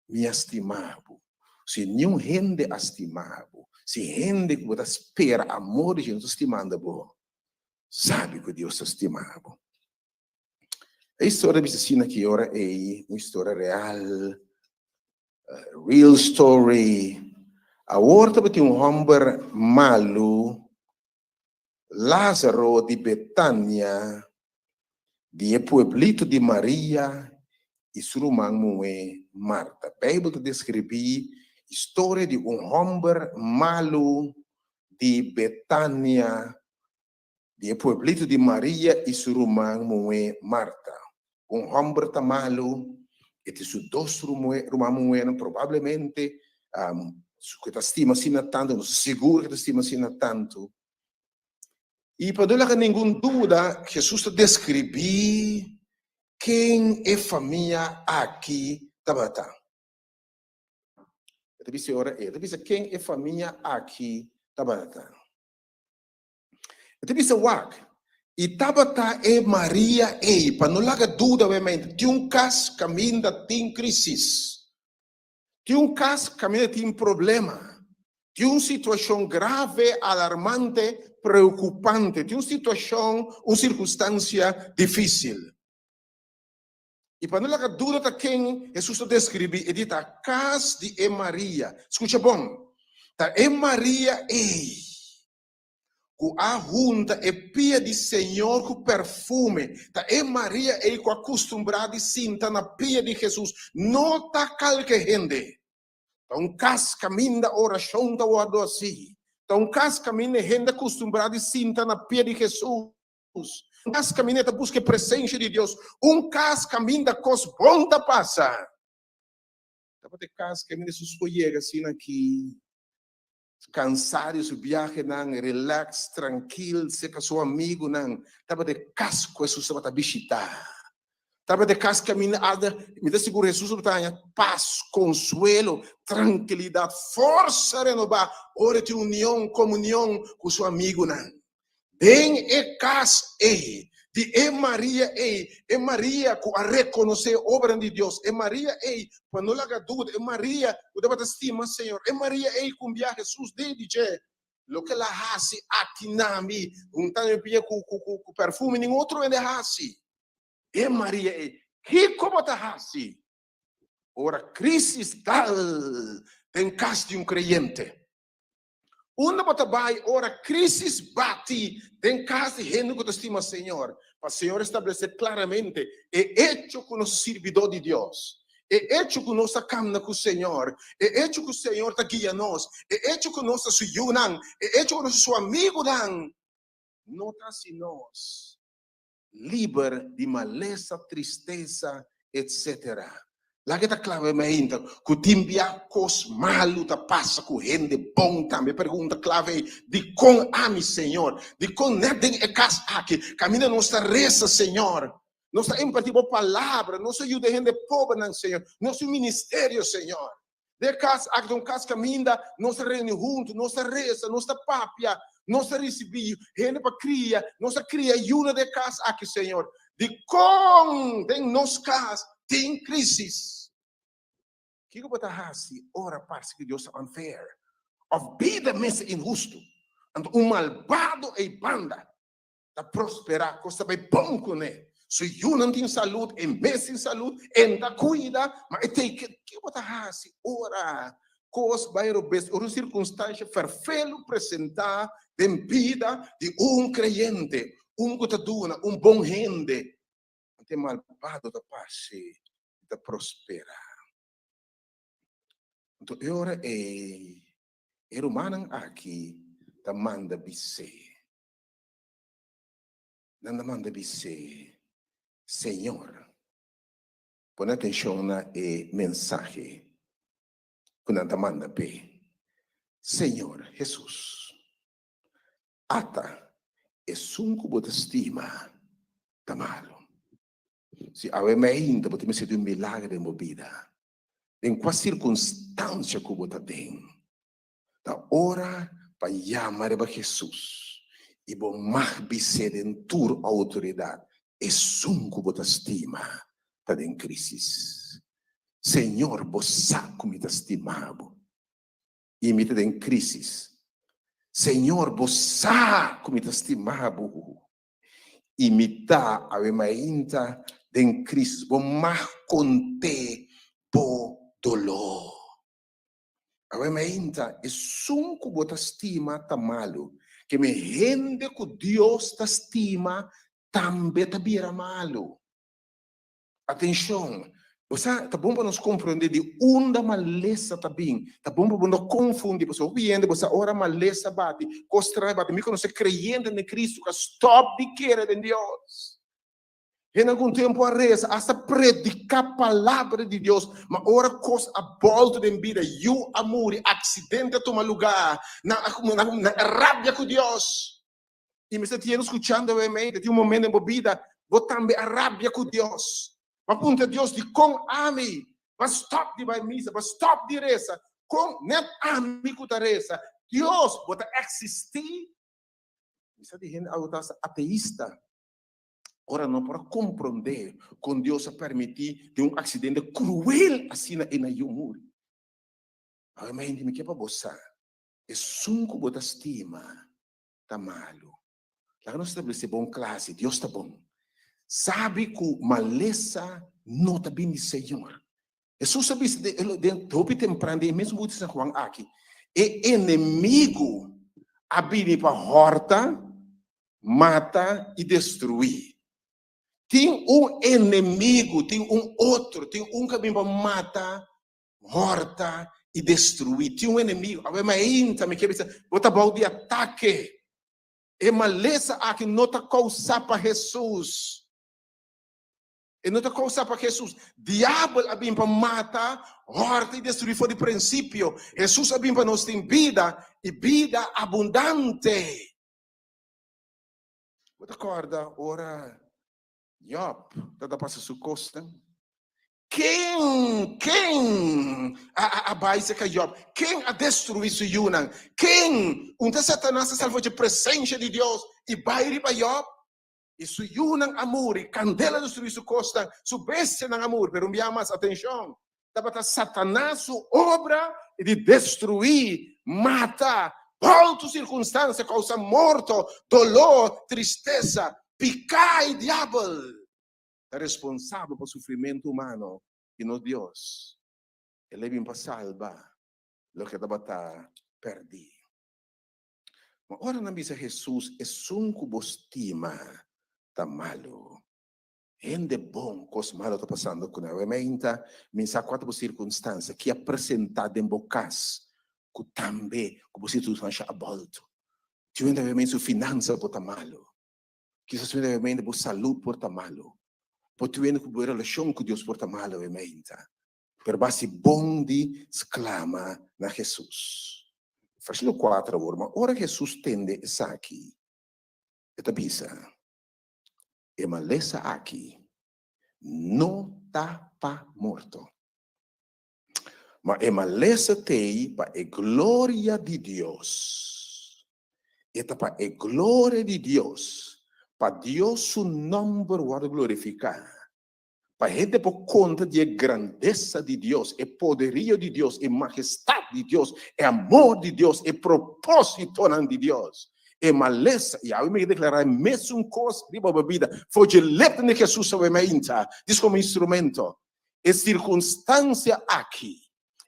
S1: me estimava. Se nenhum gente estimava, se gente que você espera amor de Jesus estimando, sabe que Deus estimava. A história de ensina que ora é uma história real, real story. A outra tem homem malo, Lázaro de Betânia, de pueblito de Maria e sua irmã Marta. A Bíblia descreve a história de homem malo de Betânia, de pueblito de Maria e sua irmã Marta. Homem malo, e seus 2 irmãos provavelmente que te estima sina tanto, seguro que te estima sina tanto. E para não ter nenhuma dúvida, Jesus descreve quem é família aqui Tabata. Ele diz quem é família aqui Tabata. Ele diz e Tabata é Maria e para não ter dúvida, obviamente, tem um caso caminho tem crise. Tem um caso caminho tem problema. Tem uma situação grave, alarmante, preocupante. Tem uma situação, uma circunstância difícil. E para não ter dúvida de quem Jesus descreve, ele diz a casa de Maria. Escuta bom. É Maria e que a junta é pia de Senhor com perfume. É Maria e que acostumbrada e sinta na pia de Jesus. Não tá qualquer gente. Então, cas caminho da oração da assim. Então, cas caminho de gente acostumbrada e sinta na pia de Jesus. Cas caminheta busca a presença de Deus. Cas caminha cos bom da passa. Dapat cas caminha suscoiega assim aqui. Cansado su viaje nang relax, tranquilo, se com seu amigo nang. Dapat cas com Jesus para visitar. Dapat cas caminhada, me dá seguro Jesus para paz, consuelo, tranquilidade, força renovar, hora de união, comunhão com seu amigo nang. Bem cas de Maria que a reconhecer a obra de Deus. Maria para não largar dúvida. Maria que deve estimar Senhor. Maria com via Jesus de dizer, lo que ela hace aqui na mi, tanto pia com perfume, nem outro ainda hace. Maria que como tá hace? Ora crise tal tem cas de creyente. Onde você vai, ora, crise bate, tem casa de gente que estima Senhor. Para o Senhor estabelecer claramente, é hecho com o nosso servidor de Deus. É hecho com nossa caminhada com o Senhor. É hecho que o Senhor está guiando nós. É hecho com nossa suyunang. É hecho com nosso amigo nang. Nota se nós, livre de maleza, tristeza, etc. Lá que está clave ainda, que o timbia cos malo tá passa com gente bom também. Pergunta clave de com ami Senhor, de com nedem é cas aqui, caminha nossa reza Senhor, nossa empatia por palavra, nossa ajuda gente pobre não Senhor, nosso ministério Senhor. De cas aqui um cas caminha, nossa reunião junto, nossa reza, nossa papia, nossa recebio, gente para cria, nossa cria ajuda de cas aqui Senhor. De com tem nos cas tem crises. Que você hace ora parece que Deus é unfair. Of vida mesa injusto. E malvado e banda da prosperar, costa bem bom com ele. Se não tem saúde, e mesa em saúde, ainda cuida, mas tem que você hace ora cos bairro best, uma circunstância perfeito apresentar em vida de creyente, gotaduna, bom gente. Ante malvado da passe, da prosperar. Então, ora é humano aqui, da manda bise. Nanda manda bise, Senhor, põe atenção na mensagem, quando nanda manda be. Senhor, Jesus, ata é sunco bota estima, tamalo. Se avem ainda, bota me ser um milagre de movida. Em qual circunstância que você tem, da hora para chamar para Jesus e bom mais ser em tua autoridade, é um que você estima, está em crise. Senhor, você sabe me estimado e me está em crise. Senhor, você sabe me estimado e me está ainda em crise. Bom mais conte por dolor. Agora ainda é que você estima tá malo, que me rende que Deus te estima também tá vira malo. Atenção, você tá bom para nos compreender de onde maleza tá bem, tá bom para não confundir, você ouvindo, você ora maleza bate, costra bate, me conhece creyente em Cristo, que stop de querer em Deus. Em algum tempo a reza, hasta predicar a palavra de Deus, mas ora coisa a volta de vida, eu amor, acidente toma lugar, na rabia com Deus. E me está escutando obviamente, tem momento em vida, vou também a rabia com Deus. Mas punta Deus de com ami, mas stop de vai missa, mas stop de reza, com net ami com a reza. Deus pode existir. Me está dizendo ateísta. Ora não para compreender com Deus a permitir de acidente cruel assim na humor. Agora me entende que para você é sunco bota estima tá malo. Lá não estabelece bom classe, Deus está bom. Sabe que maleza não está bem de Senhor. Jesus sabe de topi temprano e mesmo muito São João aqui. É inimigo a vir para horta, mata e destruir. Tem inimigo, tem outro, tem que vem para matar, horta e destruir. Tem inimigo. Agora, mas ainda me quer dizer, bota bom de ataque. E maleza aqui não tá causar para Jesus. E não tá causar para Jesus. Diabo abim para matar, horta e destruir foi de princípio. Jesus abim para nós ter vida e vida abundante. Você acorda, ora, Job, tá passando sua costa. Quem a base que Job? Quem a destruir sua Yunan? Quem onde Satanás salvou de presença de Deus e vai para Job? E sua Yunan amor, e candela destruir sua costa, sua bestia não amor, pero me mais atenção. Tava Satanás sua obra de destruir, matar, volta circunstância, causa morto, dolor, tristeza, picar e diabo. É responsável pelo sofrimento humano e não Deus. Ele vem para salvar o que estava perdido. Mas ora na misa Jesus é sunco bostima tá malo. Ende bom cos malo está passando com a mente, mensa quatro circunstâncias que apresentado em bocas, que também como circunstância a volta. Tu ainda vem sua finança por tá malo. Que você ainda vem por saúde por tá malo. Pode ver que a relação com Deus porta mal, obviamente. Per base bom de exclama na Jesus. Versículo 4 agora, mas ora Jesus tende essa aqui. Esta bisa. E maleza aqui não está pa morto. Mas e maleza tei pa e glória de Deus. Esta pa e glória de Deus. Para Deus su nome guarda glorificar. Para gente por conta de grandeza de Deus, e poderio de Deus, e majestade de Deus, e amor de Deus, e propósito de Deus. E maleza, e aí me declarar mesmo coisa de bebida, foi de lepta de Jesus sobre a minha, diz como instrumento. E circunstância aqui.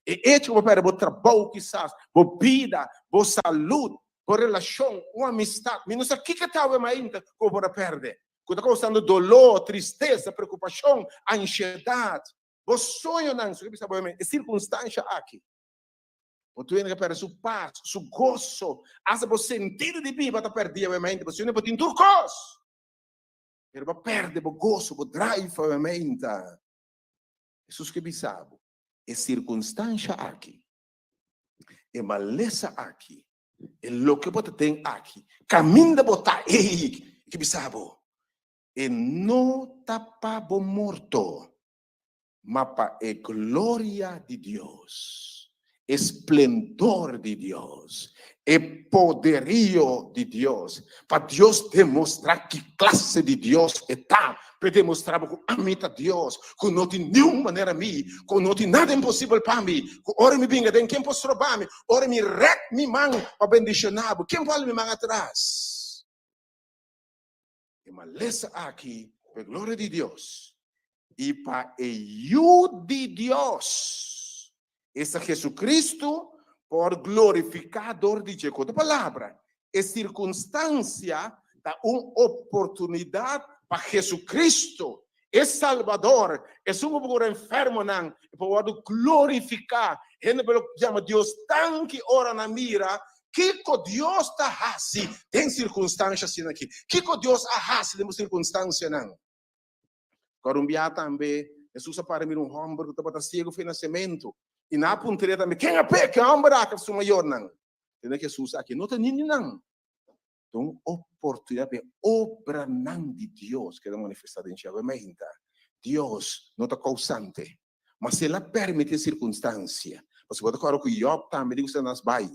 S1: E hecho para o trabalho quizás, por vida, por saúde, por relação, uma amistade, mas não sei o que estava ainda como para perder. Quando está causando dolor, tristeza, preocupação, ansiedade, o sonho não, é circunstância aqui. O tu ainda perde sua paz, seu gozo, até o sentido de vida está perdido, obviamente, você não pode ter turcos. Ele vai perder o gozo, o drive, obviamente. Jesus que sabe, é circunstância aqui, é maleza aqui. E lo que você tem aqui, caminho de botar, que bisabo, e não tapa bo morto, mas para a glória de Deus, esplendor de Deus, e poderio de Deus, para Deus demonstrar que classe de Deus está, para demonstrar que amita Deus, que não tem nenhuma maneira mim, que não tem nada impossível para mim, que ora me vinga, quem posso roubar me, ora me rec me mão para bendicionar, quem pode me mão atrás? E maleza aqui, para a glória de Deus, e para o de Deus, esse Jesus Cristo, por glorificador de Deus. A palavra é circunstância, da uma oportunidade para Jesus Cristo, é Salvador, é um pouco enfermo, não, para glorificar. Ele chama Deus tão que ora na mira, que Deus está assim, tem circunstâncias assim aqui. Que Deus está assim, tem circunstância não. Corumbia também, Jesus para mim homem que estava cego foi nascimento. E na ponteria também, quem é pé, quem é homem que é maior não. Tem que Jesus aqui, não tem ninguém não. Então, oportunidade de obra não de Deus que é manifestada em sua mente. Deus não está causante, mas se ela permite circunstância, você pode falar que Job também diz que nas vai.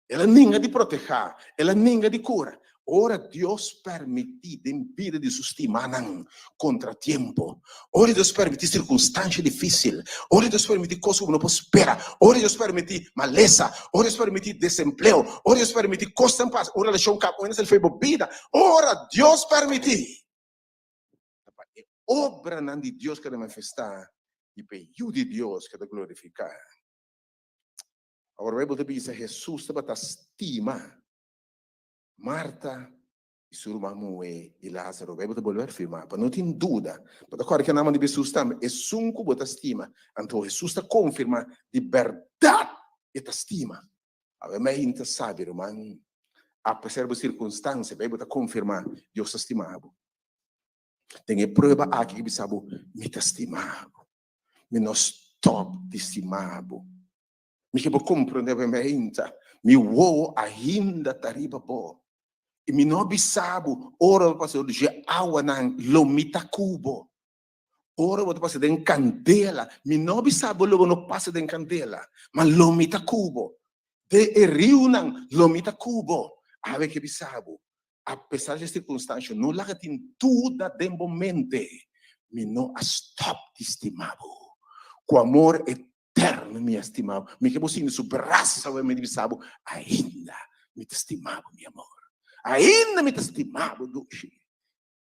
S1: Ela ninguém de proteger, ela ninguém de cura. Ora Deus permite em vida de sustima contratempo. Ora Deus permite circunstância difícil. Ora Deus permite coisas que não prospera. Ora Deus permite maleza. Ora Deus permite desemprego. Ora Deus permite coisas em paz. Ora relação com ele foi bebida. Ora Deus permite. Obra não de Deus que manifestar e pediu de Deus que glorificar. Agora a Bíblia diz que Jesus estava estima Marta e sua irmã e Lázaro. A Bíblia volver a afirmar, para não ter dúvida. Para agora que a nome de Jesus também é sunco bota estima. Então Jesus está confirma de verdade esta estima. A gente sabe, irmão, apesar das circunstâncias, vai botar confirmar, Deus está estimado. Tem prova aqui que sabe, me está estimado. Me não stop de estimado. Me que vou compreender bem, me vou ainda tariba bo. E me não sabe, ora passou de água na lomita cubo. Ora vou passar de candela, me não sabe logo não passa de candela, mas lomita cubo. De rio na lomita cubo. Ave que sabe, apesar das circunstâncias, não larga tem tudo de momento, me não stop de estimado. Com amor eterno, me estimado. Me que você no braço, me sabe, ainda me estimado, meu amor. Ainda me estimado, Dushi.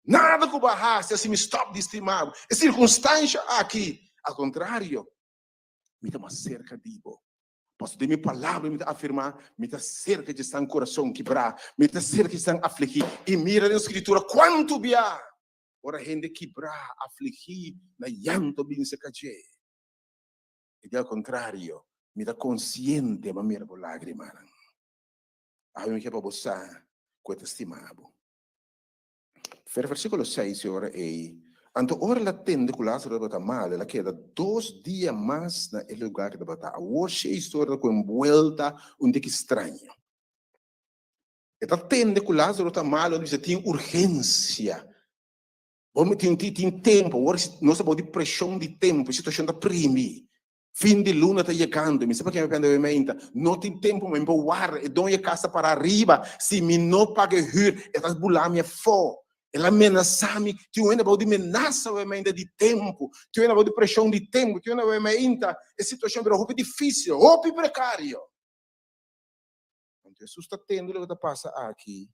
S1: Nada que barrasse, assim me stop de estimado. É circunstância aqui. Ao contrário, me dá uma cerca de bo. Posso ter minha palavra, me afirmar, me dá cerca de estar coração quebrar, me dá cerca de estar afligir. E mira na escritura, quanto bia. Ora, gente quebrar, afligir, na llanto, bem se caché. E ao contrário, me dá consciente, mas mira por lágrima. Aí me quer para você, quanto estimado. Versículo 6, ora, anto ora la tende con Lazzaro da male, la queda 2 dias mais na lugar que da a hoje história com vuelta que estranho. E ta tende con Lazzaro da male, onde tem urgência. Vamos tem tempo, ora nós temos de pressão de tempo, situação da primi. Fim de luna está chegando, me sabe que me prende mente, não tem tempo para voar, e dou a casa para arriba, se me não paga hyr, e tá bular minha fó. Ela ameaça-me, que eu ainda vou de ameaça ainda de tempo, que eu ainda vou de pressão de tempo, que eu ainda vou ainda a situação virou roupa difícil, roupa precário. Então Jesus está tendo o que passa aqui.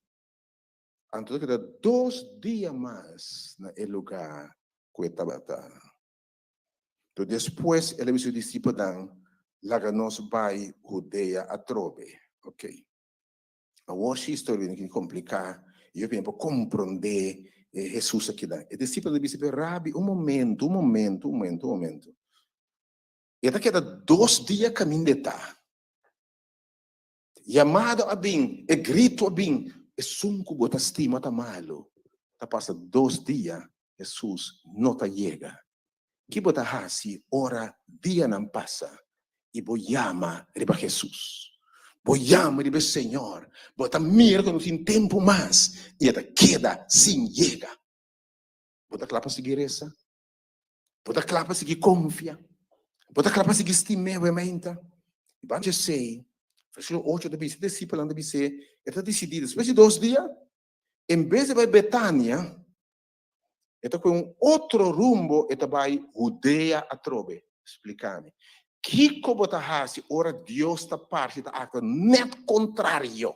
S1: Então que dá 2 dias mais na lugar que estava. Então depois ele disse discípulos dan lá nós vai Judeia a trobe, ok? A hoje a história é complicada. Eu venho para compreender Jesus aqui. E discípulo disse, Rabi, um momento. E daqui a 2 dias caminho de tá. Chamado a bem, e grito a bem, e sunco bota estima tá malo. Tá passa 2 dias, Jesus não tá chega. Que bota hasi, ora, dia não passa, e vou chamar para Jesus. Vou chamar de Senhor, bota mira quando tem tempo mais, e ela queda sem chega. Bota clapa seguir essa, bota clapa seguir confia, bota clapa seguir estimar a mente. E vai dizer, versículo 8 da Bíblia, discípulo da Bíblia, está decidido, depois de 2 dias, em vez de ir a Betânia, está com outro rumbo, está vai Judeia a trobe, explica-me. Que como tá hasi, ora Deus está parte da acta net contrário.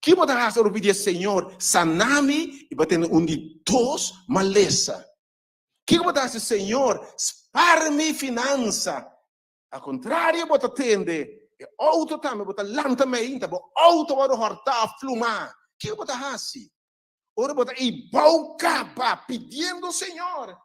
S1: Que como tá hasi, ora pedir Senhor, saname e batendo de 2 maleza. Que como tá hasi, Senhor, spare-me finança. Ao contrário, bota tende, e outro também, bota lanta ainda, outro ora horta flumar. Que como tá hasi? Ora bota e baucaba, pedindo Senhor.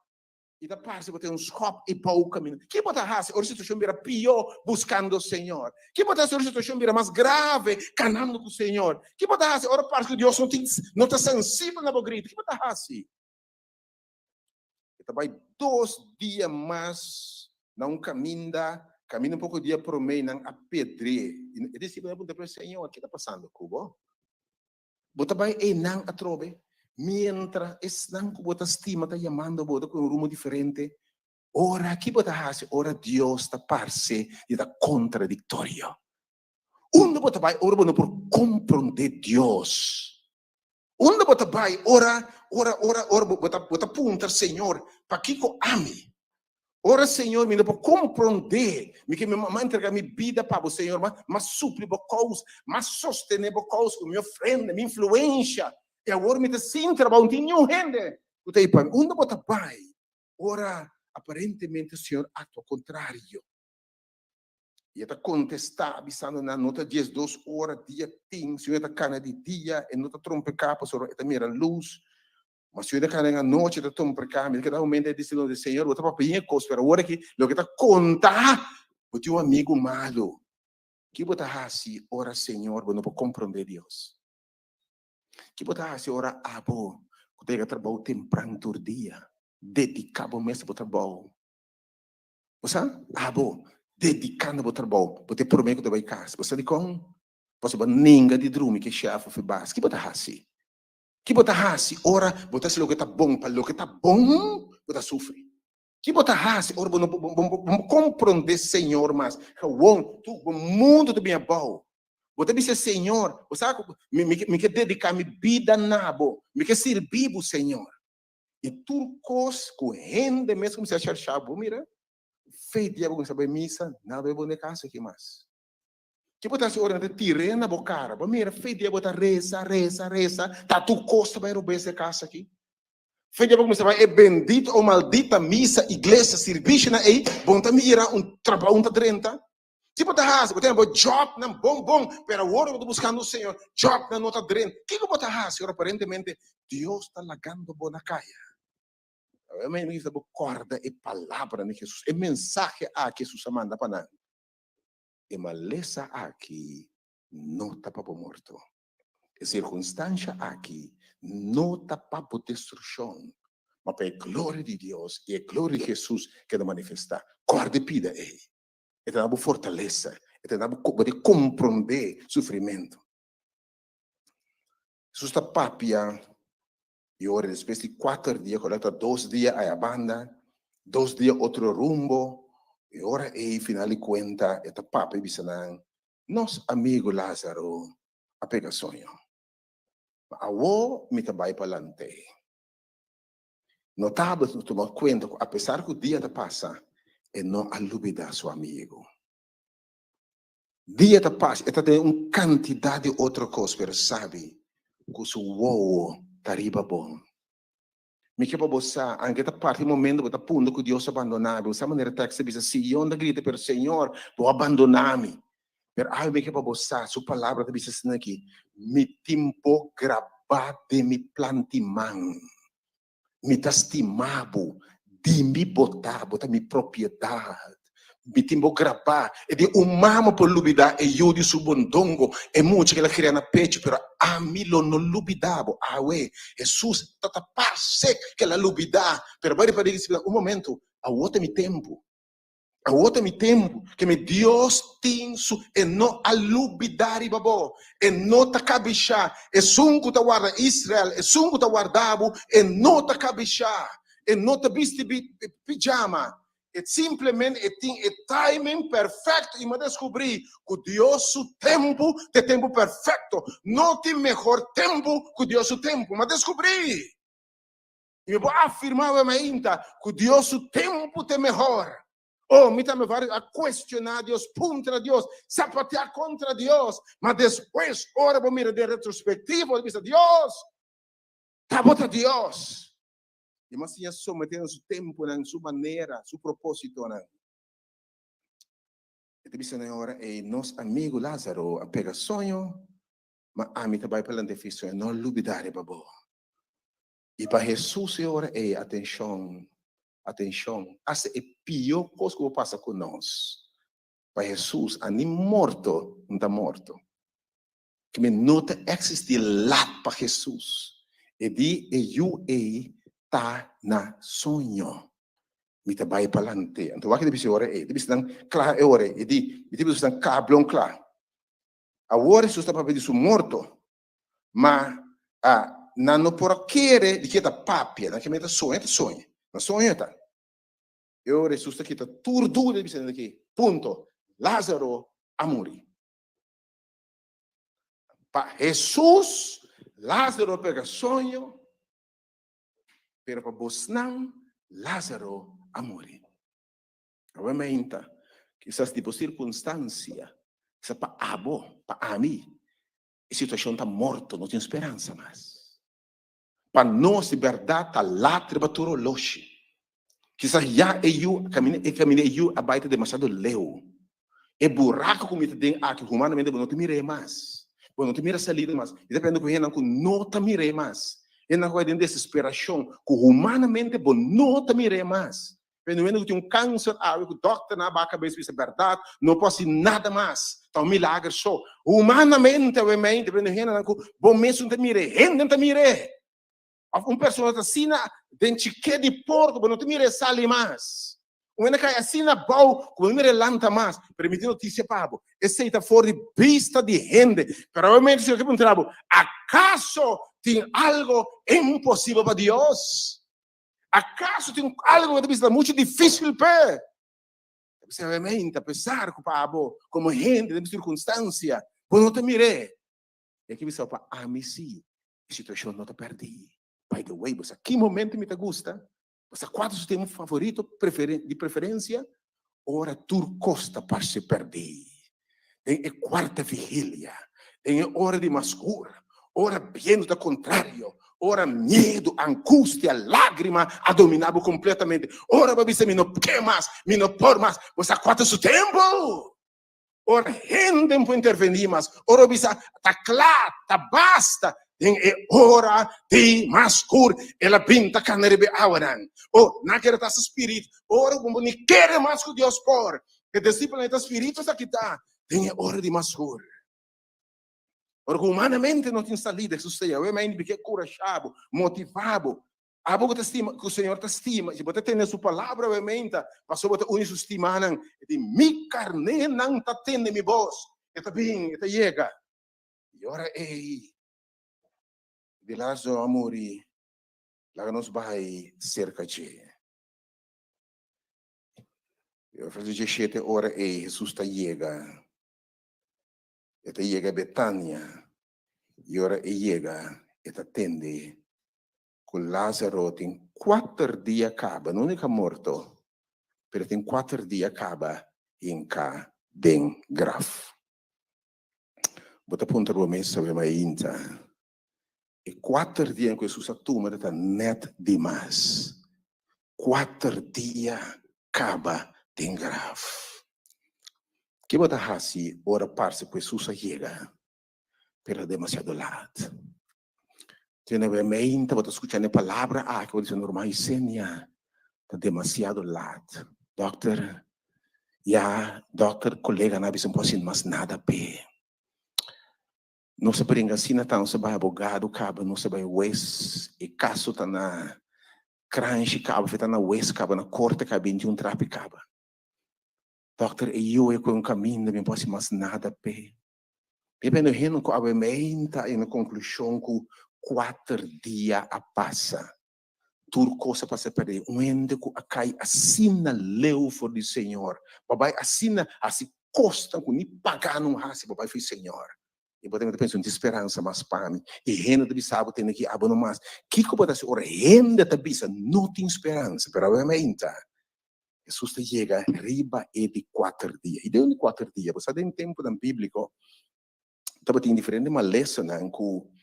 S1: E da parte você tem um schop e pouco caminho. Que pode fazer? Ora situação vira pior buscando o Senhor. Que pode fazer? Ora situação vira mais grave canando com o Senhor. Que pode fazer? Ora parte que Deus não está sensível na grito. Que pode fazer? Então vai 2 dias mais não caminha um pouco dia por meio não apedre. E disse para o Senhor, o que está passando, Cubo? Bota vai e não atrobe. Mientras están com a estima, está chamando a com um rumo diferente. Ora, aqui bota hace, ora Deus está parce e da contraditório. Onde bota vai, ora por compreender Deus. Onde bota vai, ora bota punta, Senhor, para que eu ame. Ora, Senhor, me dá para compreender, me que me entregar minha vida para o Senhor, mas suprir a causa, mas sostener a causa, minha ofrenda, minha influência. E agora me assim trabalho, não tem nenhum rende. Onde bota pai? Ora, aparentemente o Senhor atua ao contrário. E está contestar, avisando na nota 10, 2 horas, dia tem, o Senhor está cana de dia, e não está trompe capa, o Senhor está mira luz. Mas o Senhor está cana na noite, está trompe capa, ele está aumentando a decisão do Senhor, está para pedir coisa, pero agora que, o que está contar, o teu amigo malo. Que bota assim, ora Senhor, não pode compreender Deus. Que botar se ora abo, que pega trabalho temprano todo dia, dedicado mesmo para o trabalho. Você abo, dedicando para o trabalho, porque por meio que vai casa. Você diz com, você vai ninguém de dormir que chefe foi bas. Que botar assim? Que botar assim? Ora, botar se lo que tá bom, para lo que tá bom, botar sofre. Que botar assim? Ora, vamos compreender Senhor, mas o mundo também é bom. Você diz, Senhor, você me quer dedicar minha vida na boa, me quer servir o Senhor. E tudo coisa correndo mesmo como se achar chavo, mira, feito de alguém saber missa, nada é bom de casa aqui mais. Que botar se orando tire na boca cara, mira, feito de botar reza, tá tu costa vai roubar essa casa aqui. Feito de alguém saber é bendito ou maldita missa, igreja, serviço na aí, bom também irá trabalho 30. Tipo da raça, você tem job na bom, pero agora eu estou buscando o Senhor, job na nota drena. Que eu botar raça? Agora aparentemente Deus está lagando boa na caia. Eu me diz corda e palavra de Jesus, é mensagem que Jesus manda para nós. E maleza aqui não está para morto. É circunstância aqui não está para destruição. Mas para a glória de Deus e a glória de Jesus que vai manifestar. Corda e pida aí. E te dá fortaleza, e te dá poder compreender sofrimento. Jesus está papia, e ora, depois de 4 dias, coleta 2 dias a banda, 2 dias outro rumbo, e ora, e final de conta, e está papia, e diz, nosso amigo Lázaro, a pega sonho. A o me vai para lante. Notável, tu tomar conta, apesar que o dia te passa, e não alubida seu amigo. Dia da paz, e tem quantidade de outra coisa, mas sabe, que o uou está bom. Me que para você, anche da parte do momento, você punto que Deus abandonar, você maneira que diz assim, eu não grito para o Senhor, vou abandonar-me. Mas me que para você, sua palavra diz assim aqui, me tempo gravado de me plantimão, me estimado, de me botar minha propriedade. Me tempo gravar, e de umama por lubida, e eu de subondongo, e muito que ela queria na pecho, pero a mim não lubidavo, Jesus, tata parse que ela lubida, pero vai para dizer, momento, a outra me tempo, que me Deus tem su, e não a lubidari babo, e não ta cabixá, e sunco ta guarda Israel, e sunco ta guardavo, e não ta cabixá, e não ta vesti pijama, e simplesmente tem timing perfeito e me descobri que Deus o tempo perfeito, não tem melhor tempo que Deus o tempo, me descobri. E me vou afirmar ainda que Deus o tempo é melhor. Oh, me também vai a questionar Deus, contra Deus, sapatear contra Deus, mas depois, ora, vou mirar de retrospectiva, e dizer, Deus, tá bota Deus. E mas tinha submetendo seu tempo, na sua maneira, seu propósito. E te disse, agora, e nosso amigo Lázaro, a pega sonho, mas a mim também pela definição, não lubidare, babo. E para Jesus, agora, atenção, essa é a pior coisa que passa com nós. Para Jesus, a nem morto, não está morto. Que me nota existir lá para Jesus. E de eu tá na sonho. Me te vai para lante. Então, o que deve ser ora é, deve ser claro é ora, e deve ser cablão claro. Agora isso está para pedir morto, mas não por querer de que tá papia, não que me tá sonho, na sonho tá. E ora isso está aqui tá tudo deve ser aqui. Ponto. Lázaro a morrer. Para Jesus, Lázaro pega sonho. Pero para vos não, Lázaro a morrer. Obviamente, que essas tipo de circunstância, essa para a mim, a situação está morta, não tem esperança mais. Para nós, de verdade, está lá, trebaturo longe. Quizás já eu caminhei eu abaixo demasiado leu. É buraco como te tem aqui, humanamente, não te mirei mais. Não te mira salida mais. E depende do que não te mirei mais. E na coisa de desesperação, que humanamente não te mirei mais. Pelo menos tem câncer, o doctor na cabeça, isso é verdade, não posso ir nada mais. Então, milagre só. Humanamente, obviamente, bom mesmo te mire, gente te mire. Uma pessoa assim, dentro de porco, não te mire, sale mais. Uma que assim, bom, como mire, lanta mais. Permitindo notícia, pabo. Esse está fora de vista de gente. Pero, obviamente, se eu perguntar, acaso tem algo impossível para Deus? Acaso tem algo que é muito difícil para? Obviamente, apesar que pabo, como gente, de circunstância, quando te mire, é que você fala, mim sim, a situação não te perdi. By the way, você, que momento me te gusta? Você, qual é o seu tema favorito, de preferência? Ora, turcosta para se perder. Tem quarta vigília, tem hora de mascura, ora bem do contrário, ora medo, angústia, lágrima, a dominava completamente. Ora, você me não quer mais, me não por mais. Você, qual é o seu tempo? Ora, gente para intervenir mais. Ora, você, tá claro, tá basta. É hora de mascur, ela pinta caneribe awaran. Oh, não quer estar espírito. Ora, como não quer mais que Deus por. Que discípulo é espírito aqui tá. Tem hora de mascur. Ora, humanamente não tem salida, isso sei, eu imagino porque corajado, motivado. A boca estima, que o Senhor te estima, se você tem a sua palavra, obviamente, passou você unir sua estima, de mi carne não tá tendo mi voz. Está bem, está chega. E ora, de lá do amor, lá nos vai cerca de. Eu faço de 7 horas, Jesus está chega. Esta chega a Betânia, e ora chega, esta atende, com Lázaro tem 4 dias acaba, não é que morto, mas tem 4 dias acaba em cá, bem grave. Bota ponta para o mês sobre a inta, e 4 dias que Jesus atuma, está net demais. 4 dias acaba, bem grave. Que bota assim, ora parse que Jesus chega, pero demasiado lado. Tiene mente, bota escuchando a palavra, que vou dizer normal, senha, tá demasiado lado. Doctor, colega, não bisa posso mais nada pe. Não se brinca assim, não se vai abogado, cabo, não se vai juez, e caso tá na crunch, cabo, tá na juez, cabo, na corte, cabo, de trape, cabo. Doctor, eu com caminho, não posso mais nada pe. E bem, eu com a mente, e na conclusão, que 4 dias a passa. Tudo coisa para se perder. Onde que cai assim na leu for do Senhor. Papai, assim costa, que nem pagar não raça, papai, foi Senhor. E podemos pensar de esperança, mas para mim. E renda de sábado tem que abonar mais. Que pode ser, ora, renda de bisa, não tem esperança, pero obviamente. Jesus chega riba de 4 dias. E de 4 dias, você tem tempo no bíblico, estava tem diferente uma lição que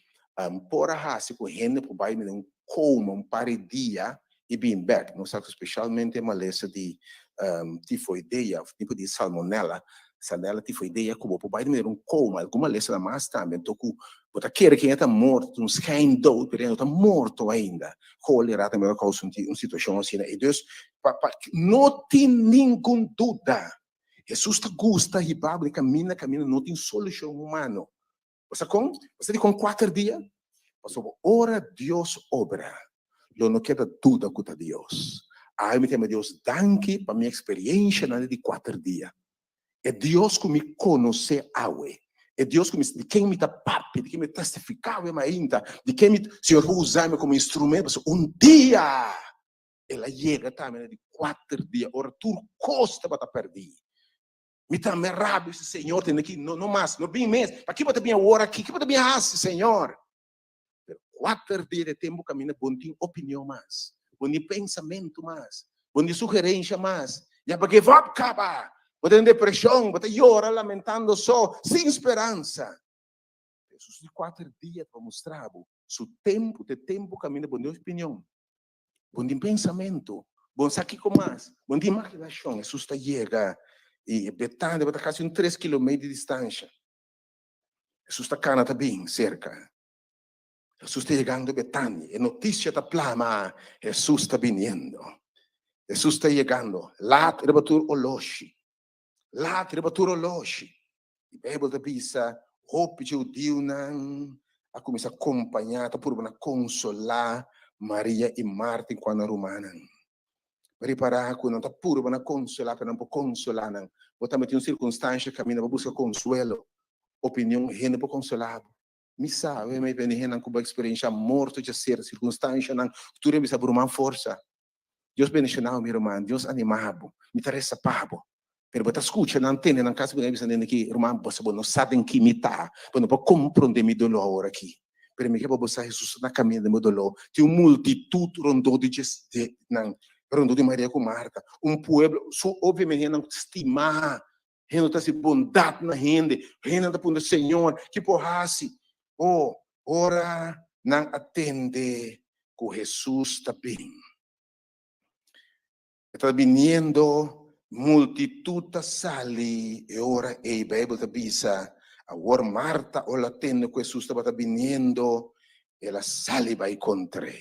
S1: por raça com gente por baixo de coma par de dia e bem back. Não sabe especialmente uma lição de tifoideia, tipo de salmonella tifoideia, como por baixo de coma, alguma lição mais também. Então, você quer que está morto, escândalo, pero está morto ainda. Cólera também causa uma situação assim. E Deus, não tem nenhuma dúvida. Jesus gosta de Bíblia, caminha, não tem solução humana. Você com 4 dias, ora Deus obra. Eu não quero dúvida com Deus. Eu me temo Deus, danke para minha experiência de 4 dias. É Deus que me conhece hoje. É Deus que de quem me dá papo, de quem me testificava ainda, de quem me, Senhor, vou usar-me como instrumento. Dia, ela chega também de 4 dias. Ora, tudo costa para perder. Me também rápido, esse Senhor tem aqui, não mais, não bem mesmo. Para que pode vir agora aqui? Que pode vir assim, Senhor? 4 dias de tempo caminha, bom tem opinião mais, bom tem pensamento mais, bom tem sugerência mais. Já porque vai acabar, pode ter depressão, pode chorar, lamentando só, sem esperança. Jesus de 4 dias para mostrar, seu tempo caminha, bom tem opinião, bom tem pensamento, bom aqui com mais, bom tem imaginação. Jesus está chega. E Betânia está quase 3 quilômetros de distância. Jesus está cá também, cerca. Jesus está chegando a Betânia. E notícia está plama, Jesus está vindo. Jesus está chegando. Laat rebatur oloshi. Laat rebatur oloshi. A Bíblia diz, hope de o Dio não a começar a acompanhar, por uma consolar Maria e Marta quando romana. Preparar quando está puro para consolar, para não consolar não. Botar uma circunstância caminha para buscar consuelo. Opinião rende para consolar. Me sabe, me vem rende com uma experiência morto de ser circunstância não. Tudo me sabe por uma força. Deus bendicionado, meu irmão. Deus animado. Me interessa pabo. Pero bota escuta, não entende, não caso bem dizendo que irmão, você não sabe que me tá, quando para compreender meu dolor aqui. Pero me quer você Jesus na caminho do meu dolor. Tem uma multitud rondou de não, rondou de Maria com Marta. Pueblo, obviamente não estimar, não tá se bondade na gente, não tá pondo Senhor que porrasse. Ora não atende com Jesus também. Está vindo multitud sali e ora a Bíblia diz agora Marta o la tende que Jesus estava vindo e la sali vai contra.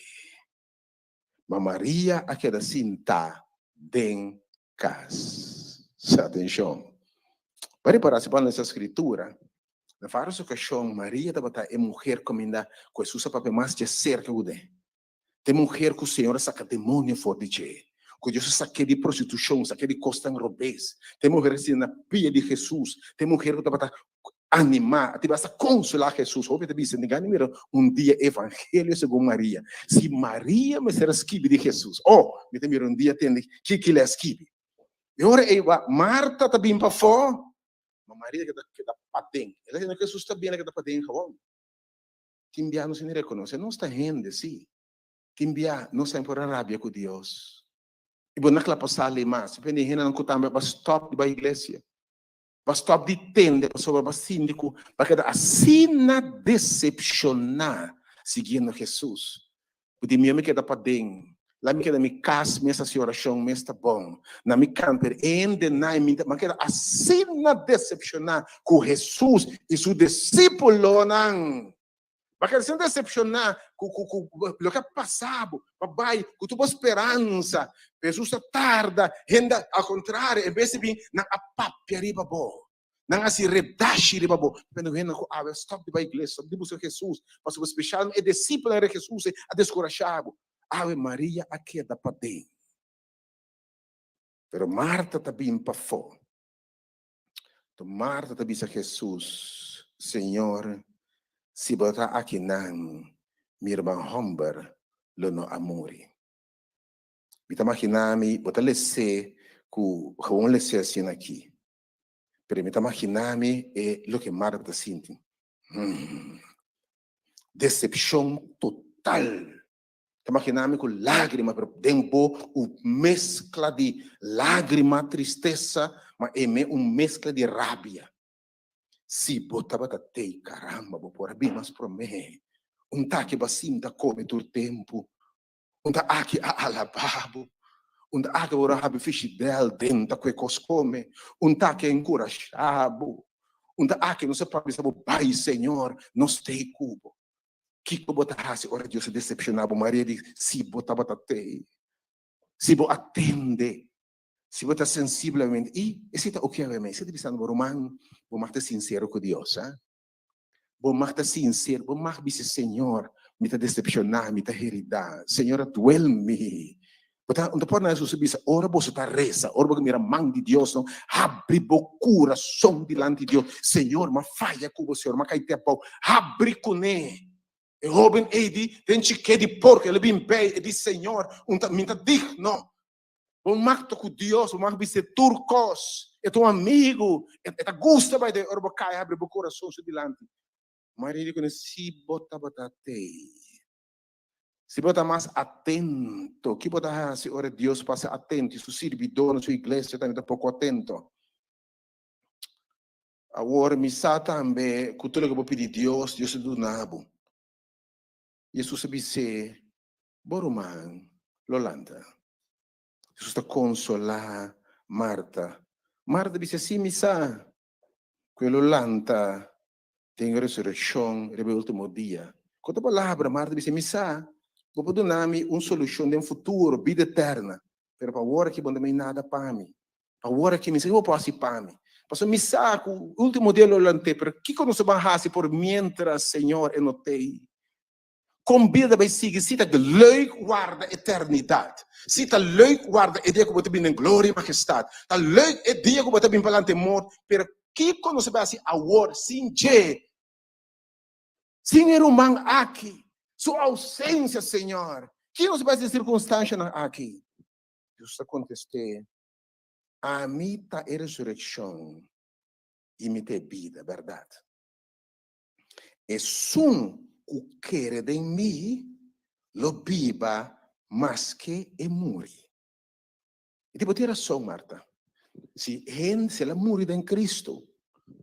S1: Mas Maria a queda sinta den cas. Atenção. Para reparar se para essa escritura, na várias ocasiões Maria estava a mulher comendo que Jesus estava mais de cerca de. Tem mulher que o Senhor saca demônio fora de você. Que Deus saque de prostituição, saque de costa em robês. Tem mulher assim na pia de Jesus. Tem mulher que estava animar, te vas a consolar Jesus. Ouve te diz, ninguém dia evangelho segundo Maria. Se Maria me será esquive de Jesus. Me tem um dia tem que ele é esquive. E ora Eva, Marta tá bem para fora. Mas Maria que tá patente. Ela diz que Jesus está bem, que tá patente, bom. Timbia não se reconhece, não está rende, sim. Timbia não está por rabia com Deus. E bom naquela passagem mais, se pende rena não cutamba para stop da igreja. Para stop de tende, para sobre para síndico, para que assim na decepcionar seguindo Jesus. Porque me queda para dentro. Lá me queda me casa, me essa oração, me está bom. Na me camper, ainda na me queda assim na decepcionar com Jesus e seu discípulo não. Porque se não decepcionar com o que é passado, papai, com tua esperança, Jesus tarda, ainda ao contrário, em vez de vir na apapia riba bo, na assim redache riba bo, quando vem na stop de igreja, stop de buscar Jesus, mas o especial é discípulo de Jesus, a descorachado, Ave Maria aqui é da padem. Pero Marta também para fora. Então Marta também disse a Jesus, Senhor, se botar aqui não, minha irmã Humber, lo no amore. Bita imaginami, botar lesse, que vão lesse assim aqui. Pero bita imaginami é lo que Marta sente. Decepção total. Imaginami com lágrima, pero dentro o mescla de lágrima, tristeza, mas é mescla de rabia. Se botava da tei, caramba, vou pôr bem mais para mim. Tá que basim da come todo tempo. Tá aqui a alababo. Tá que ora habe fish del dentro que coscome. Tá que encorajado. Tá que não se pode saber, pai, Senhor, nos tei cubo. Que botasse, ora Deus se decepcionava. Maria diz, se botava da tei. Se bo atende. Se você está sensivelmente, e esse é o que é mesmo, você deve estar no romano, vou estar sincero com Deus, vou estar sincero, vou dizer, Senhor, me está decepcionando, me está heredar, Senhor, duele-me. Não pode não dizer, ora você está reza, ora você mira a mão de Deus, não, abre o coração diante de Deus, Senhor, mas falha com você, Senhor, mas cai até pau, abre com ele. E Robin Eidi, tem chique de porco, ele bem bem, e diz, Senhor, me está digno. O macto com Deus, o macto de ser turcos, é teu amigo, é ta gusta vai de orbo cai abre o coração se dilante. Mas ele diz se bota batate. Se bota mais atento, que bota se ora Deus passa atento, su servidor na sua igreja também tá pouco atento. Agora me sa também, que tudo que eu pedir Deus, Deus do nabo. Jesus disse, Boruman, Lolanda. Jesus está consolar Marta. Marta disse assim, missa, quello lanta tem ressurreição no último dia. Quando a palavra Marta disse, missa, vou dar-me uma solução de um futuro, vida eterna. pero para agora que não tem nada para mim. Agora que me sei, eu posso ir para mim. Pastor, me saco, o último dia eu lantei, pero que quando se vai fazer por mientras, Senhor, eu notei. Com vida vai seguir, se tá leuk guarda eternidade. Se tá leuk guarda a dia que você vem em glória e majestade. Tá leuk a dia que você vem para ante morte, pero que quando se vai assim, agora, sem je, sem irmão aqui, sua ausência, Senhor. Que não se vai dizer circunstância aqui? Eu só contestei. A mim está a ressurreição e me tem vida, verdade. E que quer de mim, lo viva mais que e morre. E tipo, tem razão, Marta. Se ela morre em Cristo,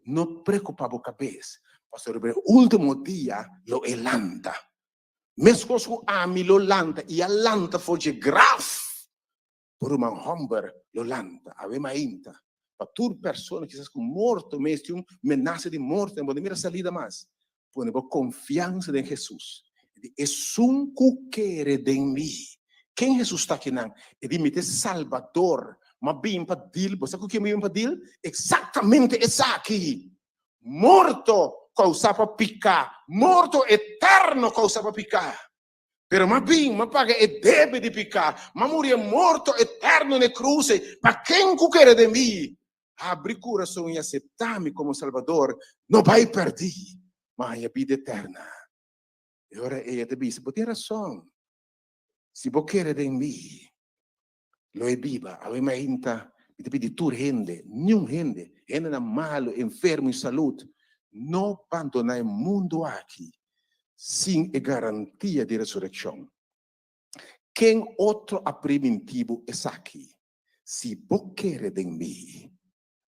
S1: não preocupa a cabeça. Pastor, o último dia, lo elanta. Mesmo que a mim lo lanta, e a lanta foi grave. Por uma homem, lo lanta, ave mainta. Para toda pessoa que está morto, mesmo, menaça de morte, não pode mira salida mais. Põe confiança em Jesus. É que quer de mim. Quem Jesus está aqui não? Ele me Salvador. Mas bem para dil, você o que me para dil? Exatamente essa aqui. Morto causa para picar. Morto eterno causa para picar. Pero ma bem, ma paga e deve de picar. Ma morre morto eterno na cruz. Para quem quer de mim? Abre o coração e aceitar-me como Salvador. Não vai perder. Mas a vida eterna. E ora ela te diz, você tem razão. Se você quer de mim, lo é viva. A mim ainda, te pedi tu gente, nenhum gente na malo, enfermo em saúde, não abandonar o mundo aqui, sem a garantia de ressurreição. Quem outro a preventivo é aqui? Se você quer de mim,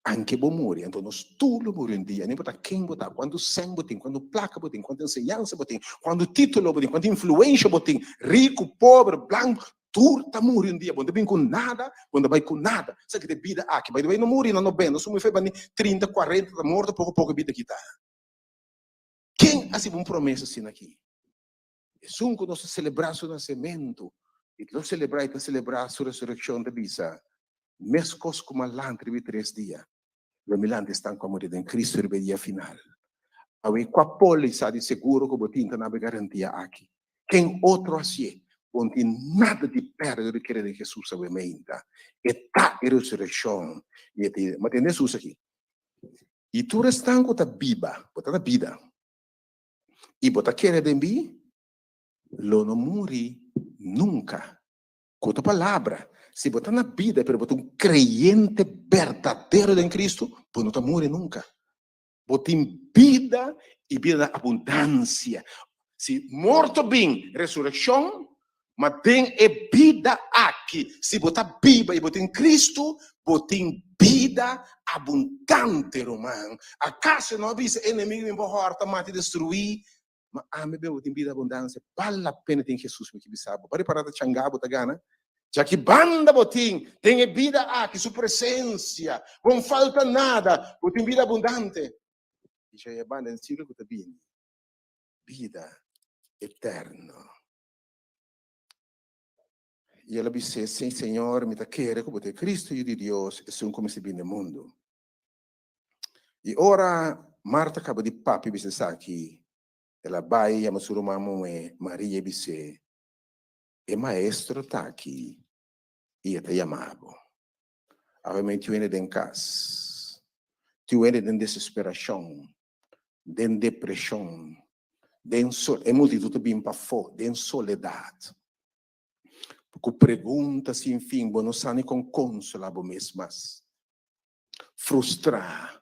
S1: anche vou morrer, então nós tudo morrer um dia, não importa quem botar, quanto sangue botem, quanto placa botem, quanto ensinança botem, quanto título botem, quanto influência botem, rico, pobre, branco, tudo está morrer um dia, quando vem com nada, quando vai com nada, sabe que de vida aqui, vai não morrer, não bem, nós somos feitos 30, 40, da morte, pouco vida que está. Quem assim uma promessa assim aqui? É só que nós celebramos o nascimento, e nós celebrar a sua ressurreição da vida, mesmo como a lantre de 3 dias. Lo milante estão com a morte em Cristo no dia final. Awe com a polícia de seguro que você tem na garantia aqui. Quem outro assim, não tem nada de perda do que de Jesus a ainda. E tá a ressurreição. Mas tem Jesus aqui. E tu restan com a viva, botar a vida. E botar querer de mim, lo não morre nunca. Com a palavra. Se botar na vida, pero botar creyente verdadeiro em Cristo, pues não morre nunca. Botar vida e vida na abundância. Se morto bem, ressurreição, mas tem vida aqui. Se botar viva e botar em Cristo, botar vida abundante, irmão. Acaso não avisa inimigo em porta, mate destruir, mas a mim botar vida abundância, vale a pena ter Jesus me que sabe. Para parar de changar, botar gana. Já que banda botim, tem vida aqui, sua presença, não falta nada, botim vida abundante. E já é banda, siga com a vida eterna. E ela disse, sim, Senhor, me quer como te Cristo e de Deus, e são como se vê no mundo. E ora, Marta acaba de papi, disse aqui, ela vai, a sua mamãe, Maria, disse, e maestro está aqui e te chamava. Obviamente, tu vem em casa, tu vem em desesperação, em depressão, é multitude bem para fora, em soledade. Porque pergunta se, enfim, não sabe com consolar mesmas. Frustrar.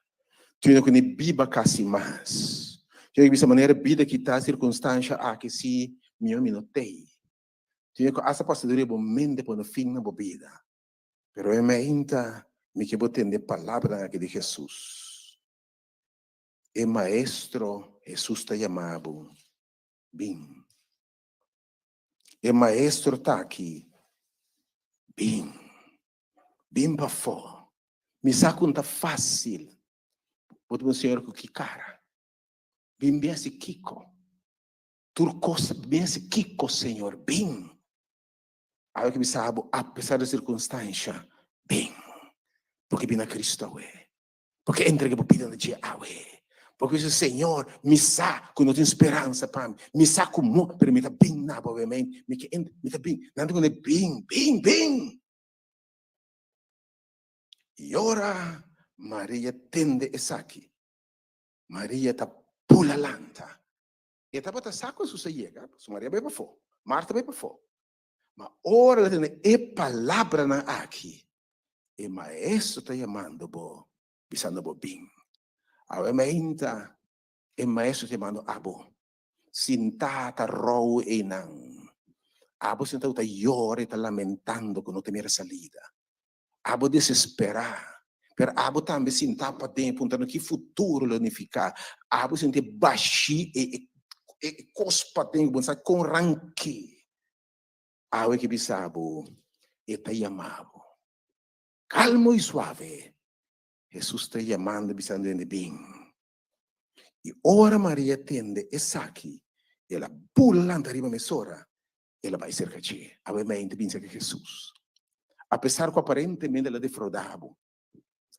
S1: Tu não conhece viva quase mais. Tu não conhece a maneira vida que está a circunstância que se me minotei. Essa passadoria é mente para o fim da vida. Pero é ainda me que botem de palavra aqui de Jesus. E maestro, Jesus está chamado. Bem. E maestro está aqui. Bem. Bem para fora. Me saconta fácil. Bote o Senhor com que cara. Bem esse Kiko. Turcosa bem esse Kiko, Senhor. Bem. Algo que sabe, apesar da circunstância, bem, porque vem a Cristo, porque entrega para pedir de dia, porque o Senhor me sa com outra esperança para mim, me sa como permita bem na obviamente, me que me tá bem, nada com bem. E ora Maria tende essa aqui, Maria tá pula lanta, e tá bota saco su chega, su Maria vai para fora, Marta vai para fora. Mas ora ela tem e palavra na aqui. E maestro está chamando bo, bisando bo bem. Obviamente, e maestro está chamando abo. Sintata rou e não. Abo sentado está llorando, está lamentando que não tem mais salida. Abo desesperar. Pero abo também sinta para dentro, apontando que futuro unificar. Abo sente baixi e cospa dentro, com ranque. Abo que bisabo e está chamado. Calmo e suave. Jesus está chamando, bisando de bem. E ora Maria tende essa aqui. Ela pula arriba mesora. Ela vai cerca de. Obviamente, pensa que Jesus. Apesar que aparentemente ela defraudava.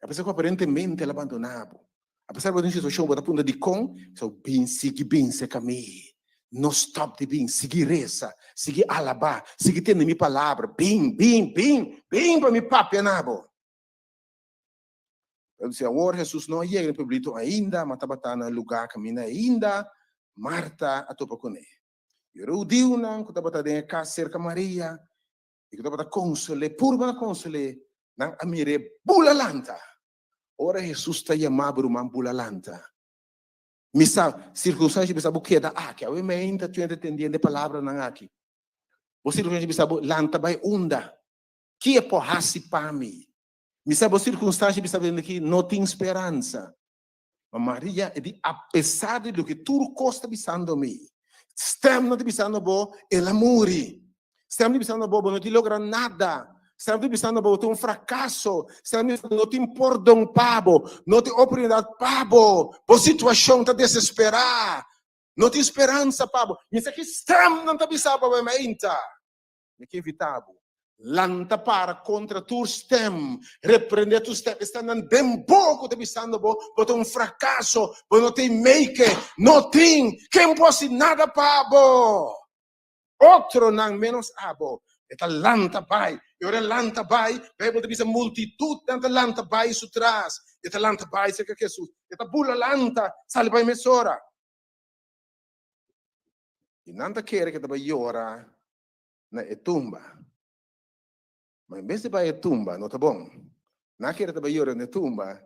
S1: Apesar que aparentemente ela abandonava. Apesar que a situação está a ponto de com. So, bem, se caminho. Não stop de bem, seguir reza, seguir alabar, seguir tendo minha palavra, bem, para me papi nabo. Eu disse, agora Jesus não chega no publito ainda, mas estava no lugar caminho ainda, Marta a topa com ele. Eu digo não, que estava dentro da casa cerca Maria, e que estava console, purba console, não a mire bula lanta. Ora Jesus está chamando uma bula lanta. Misa circunstância bisa buke da aqui, eu ainda tu entendendo a palavra não aqui. Você circunstância bisa lanta vai unda. Que é porrasi para mim. Misa circunstância bisa vendo que não tem esperança. Mas Maria é apesar de que tudo costa bisando me. Stem não te bisando bo, ela muri. Stem te bisando bo, não te logra nada. Stem te bisando bo, tu fracasso. Stem não te importa pabo, não te oportunidade pabo. Por situação tá desesperar. Não tem esperança pabo. Isso aqui stem não te bisando bo, mas ainda. Me que evitabo. Lanta para contra tu stem, repreender tu stem, está bem pouco te bisando bo, por fracasso, por não tem make, não tem, quem pode nada pabo. Outro não menos abo. Eta lanta bai, ora lanta bai, Bible diz multitud tanta lanta bai su trás. Eta lanta bai se que Jesus. Eta bula lanta, sale bai mesora. E nanta quer que tava llora na etumba. Mas em vez de bai etumba, não tá bom. Na quer tava llora na etumba.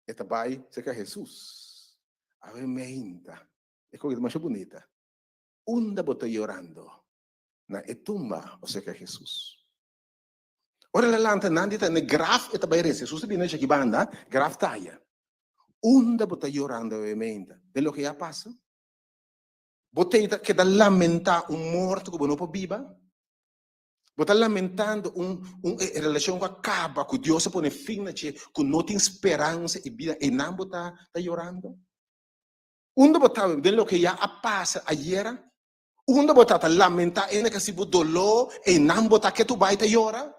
S1: Eta bai se que Jesus. A ver meinta. É coisa mais bonita. Unda botou llorando. Na etumba, ou seja, Jesus. Ora, la lanta nandita ne graf eta bayre, Jesus viene aqui banda, graf taia. Unda bota llorando ovviamente, quello che ha passa. Botei che da lamentare un morto come non può viva. Bota lamentando relazione che acaba, che Dio pone fine, che non tem speranza e vida, e non bota llorando. Unda bota quello che ha passa ieri. Unda botata lamenta ene che si bu dolor e non bota che tu vai te llora.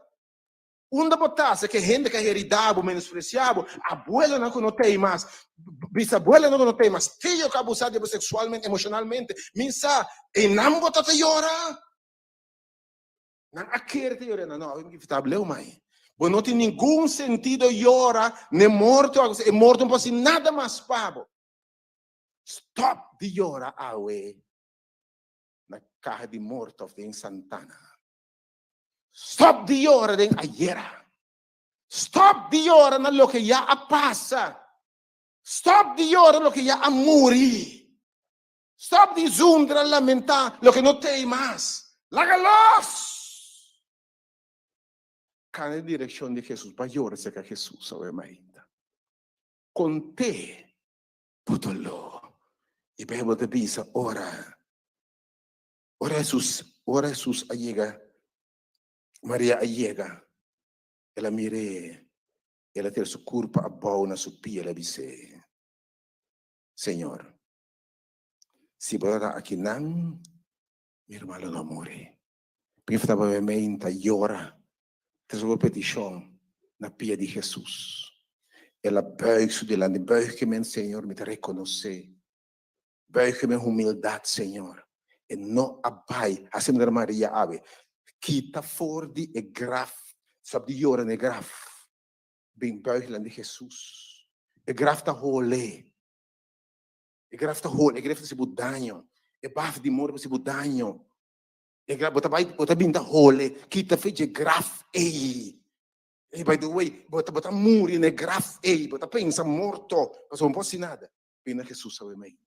S1: Unda botata che gente che heredavo, menospreciavo, abuela non tem mais, bisabuela non tem mais, filho que abusado sexualmente, emocionalmente, minsa e non bota te llora. Non acquere te llora, no, eu que tá bleu mai. Bom, não tem nenhum sentido llora, nem morto, e morto não pode ser nada mais pabo. Stop de llora, awe. Na carro de morto em Santana. Stop de hora em Ayera. Stop de hora na lo que já passa. Stop de hora no que já morri. Stop de zundra lamentar lo que não tem mais. Lágalos. Cada direção de Jesus para llorar se que Jesus obviamente. Com te putolo. E bebo de bisa ora. Ora Jesus llega, Maria llega, ela mire, ela tem sua culpa a boa na sua pia, ela disse, Senhor, se você aqui não, meu irmão não morre. estava obviamente llora. Ter sua petição na pia de Jesus. Ela buig-se delante, buig-me, Senhor, me te reconhecer. Buig-me humildade, Senhor. E não abai, assim da Maria ave. Quita for de e graf, sabe de llora ne graf. Bem buig de Jesus. E graf ta hole. E graf ta hole, e graf ta se budanho. E baf de mor se budanho. E graf bota bem ta hole, quita fe de graf ei. E by the way, bota muri ne graf ei, bota pensa morto, mas não posso nada. Bem Jesus sabe me.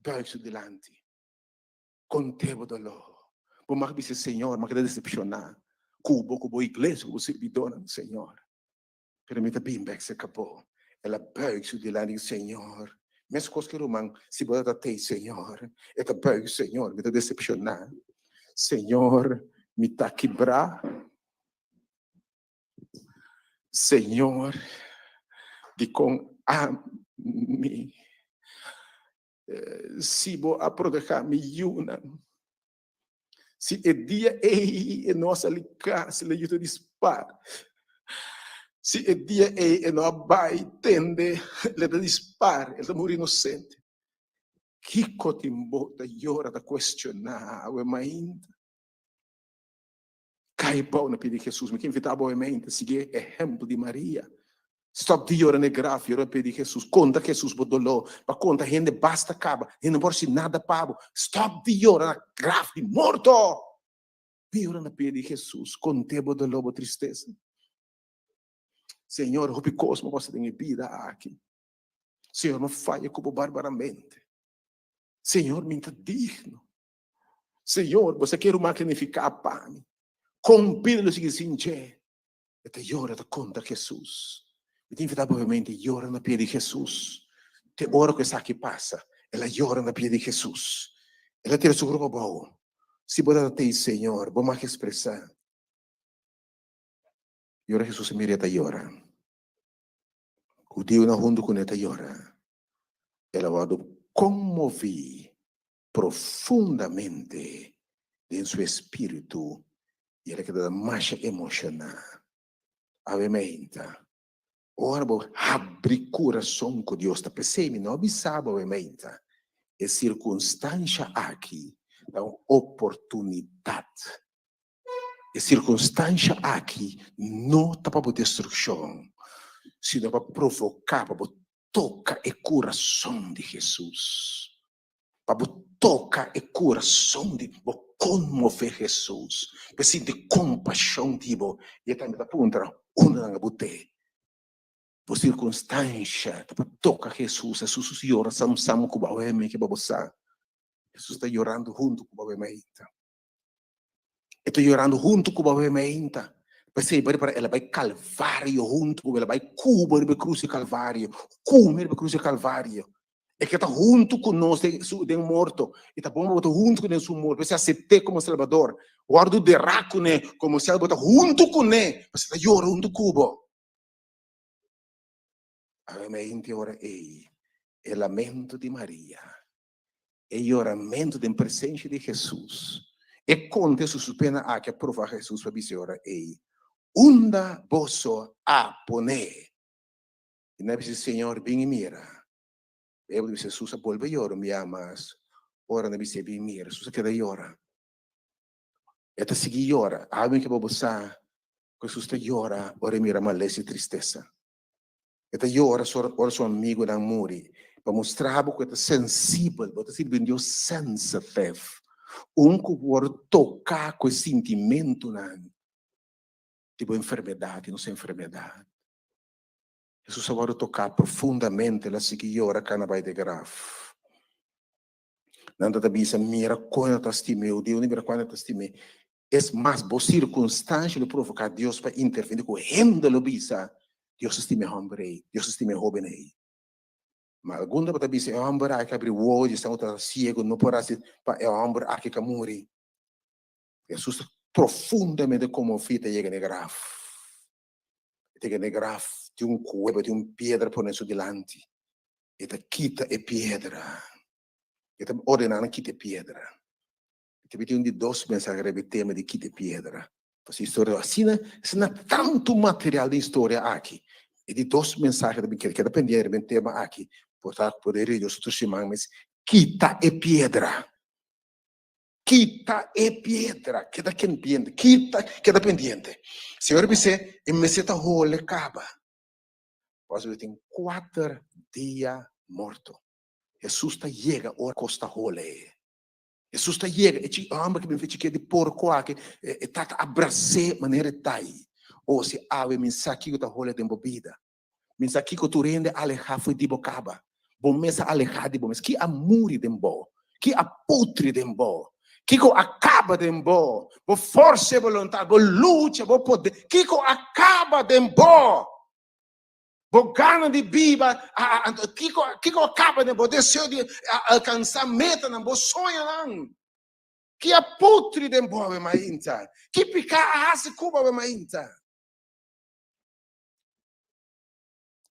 S1: Buig-se delante. Conteve dolor. Por mais que Senhor, mas que decepcionar. Cubo igreja, cubo servidor, Senhor. Permita bem que se acabou. Ela buig-se delante do Senhor. Mesmo coisa que romang, se bota até Senhor. Ela buig, Senhor, me decepcionar. Senhor, me tá quebrar. Senhor, de com a mim. Se vou a proteger me yuna. Se é dia é nossa ligar, se lhe te dispara. Se é dia é não vai tende, lhe te dispara, ele morre inocente. Que cotimbota llora da questionar, o ainda. Cai pau na pedi Jesus, me que invitava obviamente a seguir exemplo de Maria. Stop de llorar ne graf, llorar pedi Jesus. Conta Jesus bodolou, para conta gente basta acaba, e não pode nada pabo. Stop de llorar na graf de morto. Llora na pedi Jesus, conte bodolou tristeza. Senhor, o cosmo você tem vida aqui. Senhor, não falha como barbaramente. Senhor, me está digno. Senhor, você quer magnificar para mim. Compila-lo se sinche. E te llora da conta Jesus. E te invita provavelmente llora na pia de Jesus. Te ora que está aqui passa. Ela llora na pia de Jesus. Ela tem o seu grupo bom. Se pode ter Senhor, vamos mais expressar. Llora Jesus e mira te llora. O Deus na junto com ela llora. Ela vai comover profundamente em seu espírito e ela queda mais emocional. Obviamente. Ora, abre o coração com Deus. Está pensando, não sabe, obviamente. É circunstância aqui, dá uma oportunidade. É circunstância aqui, não está para destruição, sino para provocar, para tocar o coração de Jesus. Para tocar o coração de para comover Jesus. Para sentir compaixão, tipo, e também da ponta, uma na bote. Por circunstância, para tocar Jesus. Jesus ora, sam com o homem que babosa. Jesus está orando junto com o homem. Está orando junto com o homem. Para ela vai calvário junto com ela vai cubrir a cruz de calvário, comer a cruz de calvário. É que está junto conosco de um morto, e está bom botar junto com esse morto, você aceitar como Salvador, guarda o derraco né, como se ela botar junto com ele, você está orando junto com o Obviamente ora é lamento de Maria, é oramento da presença de Jesus, e conta su pena a que aprova Jesus para dizer ora unda posso a poner, e não diz Senhor, vem e mira, eu disse Jesus, volve a orar, me amas, ora não diz vem e mira, Jesus queda e ora, eta segui ora, alguém que vai passar, Jesus está ora, ora mira malese e tristeza. Eta ora seu amigo da muri, para mostrar que está sensível, para ser bem Deus sensitive, que pode tocar com esse sentimento não, tipo enfermidade, não sei enfermidade. Jesus agora tocar profundamente, ela se ora cana vai de graf. Nanda da bisa mira quando tá estimeu, Deus mira quando tá estimeu. É mais boa circunstância de provocar Deus para intervir com renda lo bisa. Deus estime homem, Deus estime jovem aí. Mas alguma para dizer é homem que abre o olho, está outra cego, não pode ser para é homem que morre. Jesus profundamente comovido chega na graf. Chega na graf, tem cueva, tem pedra por nesse delante. E quita a pedra. E ordenando quita a pedra. Tem de 2 mensagens sobre o tema de Quita Piedra. Essa história assim, não tanto material de história aqui. E de 2 mensagens que depender do tema aqui. Portanto, poder Deus outros mas Quita e Piedra. Quita e Piedra. Queda pendiente. Quita, queda pendiente. Senhor, você, e me seta role caba. Pois tem 4 dias morto. Jesus está chega a costa role. Jesus está chega, e o homem que me fez de porco aqui, está abraçar maneira tai. Ou se ave mensagem que está rola de bebida. Mensagem que tu rende alejar foi de bocaba. Bom mesa alejar de bom mesa. Que amuri de bo. Que aputri de bo. Que acaba de bo. Bo força e vontade, bo luta, bo poder. Que acaba de bo. Bo gana de biba, que acaba de bo desejo de alcançar meta, não bo sonha não. Que a putri de bo é mainta. Que picar a raça cuba é mainta.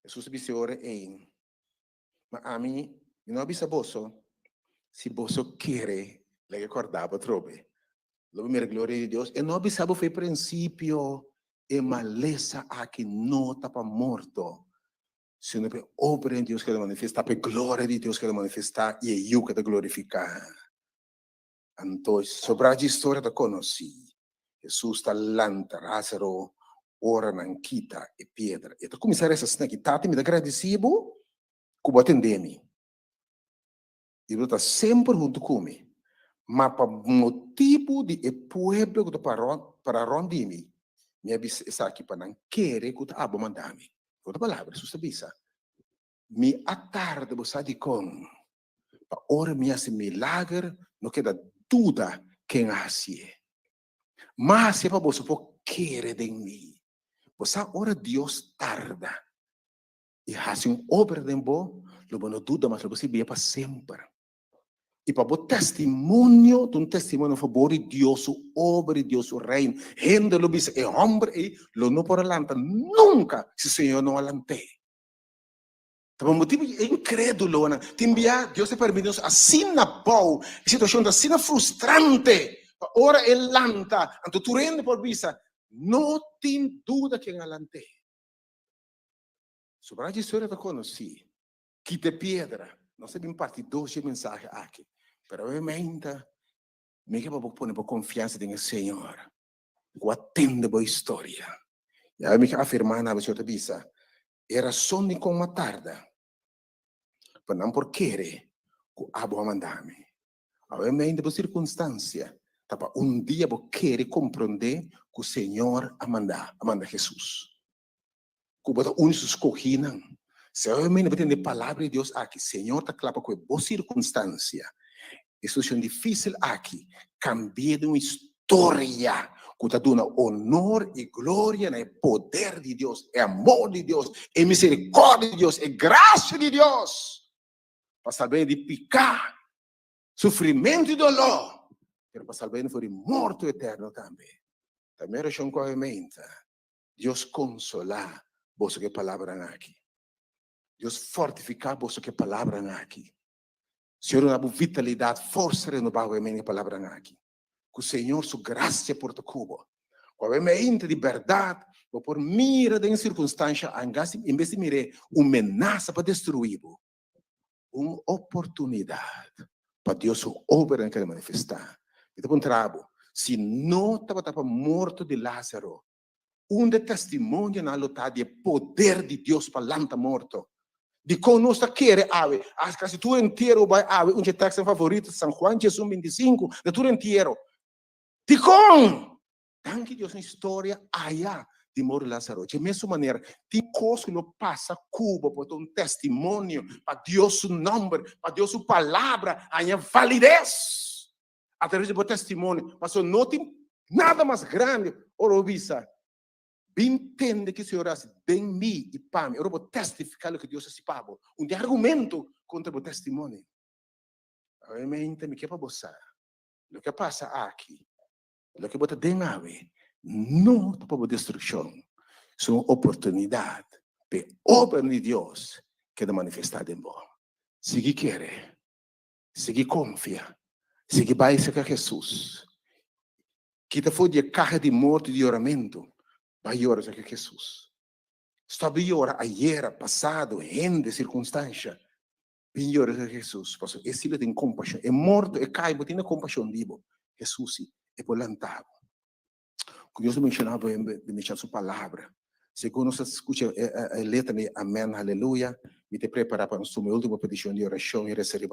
S1: Jesus disse ora em, mas a mim não bisa bosso, se bosso querer, le recordava trobe. Lo primeiro glória de Deus, e não bisa foi princípio e maleza aqui não tá para morto. Se não é obra em Deus que ele manifesta, para glória de Deus que ele manifesta, e é eu que ele glorificar. Então, sobre a história da conheci, Jesus está lanta, Lázaro, ora não quita e pedra. Então, começar essa cena aqui, tá, me agradecido, como atendemi. E eu estou sempre junto comigo. Mas, para motivo de o povo que para rondimi, me avisa aqui para não querer que eu abo mandar-me. Outra palavra, Jesus avisa. Me atarde você de com. Para ora me hace milagre, não queda dúvida quem hace. Mas se para você querer de mim, você ora Deus tarda. E hace obra de bom, não dúvida, mas você vê para sempre. E para o testemunho, um testemunho a favor de Deus, obra de Deus, o reino. Gente lo dice, é homem e lo não por alanta. Nunca, se o Senhor não alante. Então, o motivo é incrédulo, né? Deus te permite assim na boa, situação assim na frustrante. Ora é lanta, então tu rende por vista, não tem dúvida que é alante. Sobre a história da conheci, que te pedra, não sei bem parte 12 mensagens aqui. Pero obviamente, me que para pôr confiança no Senhor, que atende a história. E aí me que afirmar na pessoa bisa, era só de com uma tarde, para não por querer que abo mandar-me. Obviamente, por circunstância, para dia por querer compreender que o Senhor manda Jesus. Que bota uns escolhiam. Se obviamente tem a palavra de Deus aqui, Senhor está claro com boa circunstância. Situação difícil aqui, cambia de uma história que está dando honor e glória no poder de Deus, é amor de Deus, é misericórdia de Deus, é graça de Deus. Para saber de picar, sofrimento e dolor, mas para saber de for morto eterno também. Também é um comente. Deus consolar você que palavra aqui. Deus fortificar você que palavra aqui. Senhor, na vitalidade, força renovada em palavra aqui. Que o Senhor, sua graça por tu cubo. Com a mente de verdade, por mira de circunstância, em vez de mirar uma ameaça para destruir, uma oportunidade para Deus obra em que ele manifestar. Então, contrabo, se não estava morto de Lázaro, de testemunho na luta de poder de Deus para lanta morto. De conosco querer ave, a escritura inteira vai ave, texto favorito, São Juan Jesus 25, de tudo inteiro. De com, tanto Deus na história allá de morrer Lázaro. De mesma maneira, de coisa que não passa Cuba, por um testemunho para Deus o nome, para Deus a palavra, a validez. Através do testemunho, mas não tem nada mais grande, Orovisa. Entende que o Senhor hace de mim e para mim. Eu vou testificar o que Deus se pago. De argumento contra o testemunho. Obviamente, me quer para você. O que passa aqui, o que bota dentro não é para destruição. É uma oportunidade para a obra de Deus que é manifestada em vós. Se que quer, se que confia, Se que vai ser Jesus. Que te foi de carga de morte de oramento. Vai orar ser Jesus. Estava a orar ayer, passado, gente, circunstância. Vai orar ser Jesus. Pastor, esse ele tem compaixão. É morto, é caído, tem compaixão vivo. Jesus é volantado. Como Deus mencionava em sua palavra. Segundo você escuta a letra de Amém, Aleluia, e te prepara para a sua última petição de oração e receber.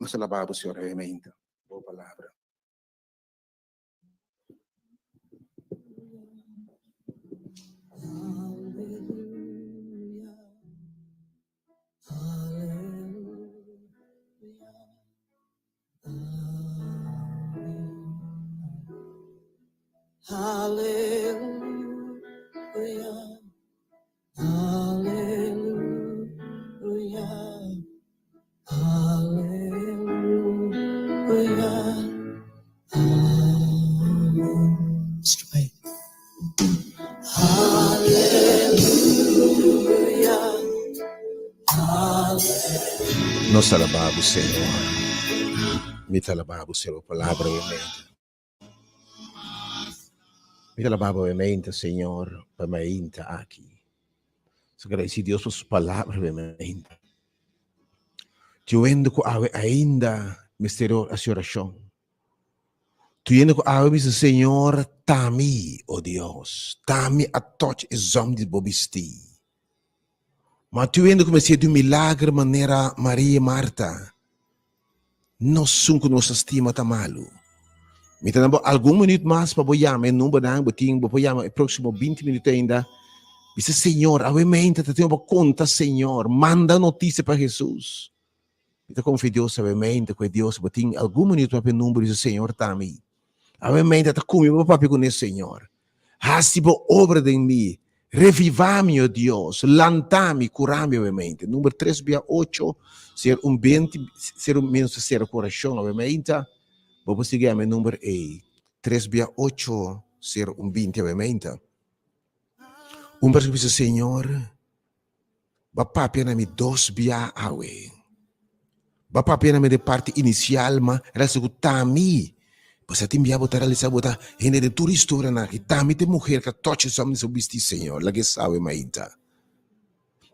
S1: Nós alabamos, Senhor, amém. Boa palavra.
S8: Hallelujah, hallelujah, hallelujah, amen. Mr. Wayne. Hallelujah, hallelujah.
S1: Nós alabamos, Senhor. Me alabamos, Senhor, palavra, amém. Me alabamos, amém, Senhor, para mim aqui. Agradeci Deus por sua palavra, amém. Tu ainda com ainda mistério a oração. Tu ainda com Senhor, tami, oh Deus, tami a touch exame de bobisti. Mas tu ainda comecei de milagre maneira Maria e Marta. Nós somos nossa estima tamalo. Me tenho algum minuto mais para boiar, não banang, boting, boiar, próximo 20 minutos ainda. Dice, Senhor, obviamente, te tenho conta, Senhor, manda notícia para Jesus. Me confio Deus, obviamente, que Deus, boting, algum minuto para o número, dice, Senhor, tami. Obviamente, te comigo, papi, com esse Senhor. Hasibo obra de mim. Revivami, oh Deus, lantami, curami, obviamente. Número 3/8, ser 20, ser menos ser coração, obviamente. Vamos seguir a número 3/8, ser 20, obviamente. Perché Senhor, Bapa pena mi 2 awe. Bapa pena mi de parte inicial, ma resta que tami. Você tem que botar ali, sabe, botar rende de turista na que tami de mulher que toche somos o bisti Senhor, lá que sabe mainta.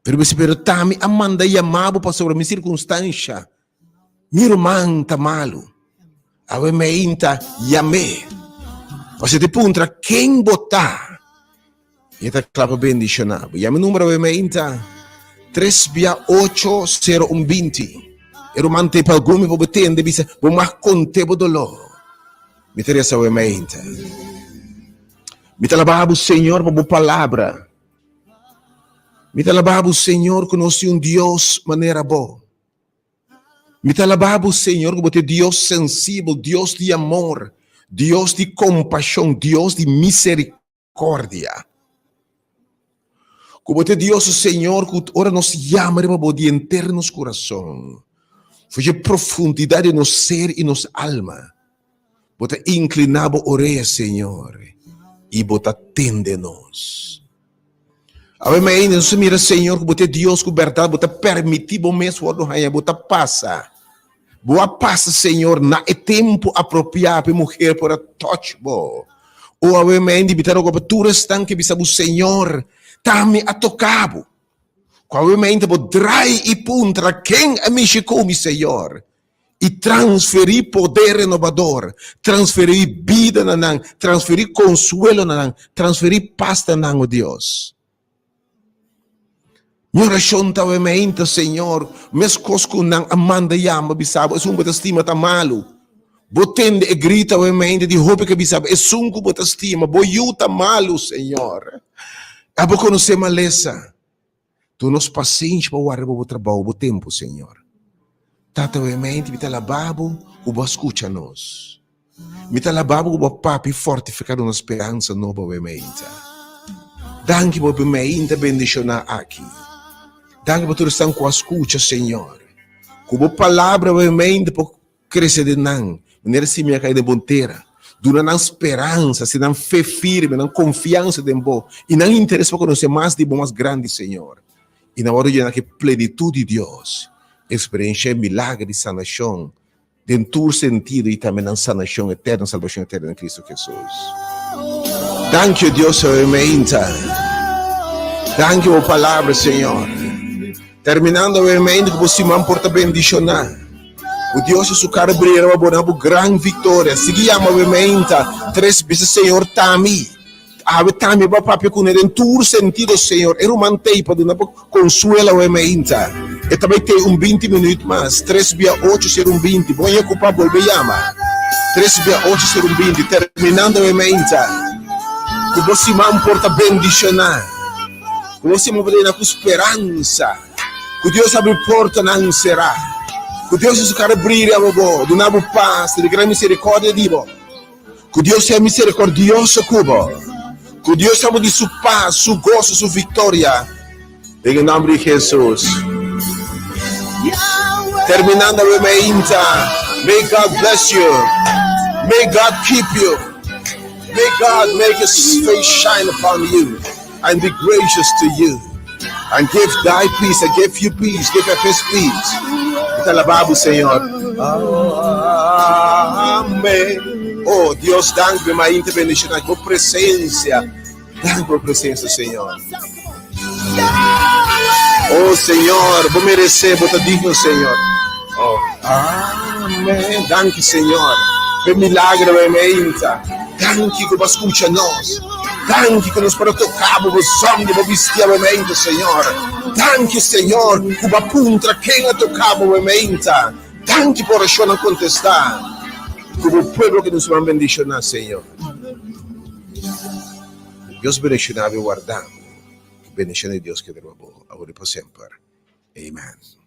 S1: Pero tami amanda yamabo para sobre minha circunstância. Miro manta malo. Awe mainta yame. Você te puntra quem botar. E tá claro bendicionado. Yame número awe mainta 3/8/020. Ero mante para algum me botende bisa, bo mais conte bo dolor. Me interessa awe mainta. Me talababo Senhor por boa palavra. Me talababo Senhor que nós temos Deus maneira boa. Me talababo Senhor que você Deus sensível, Deus de amor, Deus de compaixão, Deus de misericórdia. Que você Deus Senhor que ora nos chama para de enterrar nos coração. Fazer profundidade no ser e nos alma. Você inclinar a orelha Senhor e você atende-nos. Amém, nós mira Senhor que você Deus que verdade você permitir o mês o raia você passa. Boa passa Senhor na é tempo apropriado para mulher para touch bo. O amém de bitar o cobertura estão que bisa o Senhor tame a tocabo. Qual amém de drai e puntra quem é mexico Senhor. E transferir poder renovador, transferir vida na nang, transferir consuelo na nang, transferir paz na nang, oh Deus. Minha oração tá obviamente, Senhor, mes cosco nang amanda yama bisabo, é bota estima tá malo. Botende e grita obviamente de roupa que bisabo, é sunco bota estima, boiuta malo, Senhor. Abo conhecer maleza. Tu nos paciente para o arrebo o trabalho, o tempo, Senhor. Tata obviamente, me talababo, o bo escuta nos. Me talababo, o bo papi fortificar uma esperança nova obviamente. Danke por me bendicionar aqui. Danke por tudo estar com a escuta, Senhor. Como palavra, obviamente, por crescer de nang. Maneira se me cai de bonteira. Duna não esperança, se não fé firme, não confiança de bom. E não interesse para conhecer mais de bom, mais grande, Senhor. E na hora de que plenitude de Deus. Experiência milagre de sanação, Dentro sentido e também na sanação eterna, salvação eterna em Cristo Jesus. Thank you, Deus, realmente. Thank you, palavra, Senhor. Terminando realmente que você me porta bendicionar. O Deus é o cara brilha, uma boa grande vitória. Seguiamo realmente 3 vezes, Senhor, Tami. Ave Tami, papai, com ele dentro sentido, Senhor. Eu mantei para dar consuelo realmente. E também tem 20 minutos mais. 3 via 8 ser 20. Vou ocupar, volver chamar. 3 via 8 ser 20. Terminando realmente. Que você me porta bendicionar. Que você me dê com esperança. Que Deus abre porta não será. Que Deus é o cara brilha, do nabo paz, de grande misericórdia, divo. Que Deus é misericordioso, cubo. Que Deus sabe de sua paz, sua gozo, sua vitória. Em nome de Jesus. Terminando realmente. May God bless you. May God keep you. May God make His face shine upon you and be gracious to you. And give thy peace, and give you peace, give us peace. Te alabamos, Senhor. Amém. Oh, Deus, dá-me uma intervenção, por presença. Dá-me por presença, Senhor. Oh, Senhor, vou merecer, vou estar digno, Senhor. Oh, amém. Danke, Senhor. Per milagre, realmente. Danke que você escuta nós. Danke que nos para tocar o sonho, o vestimento, Senhor. Danke, Senhor, que a punta quem a tocava realmente. Danke por això não contestar. Como o povo que nos vai bendicionar, Senhor. Deus bendicionava e guardava. Bendição de Deus que derrubou, agora e por sempre. Amen.